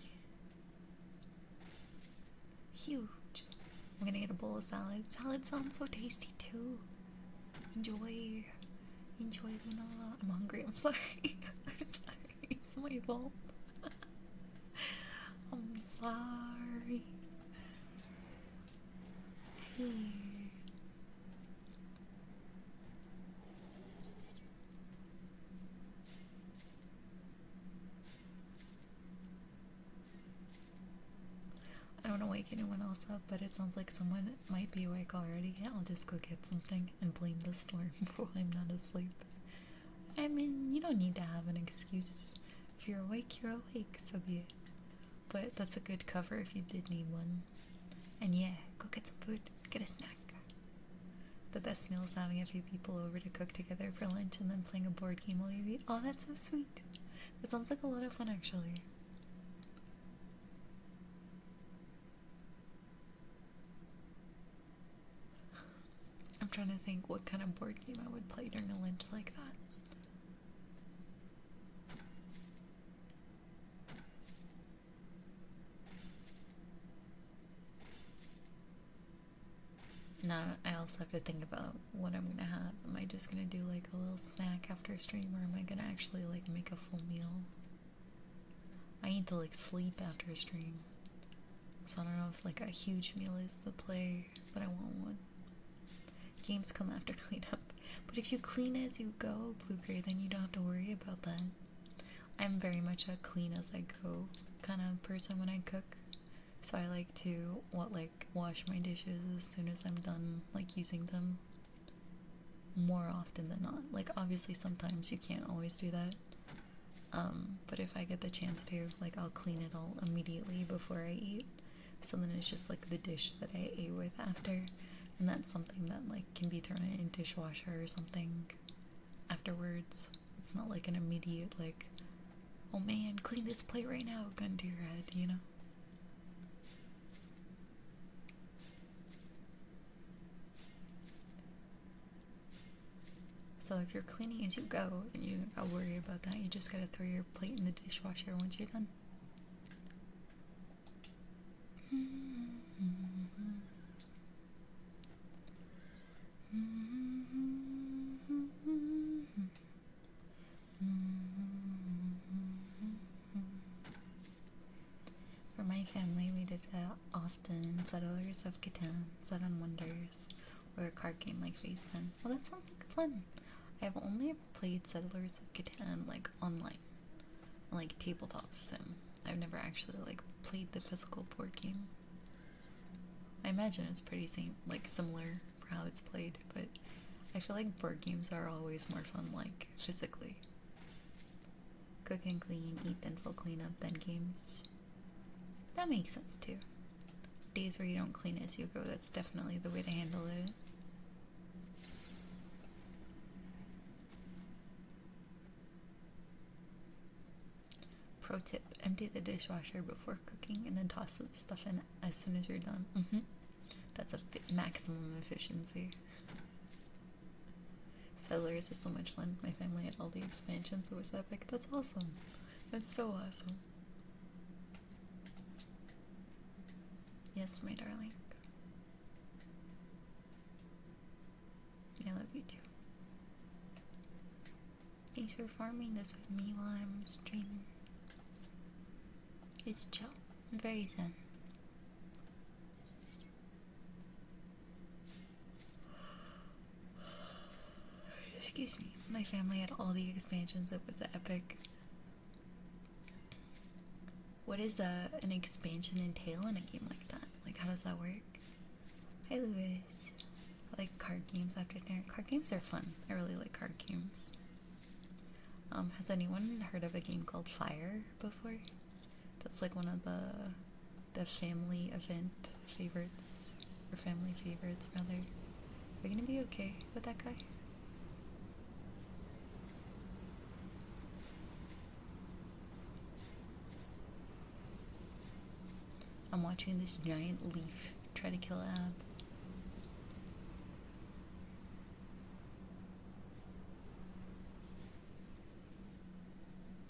Huge. I'm gonna get a bowl of salad. Salad sounds so tasty too. Enjoy. Enjoy, Luna. I'm hungry. I'm sorry. I'm sorry. It's my fault. I'm sorry. Hey. I don't want to wake anyone else up, but it sounds like someone might be awake already. I'll just go get something and blame the storm while I'm not asleep. I mean, you don't need to have an excuse. If you're awake, so be it. But that's a good cover if you did need one. And yeah, go get some food, get a snack. The best meal is having a few people over to cook together for lunch and then playing a board game while you eat. Oh, that's so sweet. That sounds like a lot of fun, actually. I'm trying to think what kind of board game I would play during a lunch like that. Now, I also have to think about what I'm gonna have. Am I just gonna do like a little snack after stream, or am I gonna actually like make a full meal? I need to like sleep after stream, so I don't know if like a huge meal is the play, but I want one. Games come after cleanup, but if you clean as you go, Blue-Gray, then you don't have to worry about that. I'm very much a clean as I go kind of person when I cook. So I like to wash my dishes as soon as I'm done like using them, more often than not. Like obviously sometimes you can't always do that, but if I get the chance to, like I'll clean it all immediately before I eat, so then it's just like the dish that I ate with after, and that's something that like can be thrown in a dishwasher or something afterwards. It's not like an immediate like, oh man, clean this plate right now, gun to your head, you know? So if you're cleaning as you go, then you don't gotta worry about that. You just gotta throw your plate in the dishwasher once you're done. For my family, we did often Settlers of Catan, Seven Wonders, or a card game like Phase 10. Well, that sounds like fun. I have only ever played Settlers of Catan like online, like tabletop sim. I've never actually like played the physical board game. I imagine it's pretty similar for how it's played, but I feel like board games are always more fun like physically. Cook and clean, eat then full cleanup, then games. That makes sense too. Days where you don't clean as you go, that's definitely the way to handle it. Pro tip, empty the dishwasher before cooking and then toss the stuff in as soon as you're done. That's a maximum efficiency. Settlers is so much fun. My family had all the expansions. It was epic. That's awesome. That's so awesome. Yes, my darling. I love you too. Thanks for farming this with me while I'm streaming. It's chill. Very zen. Excuse me. My family had all the expansions. It was epic. What does an expansion entail in a game like that? Like, how does that work? Hi, Louis. I like card games after dinner. Card games are fun. I really like card games. Has anyone heard of a game called Fire before? That's like one of the family event favorites, or family favorites rather. Are you gonna be okay with that guy? I'm watching this giant leaf try to kill Ab.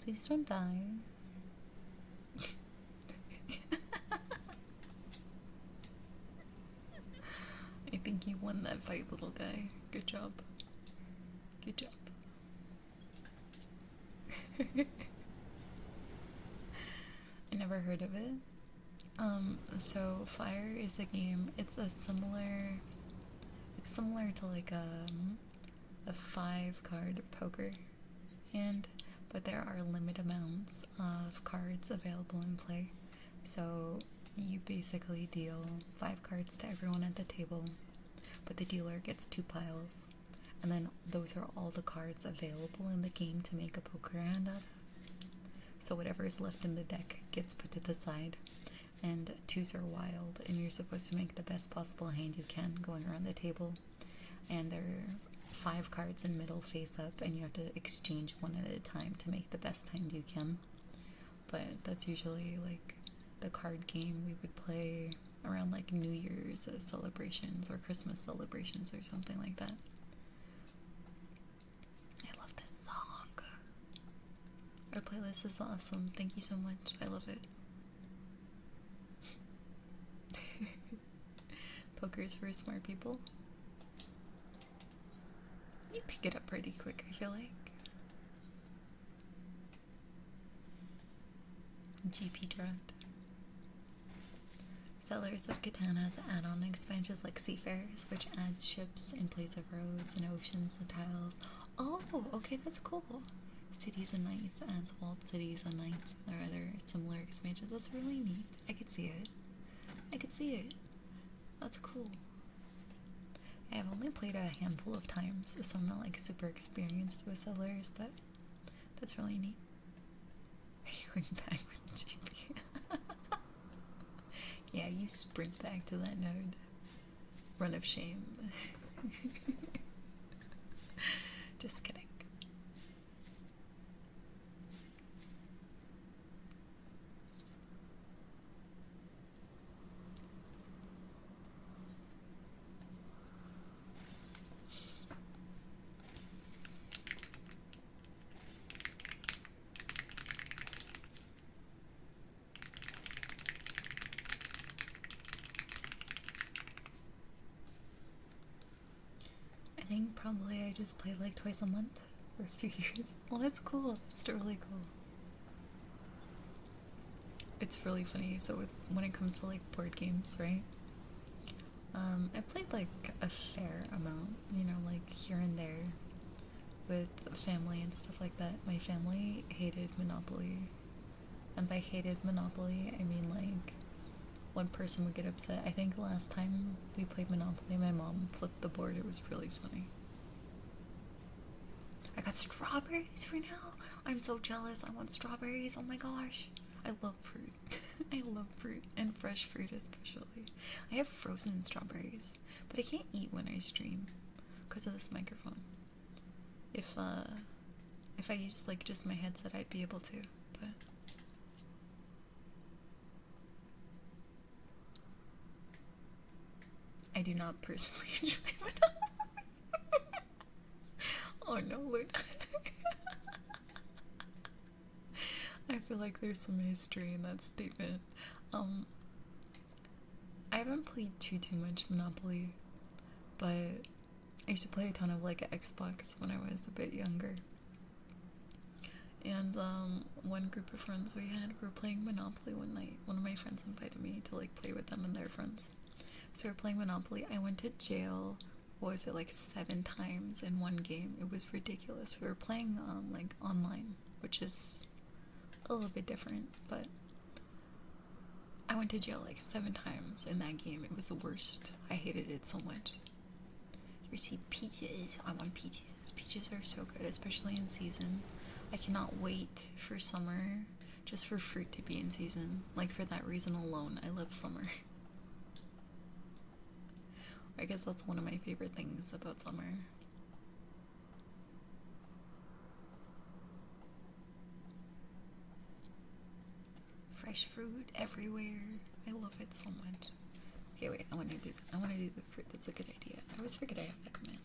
Please don't die. I think you won that fight, little guy. Good job. Good job. I never heard of it. So Fire is a game. It's similar to like a 5-card poker hand, but there are limited amounts of cards available in play. So you basically deal 5 cards to everyone at the table, but the dealer gets 2 piles, and then those are all the cards available in the game to make a poker hand out of. So whatever is left in the deck gets put to the side, and 2s are wild, and you're supposed to make the best possible hand you can going around the table. And there are 5 cards in middle face up, and you have to exchange one at a time to make the best hand you can. But that's usually like the card game we would play around like New Year's celebrations or Christmas celebrations or something like that. I love this song. Our playlist is awesome. Thank you so much. I love it. Poker's for smart people. You pick it up pretty quick, I feel like. GP draft. Settlers of Catan has add-on expansions like Seafarers, which adds ships in place of roads and oceans and tiles. Oh, okay, that's cool. Cities and Knights adds walled cities and knights. There are other similar expansions. That's really neat. I could see it. I could see it. That's cool. I've only played a handful of times, so I'm not like super experienced with Settlers, but that's really neat. Are you going back with GP? Yeah, you sprint back to that node. Run of shame. Just kidding. I think probably I just played like twice a month for a few years. Well, that's cool. It's really cool. It's really funny. So when it comes to like board games, right? I played like a fair amount, you know, like here and there with family and stuff like that. My family hated Monopoly And by hated Monopoly, I mean like one person would get upset. I think last time we played Monopoly, my mom flipped the board. It was really funny. I got strawberries for now. I'm so jealous. I want strawberries. Oh my gosh. I love fruit. I love fruit and fresh fruit especially. I have frozen strawberries, but I can't eat when I stream because of this microphone. If I used like just my headset, I'd be able to, but I do not personally enjoy it. Oh no, Luna. I feel like there's some history in that statement. I haven't played too much Monopoly, but I used to play a ton of like Xbox when I was a bit younger. And one group of friends we were playing Monopoly one night. One of my friends invited me to like play with them and their friends. So we were playing Monopoly. I went to jail, what was it, like 7 times in one game. It was ridiculous. We were playing like online, which is a little bit different, but I went to jail like 7 times in that game. It was the worst. I hated it so much. You see peaches. I want peaches. Peaches are so good, especially in season. I cannot wait for summer just for fruit to be in season. Like for that reason alone, I love summer. I guess that's one of my favorite things about summer. Fresh fruit everywhere. I love it so much. Okay, wait. I want to do the fruit. That's a good idea. I always forget I have the command.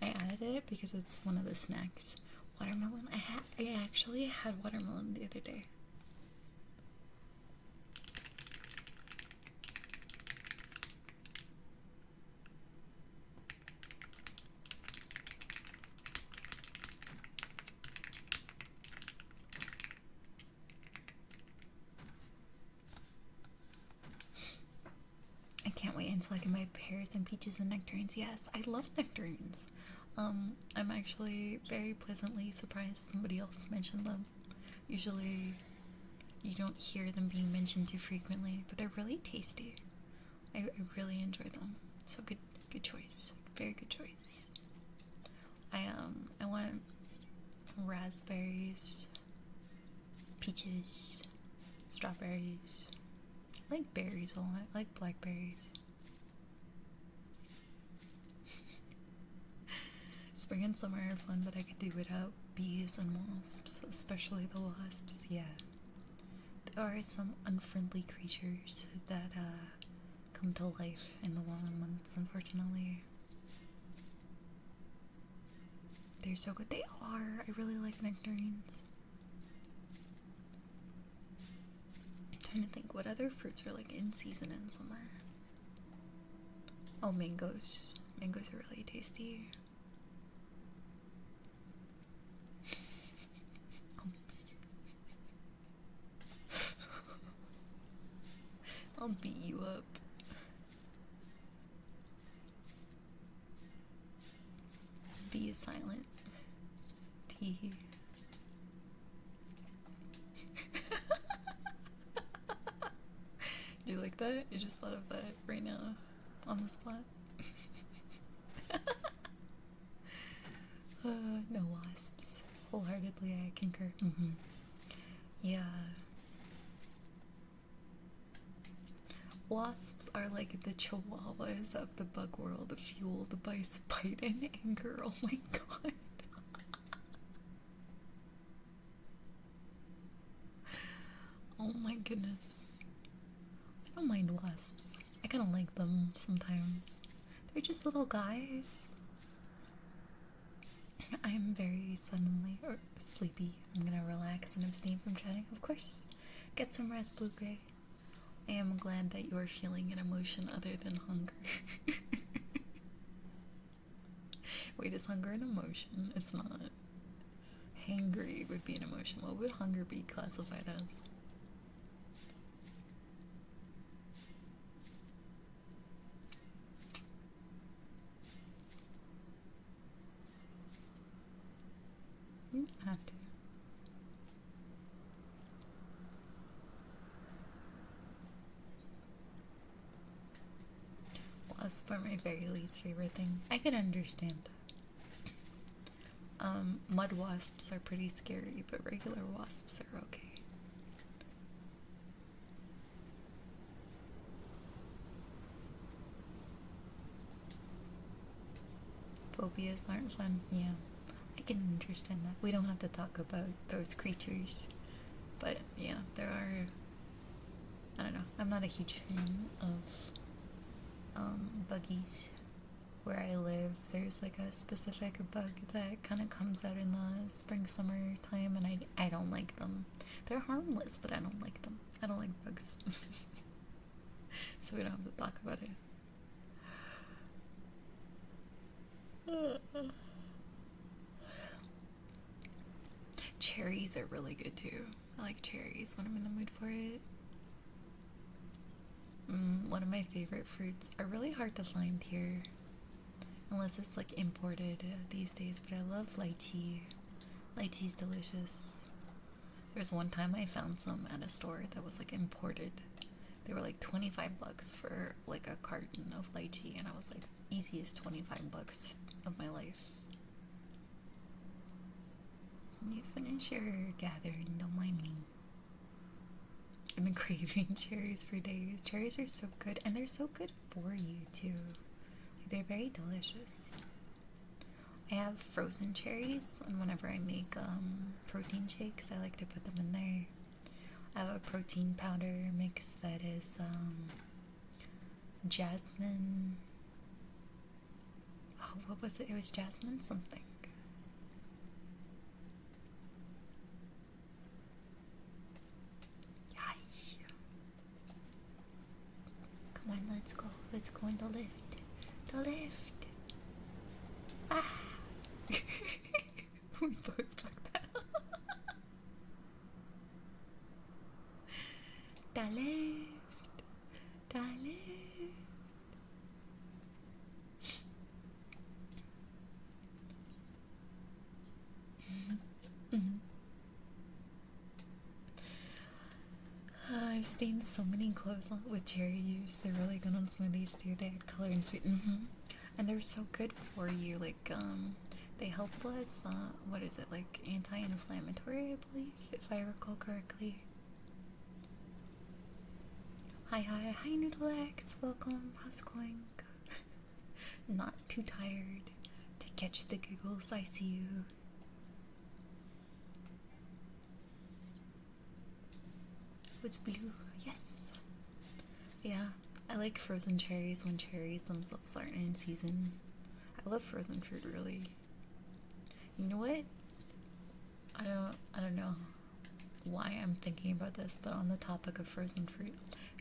I added it because it's one of the snacks. Watermelon. I actually had watermelon the other day. I can't wait until I get my pears and peaches and nectarines. Yes, I love nectarines. I'm actually very pleasantly surprised somebody else mentioned them. Usually, you don't hear them being mentioned too frequently, but they're really tasty. I really enjoy them. So good choice. Very good choice. I want raspberries, peaches, strawberries. I like berries a lot. I like blackberries. Spring and summer are fun, but I could do without bees and wasps, especially the wasps. Yeah. There are some unfriendly creatures that come to life in the warmer months, unfortunately. They're so good. They are. I really like nectarines. I'm trying to think what other fruits are like in season in summer. Oh, mangoes. Mangoes are really tasty. I'll beat you up. B is silent. T. Do you like that? I just thought of that right now on the spot. No wasps. Wholeheartedly, I concur. Yeah. Wasps are like the chihuahuas of the bug world, fueled by spite and anger. Oh my god. Oh my goodness. I don't mind wasps. I kind of like them sometimes. They're just little guys. I am very suddenly or sleepy. I'm gonna relax and abstain from chatting. Of course, get some rest, Blue Gray. I am glad that you are feeling an emotion other than hunger. Wait, is hunger an emotion? It's not. Hangry would be an emotion. What would hunger be classified as? You have to. Wasps are my very least favorite thing. I can understand. Mud wasps are pretty scary, but regular wasps are okay. Phobias aren't fun. Yeah, I can understand that. We don't have to talk about those creatures. But yeah, there are. I don't know. I'm not a huge fan of buggies. Where I live, there's like a specific bug that kind of comes out in the spring summer time, and I don't like them. They're harmless, but I don't like them. I don't like bugs. So we don't have to talk about it. Cherries are really good too. I like cherries when I'm in the mood for it. One of my favorite fruits are really hard to find here. Unless it's like imported these days, but I love lychee. Lychee's delicious. There's one time I found some at a store that was like imported. They were like 25 bucks for like a carton of lychee, and I was like, easiest 25 bucks of my life. You finish your gathering, don't mind me. I've been craving cherries for days. Cherries are so good, and they're so good for you too. They're very delicious. I have frozen cherries, and whenever I make protein shakes, I like to put them in there. I have a protein powder mix that is jasmine. Oh, what was it? It was jasmine something. Yikes. Come on, let's go. Let's go in the lift. The lift. Ah. We both fucked that up. The lift. The lift. I've stained so many clothes with cherry juice. They're really good on smoothies too. They add color and sweet. And they're so good for you. Like, they help with, what is it, like anti-inflammatory, I believe, if I recall correctly. Hi, Noodlex. Welcome. How's it going? Not too tired to catch the giggles. I see you. It's blue. Yes. Yeah, I like frozen cherries when cherries themselves aren't in season. I love frozen fruit, really. You know what? I don't know why I'm thinking about this, but on the topic of frozen fruit,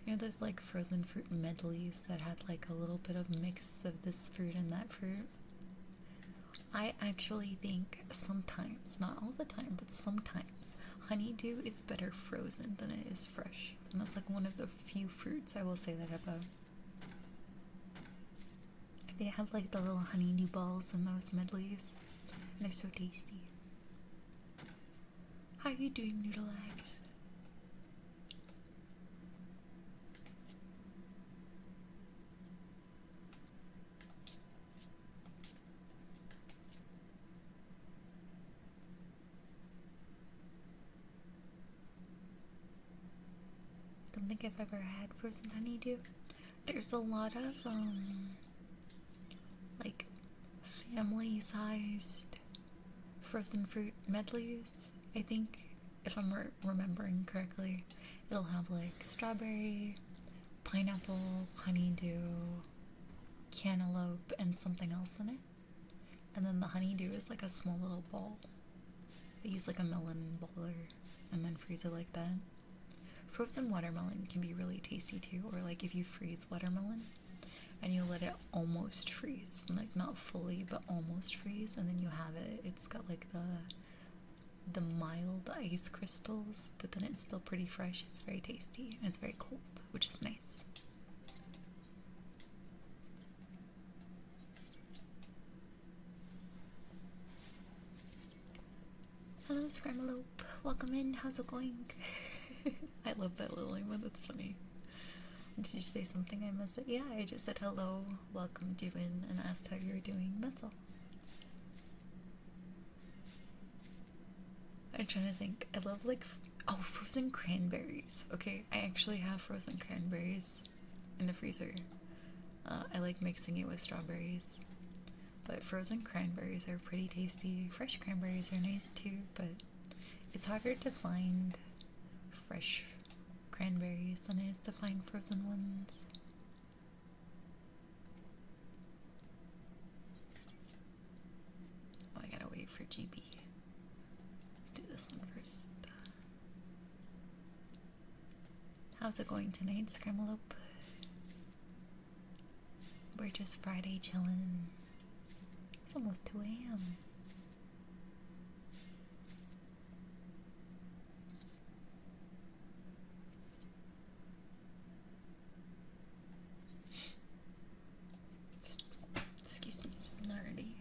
you know, there's like frozen fruit medleys that had like a little bit of mix of this fruit and that fruit. I actually think sometimes, not all the time, but sometimes, honeydew is better frozen than it is fresh. And that's like one of the few fruits I will say that about. They have like the little honeydew balls in those medleys, and they're so tasty. How are you doing, Noodleax? Don't think I've ever had frozen honeydew. There's a lot of like family-sized frozen fruit medleys. I think if I'm remembering correctly, it'll have like strawberry, pineapple, honeydew, cantaloupe, and something else in it. And then the honeydew is like a small little ball. They use like a melon baller and then freeze it like that. Frozen watermelon can be really tasty too, or like if you freeze watermelon and you let it almost freeze, like not fully but almost freeze, and then you have it, it's got like the mild ice crystals, but then it's still pretty fresh. It's very tasty and it's very cold, which is nice. Hello, Scramalope. Welcome in. How's it going? I love that little name. That's funny. Did you say something I missed? Yeah, I just said hello, welcomed you in, and asked how you were doing. That's all. I'm trying to think. I love like frozen cranberries. Okay, I actually have frozen cranberries in the freezer. I like mixing it with strawberries. But frozen cranberries are pretty tasty. Fresh cranberries are nice too, but it's harder to find fresh cranberries than it is to find frozen ones. Oh, I gotta wait for GB. Let's do this one first. How's it going tonight, Scramalope? We're just Friday chilling. It's almost 2 a.m. Excuse me, it's not ready.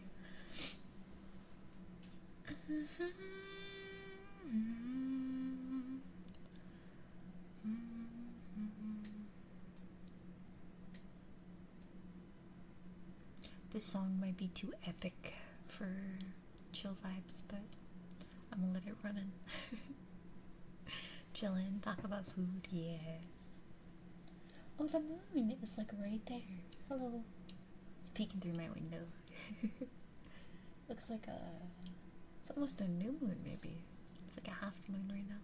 This song might be too epic for chill vibes, but I'm gonna let it run in. Chillin', talk about food, yeah. Oh, the moon is like right there. Hello. It's peeking through my window. Looks like it's almost a new moon, maybe. It's like a half moon right now.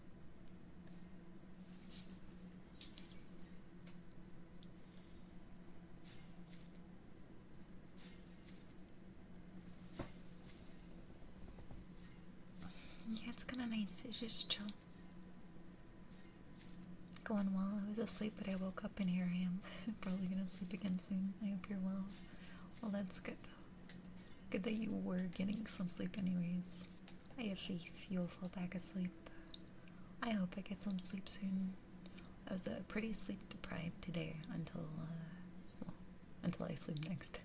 Yeah, it's kind of nice to just chill. It's going well. I was asleep, but I woke up and here I am. Probably gonna sleep again soon. I hope you're well. Well, that's good though. Good that you were getting some sleep anyways. I have faith you'll fall back asleep. I hope I get some sleep soon. I was pretty sleep deprived today until I sleep next.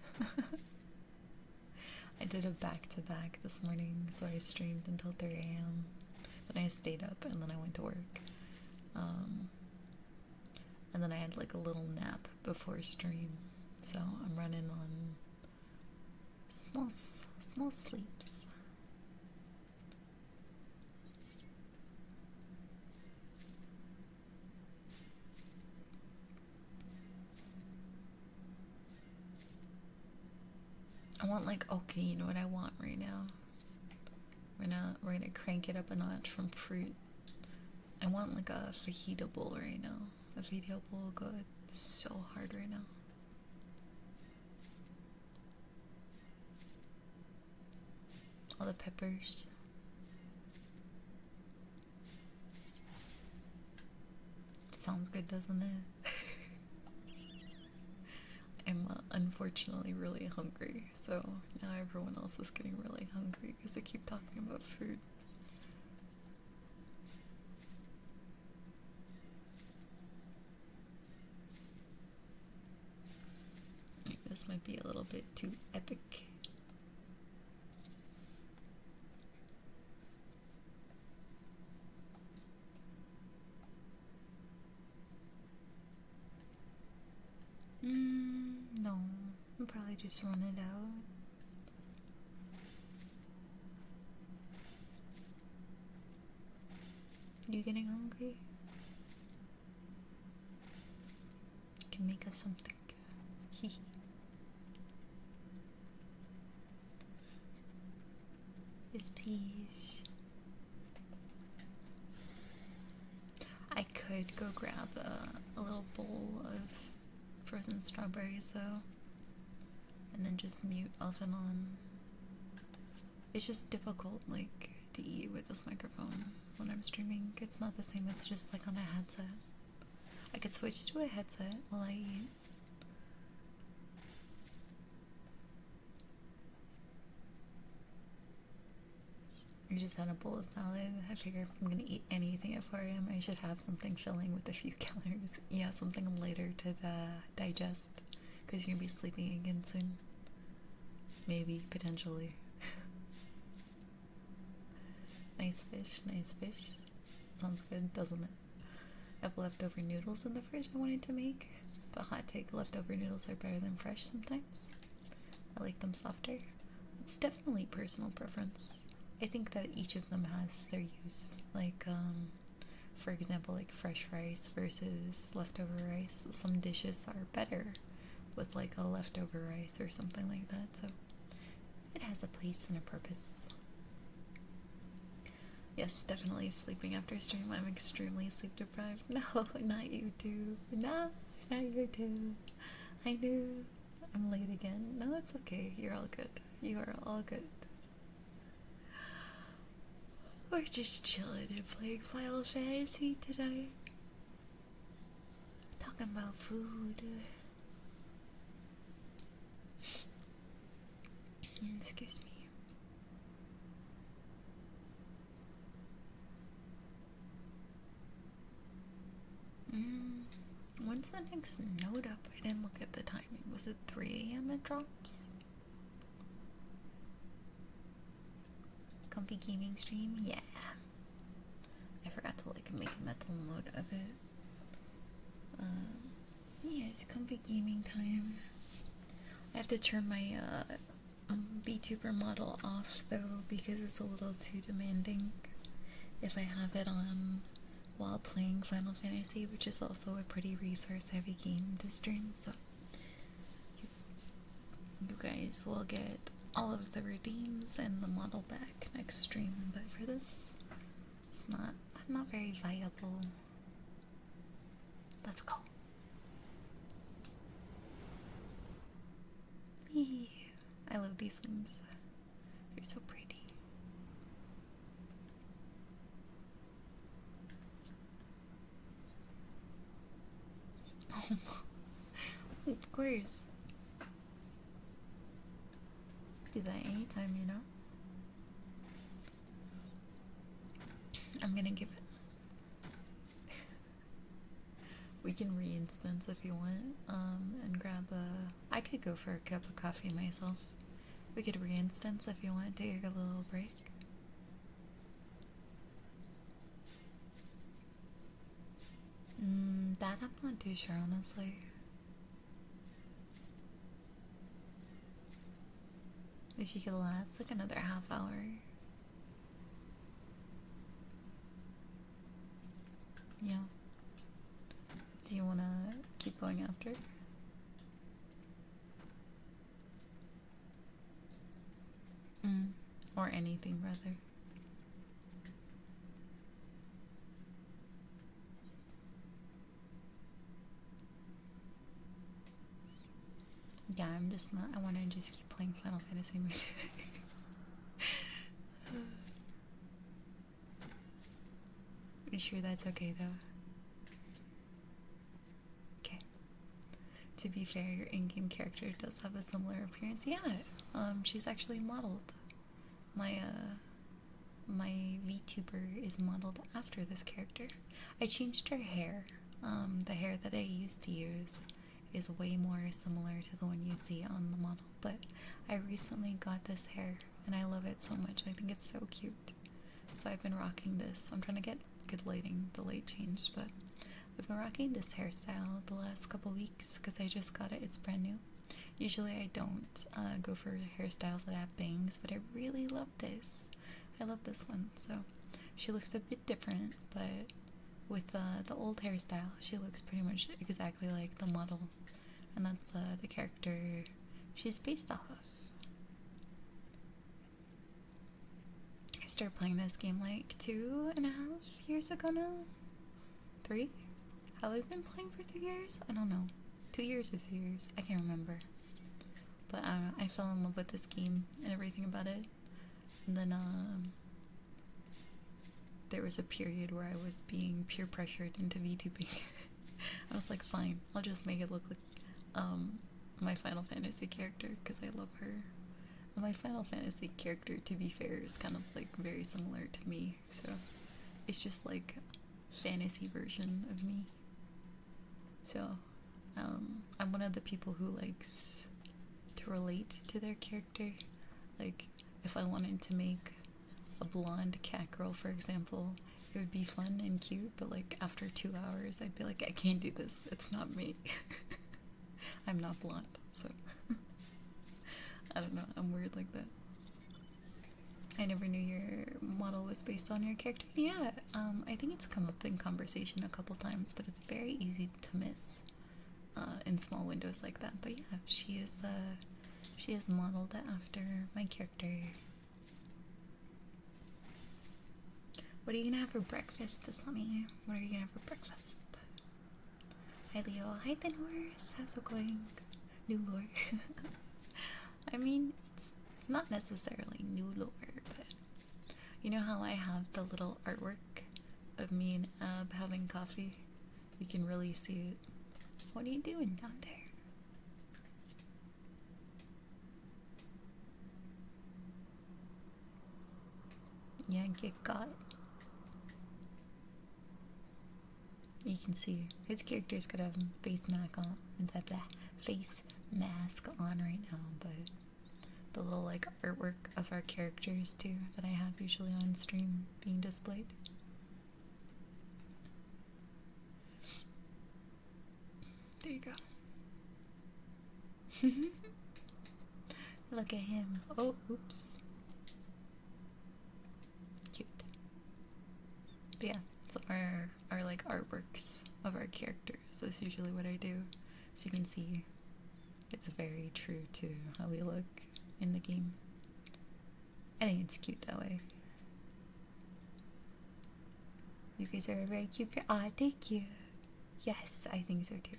I did a back-to-back this morning, so I streamed until 3 a.m. Then I stayed up and then I went to work. And then I had like a little nap before stream. So I'm running on small sleeps. I want like, okay, you know what I want right now? We're gonna crank it up a notch from fruit. I want like a fajita bowl right now. A fajita bowl good. It's so hard right now. All the peppers. It sounds good, doesn't it? I'm unfortunately really hungry, so now everyone else is getting really hungry because they keep talking about food. This might be a little bit too epic. No, I'll probably just run it out. You getting hungry? Can make us something. Hee. This peas. I could go grab a little bowl of frozen strawberries though, and then just mute off and on. It's just difficult like to eat with this microphone when I'm streaming. It's not the same as just like on a headset. I could switch to a headset while I eat. I just had a bowl of salad. I figure if I'm gonna eat anything at 4 a.m. I should have something filling with a few calories. Yeah, something lighter to digest, because you're gonna be sleeping again soon. Maybe, potentially. Nice fish, nice fish. Sounds good, doesn't it? I have leftover noodles in the fridge I wanted to make. But hot take, leftover noodles are better than fresh sometimes. I like them softer. It's definitely personal preference. I think that each of them has their use. Like, for example, like fresh rice versus leftover rice. Some dishes are better with like a leftover rice or something like that. So it has a place and a purpose. Yes, definitely sleeping after stream. I'm extremely sleep deprived. No, not YouTube. Not YouTube. I knew. I'm late again. No, it's okay. You're all good. You are all good. We're just chilling and playing Final Fantasy today. Talking about food. Excuse me. When's the next node up? I didn't look at the timing. Was it 3 AM it drops? Comfy gaming stream? Yeah. I forgot to like make a mental note of it. Yeah, it's comfy gaming time. I have to turn my VTuber model off though because it's a little too demanding if I have it on while playing Final Fantasy, which is also a pretty resource heavy game to stream, so you guys will get all of the redeems and the model back next stream, but for this, it's not very viable. Let's go. I love these wings. They're so pretty. Oh, of course. Do that anytime, you know? I'm gonna give it. We can re-instance if you want, and grab a... I could go for a cup of coffee myself. We could re-instance if you want to take a little break. That I'm not too sure, honestly. If you could last like another half hour. Yeah. Do you want to keep going after? Or anything, rather. Yeah, I'm just not. I want to just keep playing Final Fantasy. You sure that's okay, though? Okay. To be fair, your in-game character does have a similar appearance. Yeah, she's actually modeled. My VTuber is modeled after this character. I changed her hair. The hair that I used to use is way more similar to the one you see on the model, but I recently got this hair and I love it so much. I think it's so cute. So I've been rocking this. I'm trying to get good lighting. The light changed, but I've been rocking this hairstyle the last couple weeks because I just got it. It's brand new. Usually I don't go for hairstyles that have bangs, but I really love this. I love this one. So she looks a bit different, but with the old hairstyle, she looks pretty much exactly like the model. And that's the character she's based off of. I started playing this game like 2.5 years ago now? 3? Have I been playing for 3 years? I don't know. 2 years or 3 years? I can't remember. But I don't know, I fell in love with this game and everything about it. And then there was a period where I was being peer pressured into VTubing. I was like, fine, I'll just make it look like my Final Fantasy character because I love her. And my Final Fantasy character, to be fair, is kind of like very similar to me. So it's just like a fantasy version of me. So I'm one of the people who likes to relate to their character. Like if I wanted to make a blonde cat girl, for example, it would be fun and cute, but like after 2 hours, I'd be like, I can't do this. It's not me. I'm not blonde, so I don't know. I'm weird like that. I never knew your model was based on your character. Yeah, I think it's come up in conversation a couple times, but it's very easy to miss in small windows like that. But yeah, she is modeled after my character. What are you gonna have for breakfast, Sunny? What are you gonna have for breakfast? Hi Leo. Hi Thin Horse. How's it going? New lore. I mean, it's not necessarily new lore, but you know how I have the little artwork of me and Ab having coffee? You can really see it. What are you doing down there? Yeah, get got. You can see his character's got a face mask on, face mask on right now, but the little like artwork of our characters too that I have usually on stream being displayed. There you go. Look at him. Oh, oops. Cute. But yeah, so our like artworks of our characters is usually what I do. So you can see it's very true to how we look in the game. I think it's cute that way. You guys are a very cute pair. Ah, thank you. Yes, I think so too.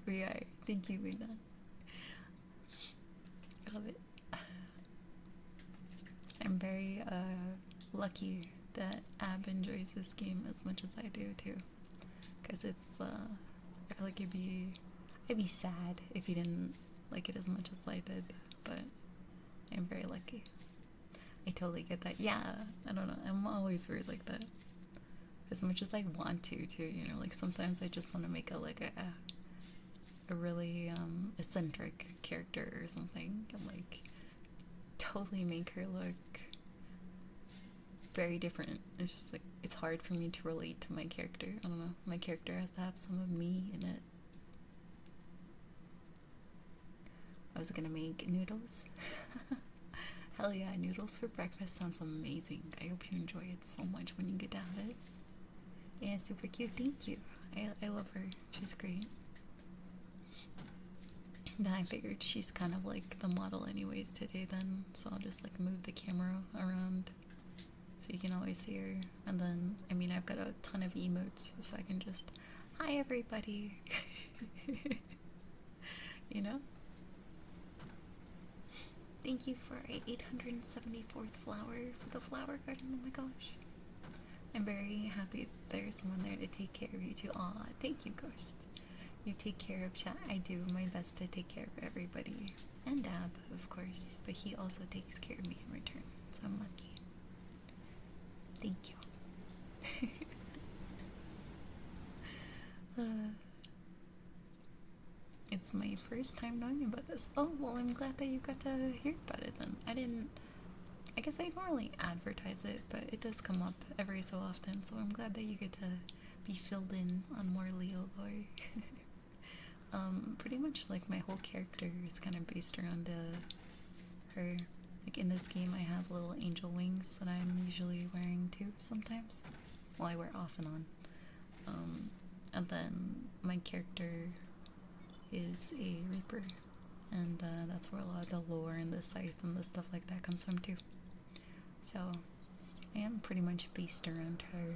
We are. Thank you, Luna. I love it. I'm very lucky that Ab enjoys this game as much as I do too. Because it's I feel like I'd be sad if he didn't like it as much as I did, but I'm very lucky. I totally get that. Yeah, I don't know. I'm always weird like that. As much as I want to, too, you know, like sometimes I just want to make a really eccentric character or something, and like totally make her look very different. It's just like it's hard for me to relate to my character. I don't know. My character has to have some of me in it. I was gonna make noodles. Hell yeah, noodles for breakfast sounds amazing. I hope you enjoy it so much when you get to have it. Yeah, super cute. Thank you. I love her. She's great. Then I figured she's kind of like the model anyways today then, so I'll just like move the camera around so you can always see her. And then, I mean, I've got a ton of emotes, so I can just, hi everybody. You know? Thank you for a 874th flower for the flower garden. Oh my gosh. I'm very happy there's someone there to take care of you too. Aw, thank you, Ghost. You take care of chat. I do my best to take care of everybody. And Dab, of course. But he also takes care of me in return. So I'm lucky. Thank you. It's my first time knowing about this. Oh, well, I'm glad that you got to hear about it then. I guess I don't really advertise it, but it does come up every so often, so I'm glad that you get to be filled in on more Leo lore. Pretty much like my whole character is kind of based around her. Like in this game I have little angel wings that I'm usually wearing too sometimes. Well, I wear off and on. And then my character is a reaper, and that's where a lot of the lore and the scythe and the stuff like that comes from too. So I am pretty much based around her,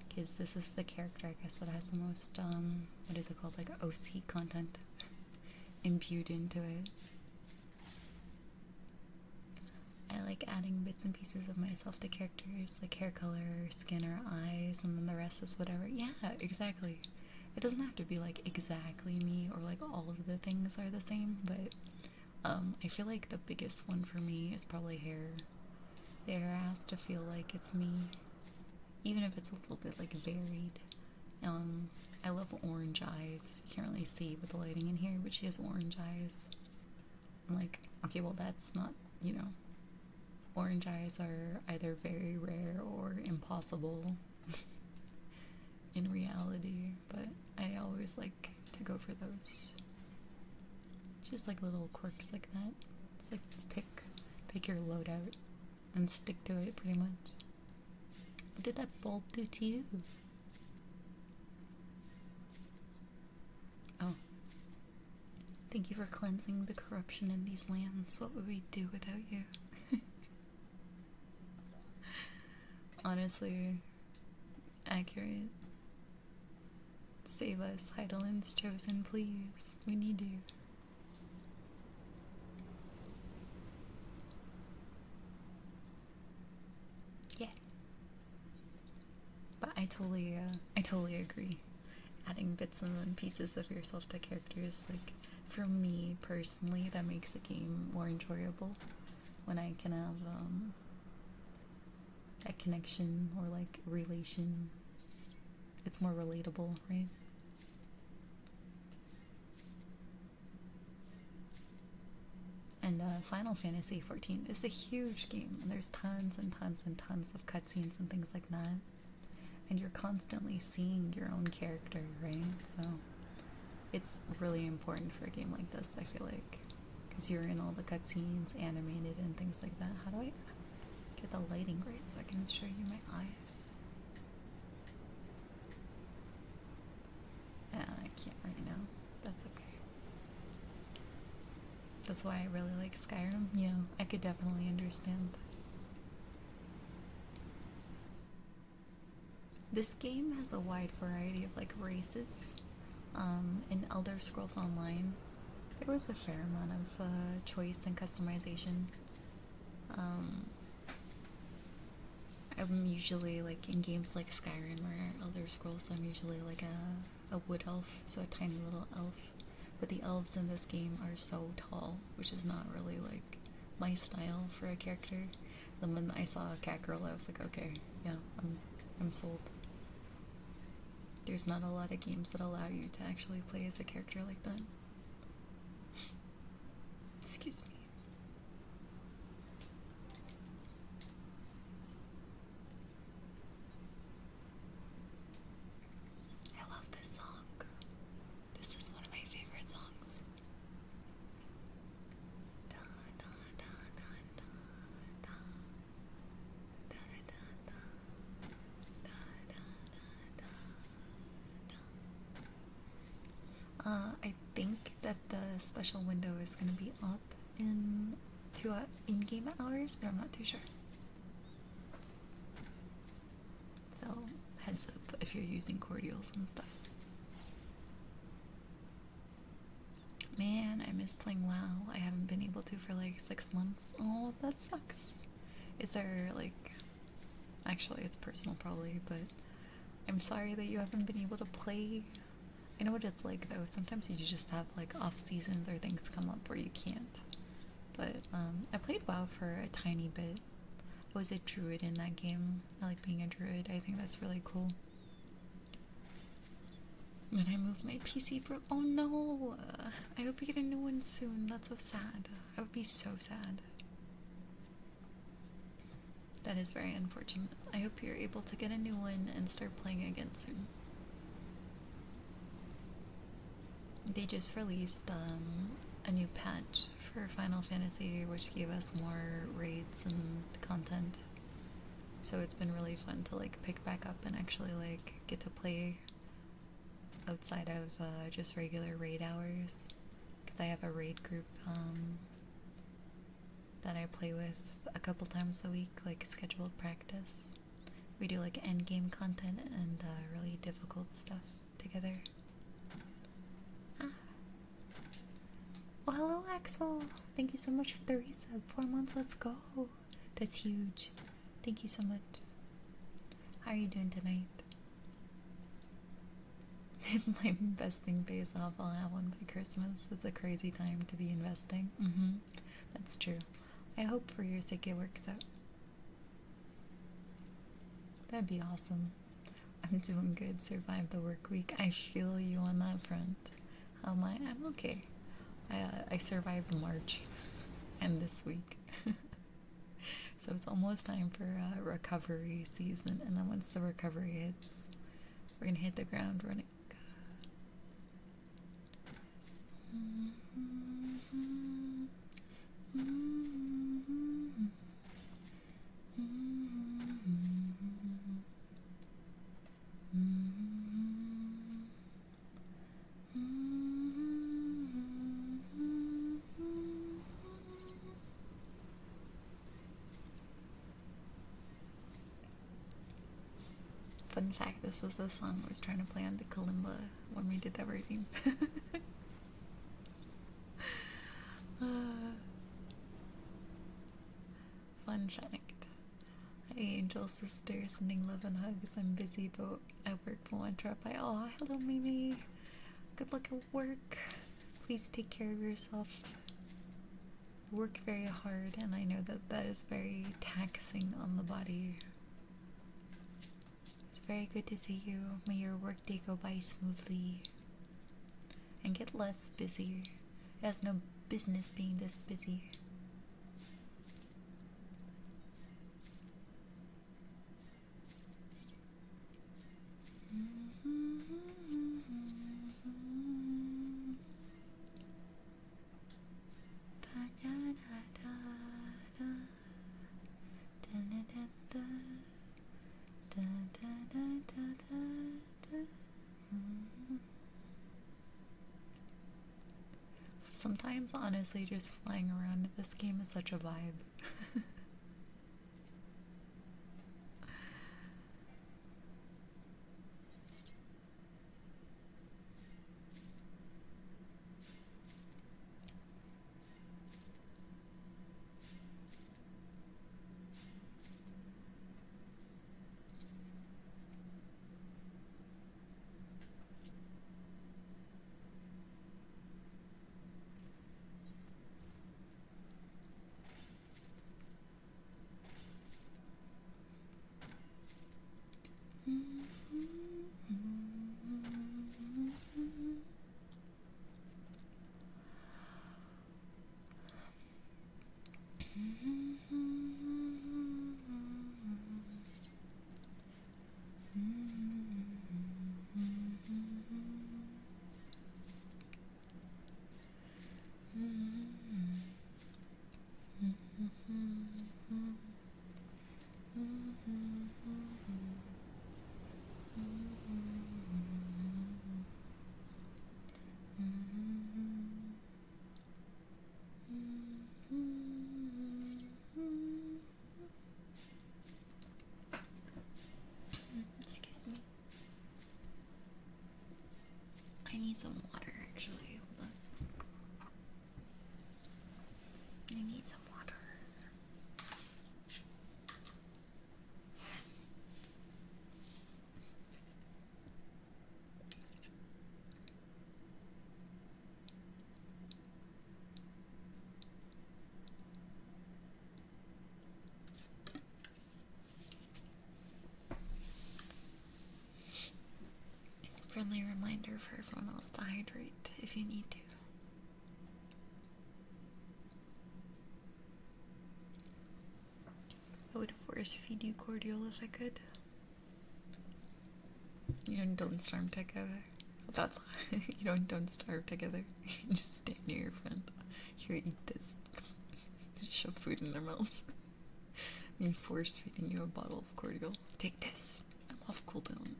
because this is the character I guess that has the most what is it called, like OC content imbued into it. I like adding bits and pieces of myself to characters, like hair color, skin, or eyes, and then the rest is whatever. Yeah, exactly. It doesn't have to be like exactly me, or like all of the things are the same, but I feel like the biggest one for me is probably hair. The hair has to feel like it's me, even if it's a little bit like varied. I love orange eyes. You can't really see with the lighting in here, but she has orange eyes. I'm like, okay, well that's not, you know, Orange eyes are either very rare or impossible in reality, but I always like to go for those. Just like little quirks like that. It's like pick your loadout and stick to it pretty much. What did that bulb do to you? Oh. Thank you for cleansing the corruption in these lands. What would we do without you? Honestly, accurate. Save us, Heidelin's chosen, please. We need you. Yeah. But I totally agree. Adding bits and pieces of yourself to characters, like, for me personally, that makes a game more enjoyable when I can have that connection or like relation. It's more relatable, right? And Final Fantasy 14 is a huge game, and there's tons and tons and tons of cutscenes and things like that. And you're constantly seeing your own character, right? So it's really important for a game like this, I feel like, because you're in all the cutscenes, animated and things like that. How do I get the lighting right so I can show you my eyes? Yeah, I can't right now. That's okay. That's why I really like Skyrim. Yeah, I could definitely understand. This game has a wide variety of like races. In Elder Scrolls Online, there was a fair amount of choice and customization. I'm usually like in games like Skyrim or Elder Scrolls, I'm usually like a wood elf, so a tiny little elf. But the elves in this game are so tall, which is not really like my style for a character. Then when I saw a cat girl, I was like, okay, yeah, I'm sold. There's not a lot of games that allow you to actually play as a character like that. Excuse me. I love this song. This is one of my favorite songs. Da, da, da, da, da, da. Da, da, da. Da, da, da, da. I think that the special window is going to be up in in-game hours, but I'm not too sure. So, heads up if you're using cordials and stuff. Man, I miss playing WoW. I haven't been able to for like 6 months. Oh, that sucks. Is there like... Actually, it's personal probably, but I'm sorry that you haven't been able to play. I know what it's like though. Sometimes you just have like off seasons or things come up where you can't. But I played WoW for a tiny bit. I was a druid in that game. I like being a druid. I think that's really cool. And I moved my PC for... Oh no! I hope you get a new one soon. That's so sad. I would be so sad. That is very unfortunate. I hope you're able to get a new one and start playing again soon. They just released a new patch for Final Fantasy, which gave us more raids and content. So it's been really fun to like pick back up and actually like get to play outside of just regular raid hours, because I have a raid group that I play with a couple times a week, like scheduled practice. We do like end game content and really difficult stuff together. Well, hello Axel! Thank you so much for the resub. 4 months, let's go! That's huge. Thank you so much. How are you doing tonight? If my investing pays off, I'll have one by Christmas. It's a crazy time to be investing. That's true. I hope for your sake it works out. That'd be awesome. I'm doing good. Survived the work week. I feel you on that front. How am I? I'm okay. I survived March and this week. So it's almost time for recovery season, and then once the recovery hits, we're gonna hit the ground running. Fun fact, this was the song I was trying to play on the kalimba when we did that reading. Fun fact. Hey, Angel Sister, sending love and hugs. I'm busy, but I work for one trip. Oh, hello, Mimi. Good luck at work. Please take care of yourself. Work very hard, and I know that that is very taxing on the body. It's very good to see you. May your work day go by smoothly and get less busy. It has no business being this busy. Sometimes, honestly, just flying around this game is such a vibe. Excuse me. I need some water, actually. Hold on. I need some water. Friendly reminder for everyone else to hydrate if you need to. I would force feed you cordial if I could. You don't starve together. Don't starve together. You just stand near your friend. Here, eat this. Just shove food in their mouth. Me force feeding you a bottle of cordial. Take this. I'm off cooldown.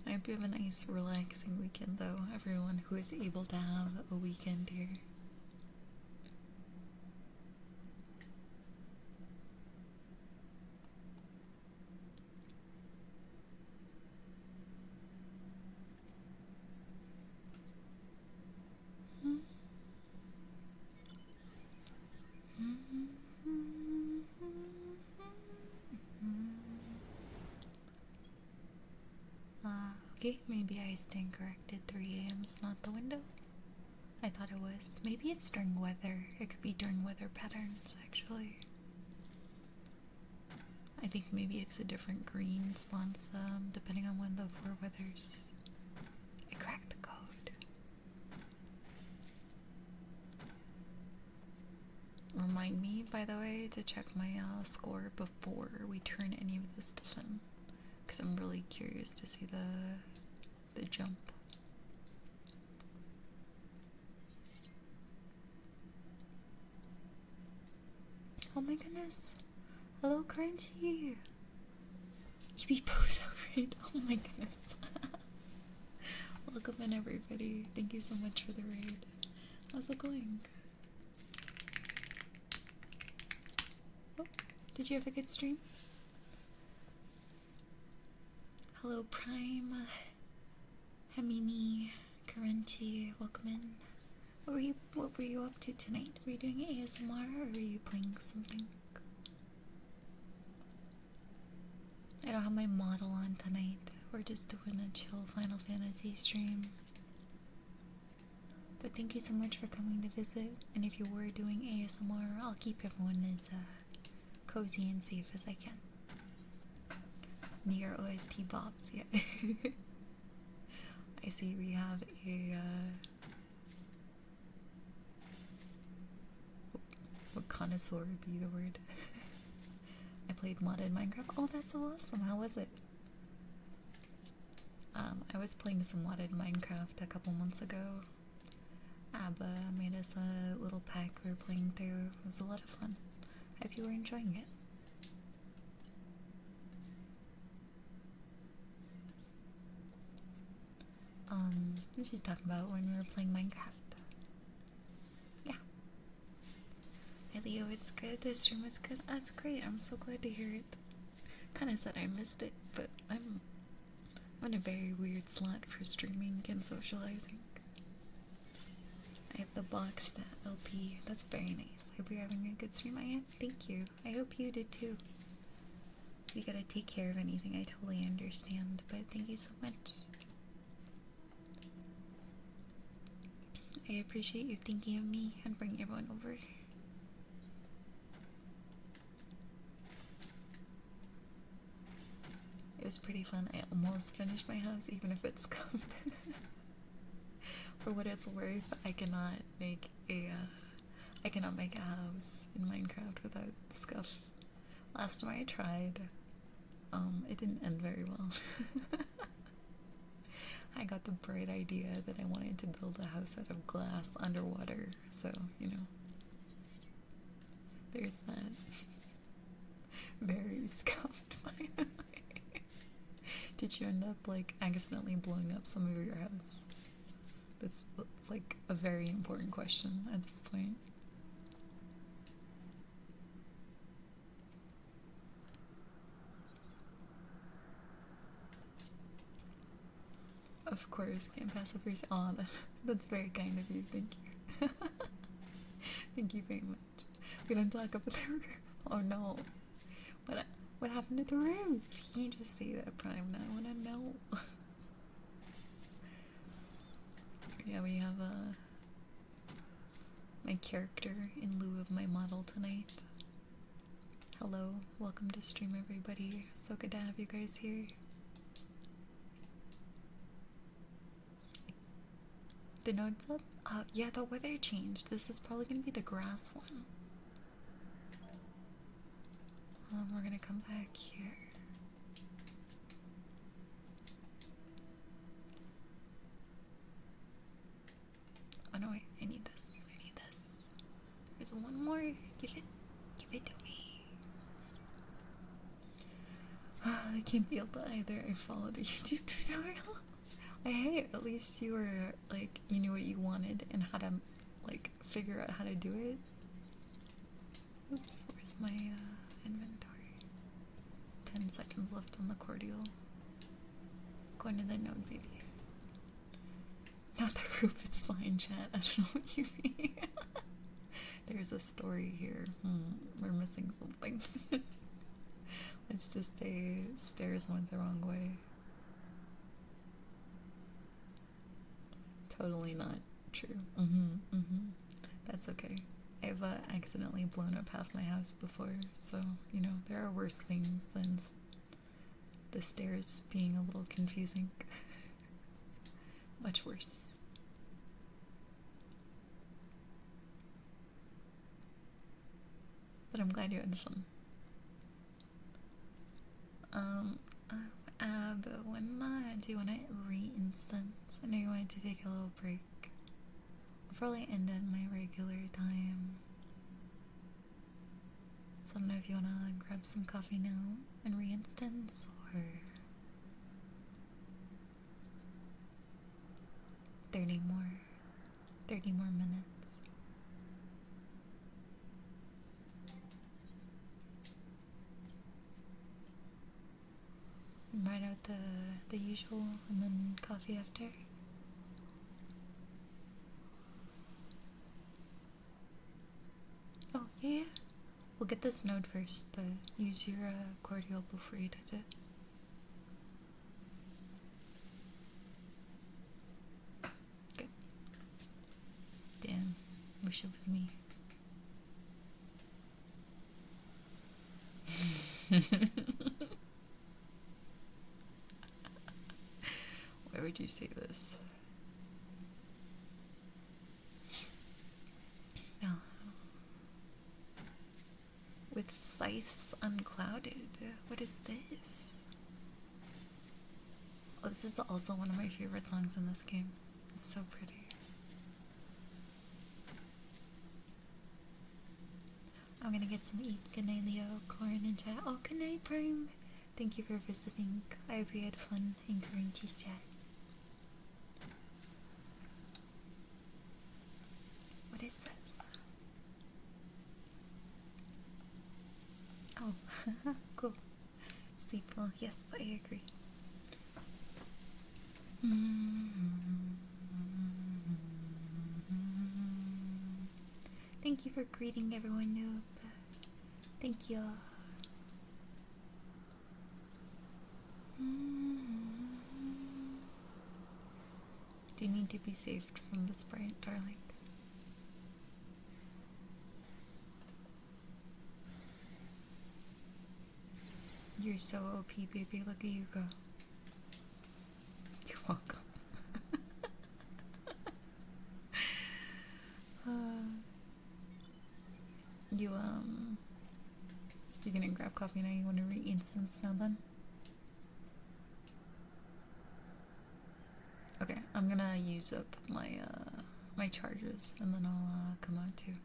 I hope you have a nice, relaxing weekend, though, everyone who is able to have a weekend here. Okay, maybe I stand corrected. 3 a.m. is not the window. I thought it was. Maybe it's during weather. It could be during weather patterns, actually. I think maybe it's a different green spawns depending on when the 4 weathers. I cracked the code. remind me, by the way, to check my score before we turn any of this stuff in, because I'm really curious to see the jump. Oh my goodness! Hello, Crunchy. You be so right. Oh my goodness. Welcome in, everybody. Thank you so much for the raid. How's it going? Oh, did you have a good stream? Hello, Prime, Hamini, Karanti, welcome in. What were you up to tonight? Were you doing ASMR or were you playing something? I don't have my model on tonight. We're just doing a chill Final Fantasy stream. But thank you so much for coming to visit. And if you were doing ASMR, I'll keep everyone as cozy and safe as I can. Near OST Bobs, yeah. I see we have a what connoisseur would be the word. I played modded Minecraft. Oh, that's so awesome. How was it? I was playing some modded Minecraft a couple months ago. Abba made us a little pack we were playing through. It was a lot of fun. I hope you were enjoying it. She's talking about when we were playing Minecraft. Yeah. Hey Leo, it's good. The stream was good. That's great. I'm so glad to hear it. Kinda said I missed it, but I'm in a very weird slot for streaming and socializing. I have the boxed LP. That's very nice. Hope you're having a good stream. I am. Thank you. I hope you did too. If you gotta take care of anything, I totally understand. But thank you so much. I appreciate you thinking of me and bringing everyone over. It was pretty fun. I almost finished my house, even if it's scuffed. For what it's worth, I cannot make a house in Minecraft without scuff. Last time I tried, it didn't end very well. I got the bright idea that I wanted to build a house out of glass underwater, so, you know. There's that. Very scuffed, by the way. Did you end up, like, accidentally blowing up some of your house? That's like a very important question at this point. Of course, can't pass up your. Oh, that's very kind of you. Thank you. Thank you very much. We don't talk about the roof. Oh no. What happened to the roof? You can't just say that, Prime. Now I want to know. Yeah, we have my character in lieu of my model tonight. Hello, welcome to stream, everybody. So good to have you guys here. The node's up? Yeah, the weather changed. This is probably gonna be the grass one. We're gonna come back here. Oh no, wait, I need this. I need this. There's one more. Give it to me. I can't build either. I followed a YouTube tutorial. Hey, at least you were like, you knew what you wanted and how to like figure out how to do it. Oops, where's my inventory? 10 seconds left on the cordial. Going to the node, baby. Not the roof, it's fine, chat. I don't know what you mean. There's a story here. We're missing something. It's just a stairs went the wrong way. Totally not true. That's okay. I've accidentally blown up half my house before, so, you know, there are worse things than the stairs being a little confusing. Much worse. But I'm glad you had fun. But do you want to re-instance? I know you wanted to take a little break. I'll probably end at my regular time. So I don't know if you want to grab some coffee now and re-instance, or 30 more minutes. Write out the usual and then coffee after. Oh, yeah. We'll get this node first, but use your cordial before you touch it. Good. Damn. Wish it was me. Why would you say this? No. With scythes unclouded. What is this? Oh, this is also one of my favorite songs in this game. It's so pretty. I'm gonna get some eat. Good night, Leo. Corn and chat. Oh, good night, Prime. Thank you for visiting. I hope you had fun anchoring Cheese Chat. What is this? Oh, cool. Sleep well. Yes, I agree. Thank you for greeting everyone, Noob. Thank you. Do you need to be saved from the sprite, darling? You're so OP, baby. Look at you go. You're welcome. You gonna grab coffee now? You want to re-instance now then? Okay, I'm gonna use up my my charges and then I'll come out too.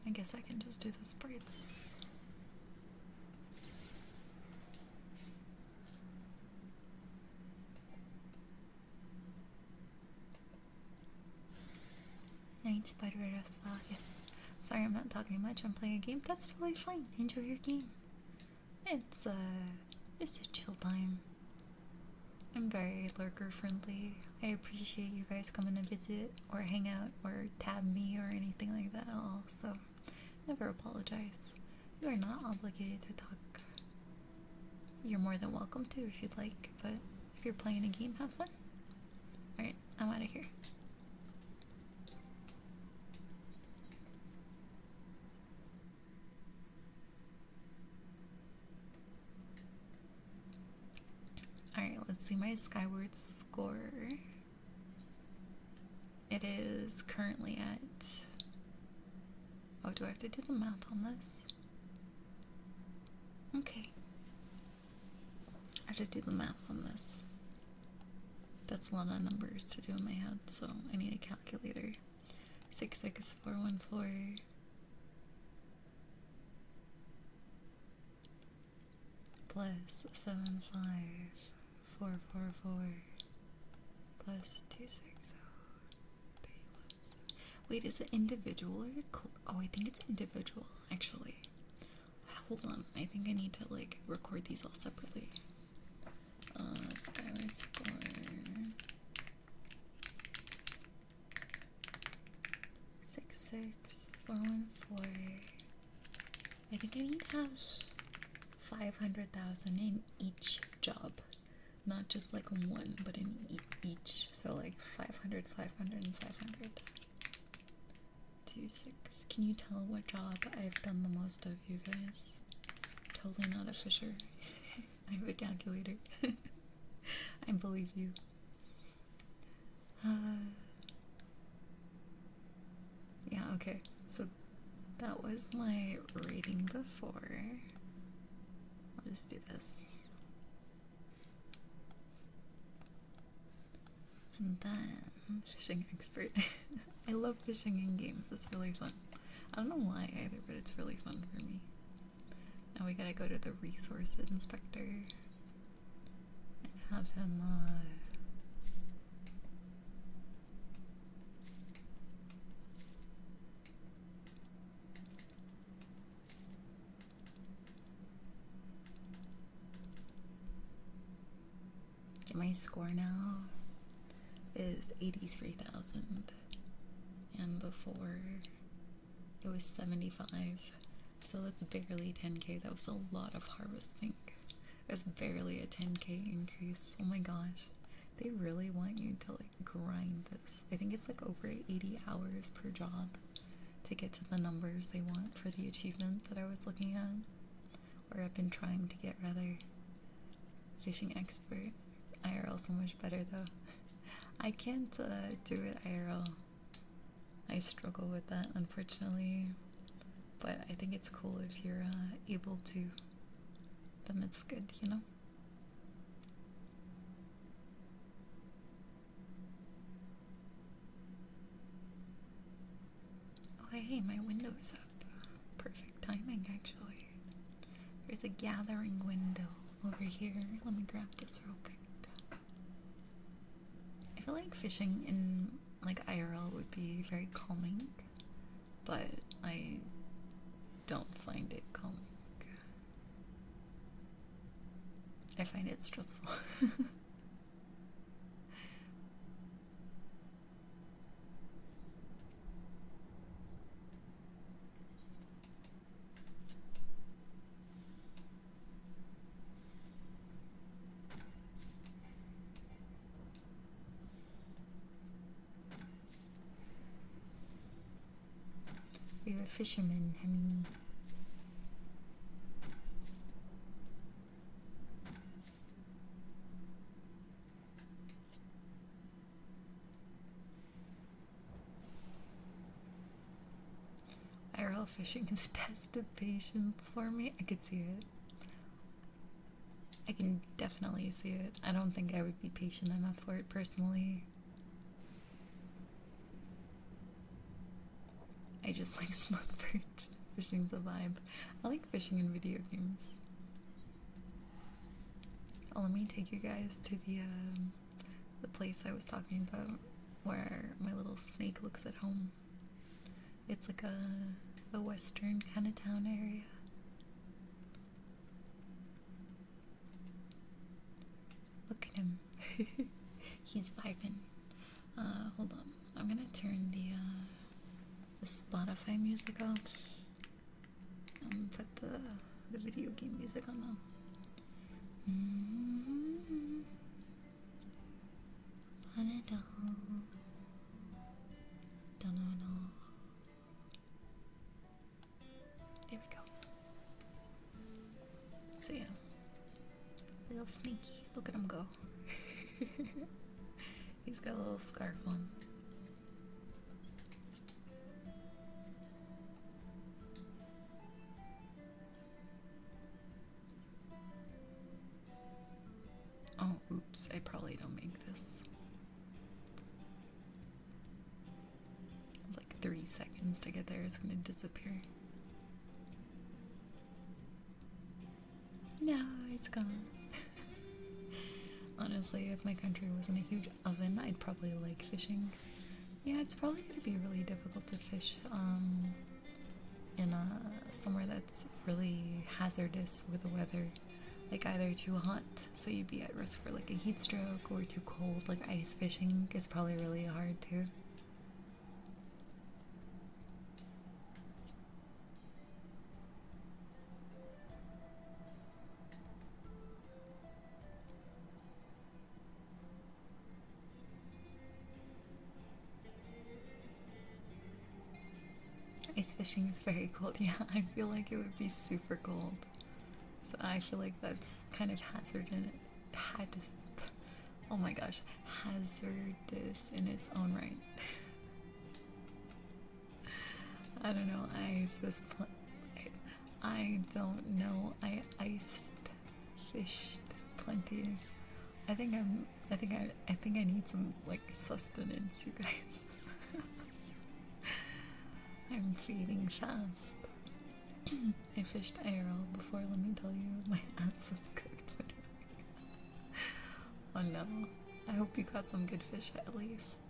I guess I can just do the sprites. Night spider as well, yes. Sorry I'm not talking much, I'm playing a game. That's totally fine. Enjoy your game. It's just a chill time. I'm very lurker friendly. I appreciate you guys coming to visit or hang out or tab me or anything like that at all, so never apologize. You are not obligated to talk. You're more than welcome to if you'd like, but if you're playing a game, have fun. Alright, I'm out of here. Alright, let's see my Skyward score. It is currently at... Oh, do I have to do the math on this? Okay. I have to do the math on this. That's a lot of numbers to do in my head, so I need a calculator. 66414 plus 75444 plus 260. Wait, is it individual or oh, I think it's individual actually. Hold on, I think I need to like record these all separately. Skyward score 66414. I think I need to have 500,000 in each job, not just like one, but in each. So like 500, 500, and 500. 26. Can you tell what job I've done the most of, you guys? Totally not a fisher. I have a calculator. I believe you. Yeah, okay. So that was my rating before. I'll just do this. And then fishing expert. I love fishing in games. It's really fun. I don't know why either, but it's really fun for me. Now we gotta go to the resource inspector and have him my score now is 83,000, and before it was 75, so that's barely 10k. That was a lot of harvesting. There's barely a 10k increase. Oh my gosh, they really want you to like grind this. I think it's like over 80 hours per job to get to the numbers they want for the achievement that I was looking at, or I've been trying to get rather. Fishing expert. IRL so much better though. I can't do it IRL. I struggle with that, unfortunately. But I think it's cool if you're able to. Then it's good, you know? Oh, hey, my window's up. Perfect timing, actually. There's a gathering window over here. Let me grab this real quick. I feel like fishing in like IRL would be very calming, but I don't find it calming. I find it stressful. You're a fisherman, I mean. IRL fishing is a test of patience for me. I could see it. I can definitely see it. I don't think I would be patient enough for it personally. I just like smug perch. Fishing's the vibe. I like fishing in video games. Oh, let me take you guys to the place I was talking about, where my little snake looks at home. It's like a western kind of town area. Look at him. He's vibing. Hold on. I'm gonna turn the Spotify music off and put the video game music on now. There we go. So yeah, little sneaky. Look at him go. He's got a little scarf on. Oh, oops, I probably don't make this. Like 3 seconds to get there, it's gonna disappear. No, it's gone. Honestly, if my country wasn't a huge oven, I'd probably like fishing. Yeah, it's probably gonna be really difficult to fish in somewhere that's really hazardous with the weather. Like either too hot, so you'd be at risk for like a heat stroke, or too cold, like ice fishing is probably really hard too. Ice fishing is very cold. Yeah, I feel like it would be super cold. So I feel like that's kind of hazard, and it had to Oh my gosh, hazardous in its own right. I don't know. I don't know. I iced fished plenty. I think I need some like sustenance, you guys. I'm feeding fast. I fished IRL before, let me tell you, my ass was cooked literally. Oh no. I hope you caught some good fish at least.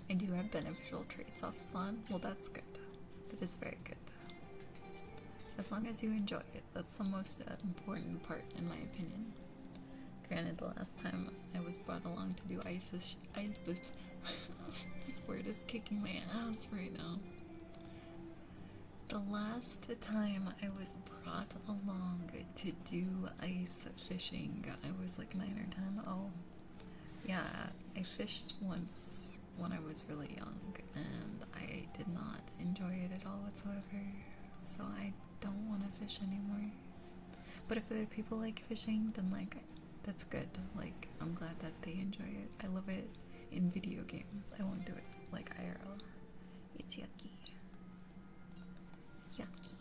I do have beneficial traits off spawn. Well, that's good. That is very good. As long as you enjoy it, that's the most important part, in my opinion. Granted, the last time I was brought along to do this word is kicking my ass right now. The last time I was brought along to do ice fishing, I was like 9 or 10. Oh, yeah, I fished once when I was really young, and I did not enjoy it at all whatsoever. So I don't want to fish anymore. But if other people like fishing, then like that's good. Like I'm glad that they enjoy it. I love it in video games. I won't do it like IRL. It's yucky. Yucky.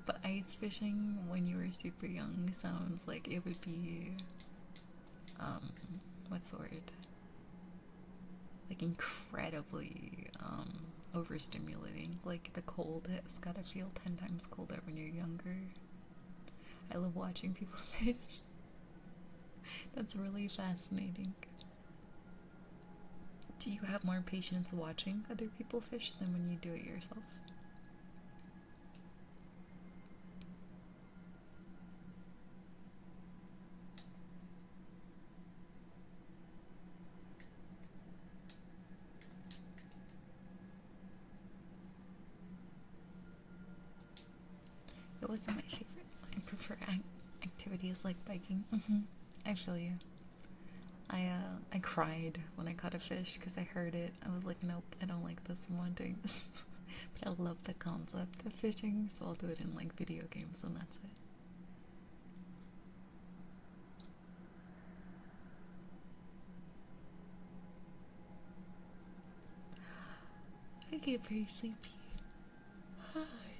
But ice fishing when you were super young sounds like it would be what's the word? Like incredibly overstimulating. Like the cold has gotta feel 10 times colder when you're younger. I love watching people fish. That's really fascinating. Do you have more patience watching other people fish than when you do it yourself? It wasn't my favorite. I prefer activities like biking. I feel you. I cried when I caught a fish because I heard it. I was like, nope, I don't like this. I'm not doing this. But I love the concept of fishing, so I'll do it in like video games, and that's it. I get very sleepy.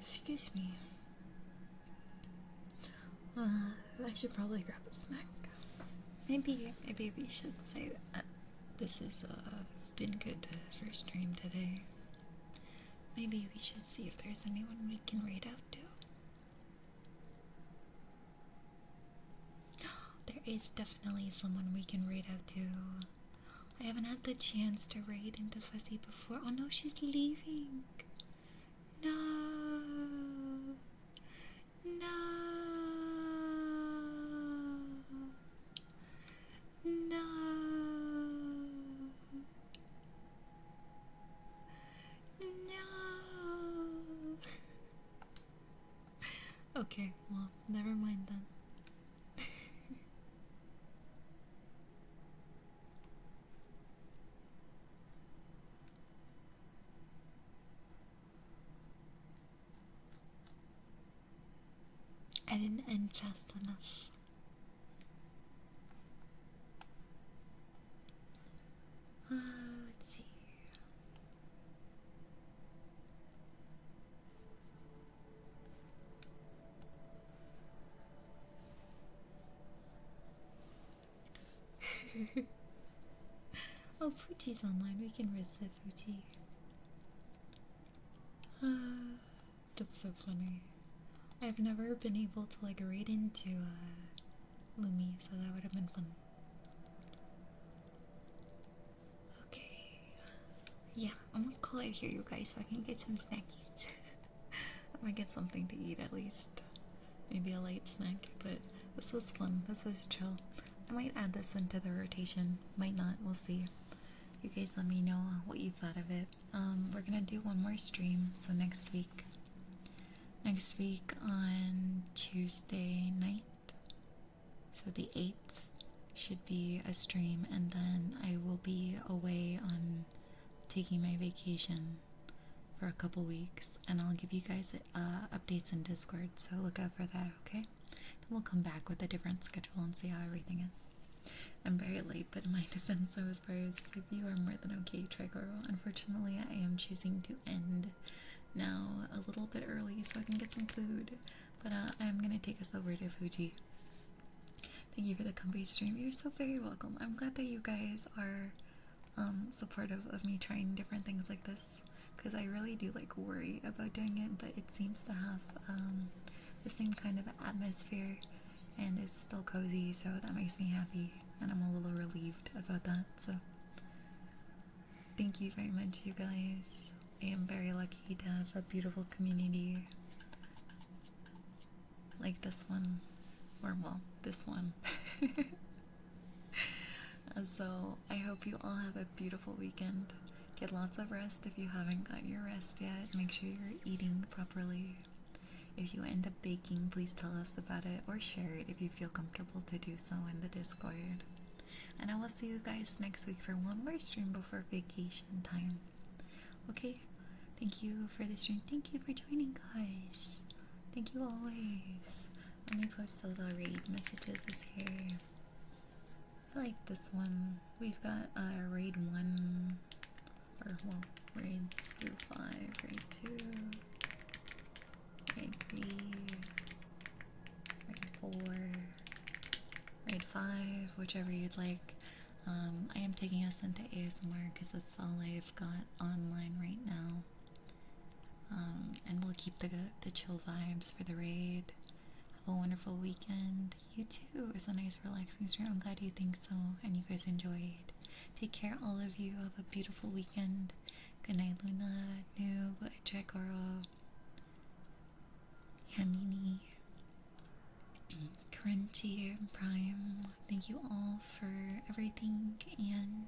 Excuse me. I should probably grab a snack. Maybe we should say that this has been good for stream today. Maybe we should see if there's anyone we can raid out to. There is definitely someone we can raid out to. I haven't had the chance to raid into Fuzzy before. Oh no, she's leaving. No. No. No. No. Okay, well, never mind then. I didn't end fast enough. Let's see. Oh, Fuji's online. We can visit Fuji. That's so funny. I've never been able to like raid into Lumi, so that would have been fun. Okay. Yeah, I'm gonna call it here, you guys, so I can get some snackies. I might get something to eat at least. Maybe a light snack, but this was fun. This was chill. I might add this into the rotation. Might not. We'll see. You guys let me know what you thought of it. We're gonna do one more stream, so next week. Next week on Tuesday night, so the 8th, should be a stream, and then I will be away on taking my vacation for a couple weeks, and I'll give you guys updates in Discord, so look out for that, okay? Then we'll come back with a different schedule and see how everything is. I'm very late, but in my defense, so as far as if you are more than okay, Trigoro. Unfortunately, I am choosing to end now a little bit early so I can get some food, but I'm gonna take us over to Fuji. Thank you for the company stream. You're so very welcome. I'm glad that you guys are supportive of me trying different things like this, because I really do like worry about doing it, but it seems to have the same kind of atmosphere and it's still cozy, so that makes me happy, and I'm a little relieved about that. So thank you very much, you guys. I am very lucky to have a beautiful community like this one, or well, this one. So I hope you all have a beautiful weekend. Get lots of rest if you haven't got your rest yet. Make sure you're eating properly. If you end up baking, please tell us about it or share it if you feel comfortable to do so in the Discord. And I will see you guys next week for one more stream before vacation time. Okay? Thank you for the stream. Thank you for joining, guys. Thank you always. Let me post the little raid messages here. I like this one. We've got raid 1, or well, raids through 5, raid 2, raid 3, raid 4, raid 5, whichever you'd like. I am taking us into ASMR because that's all I've got online right now. And we'll keep the chill vibes for the raid. Have a wonderful weekend. You too. It's a nice relaxing stream. I'm glad you think so and you guys enjoyed. Take care, all of you. Have a beautiful weekend. Good night, Luna, Noob, Jekoro, Hamini, Crunchy, Prime. Thank you all for everything, and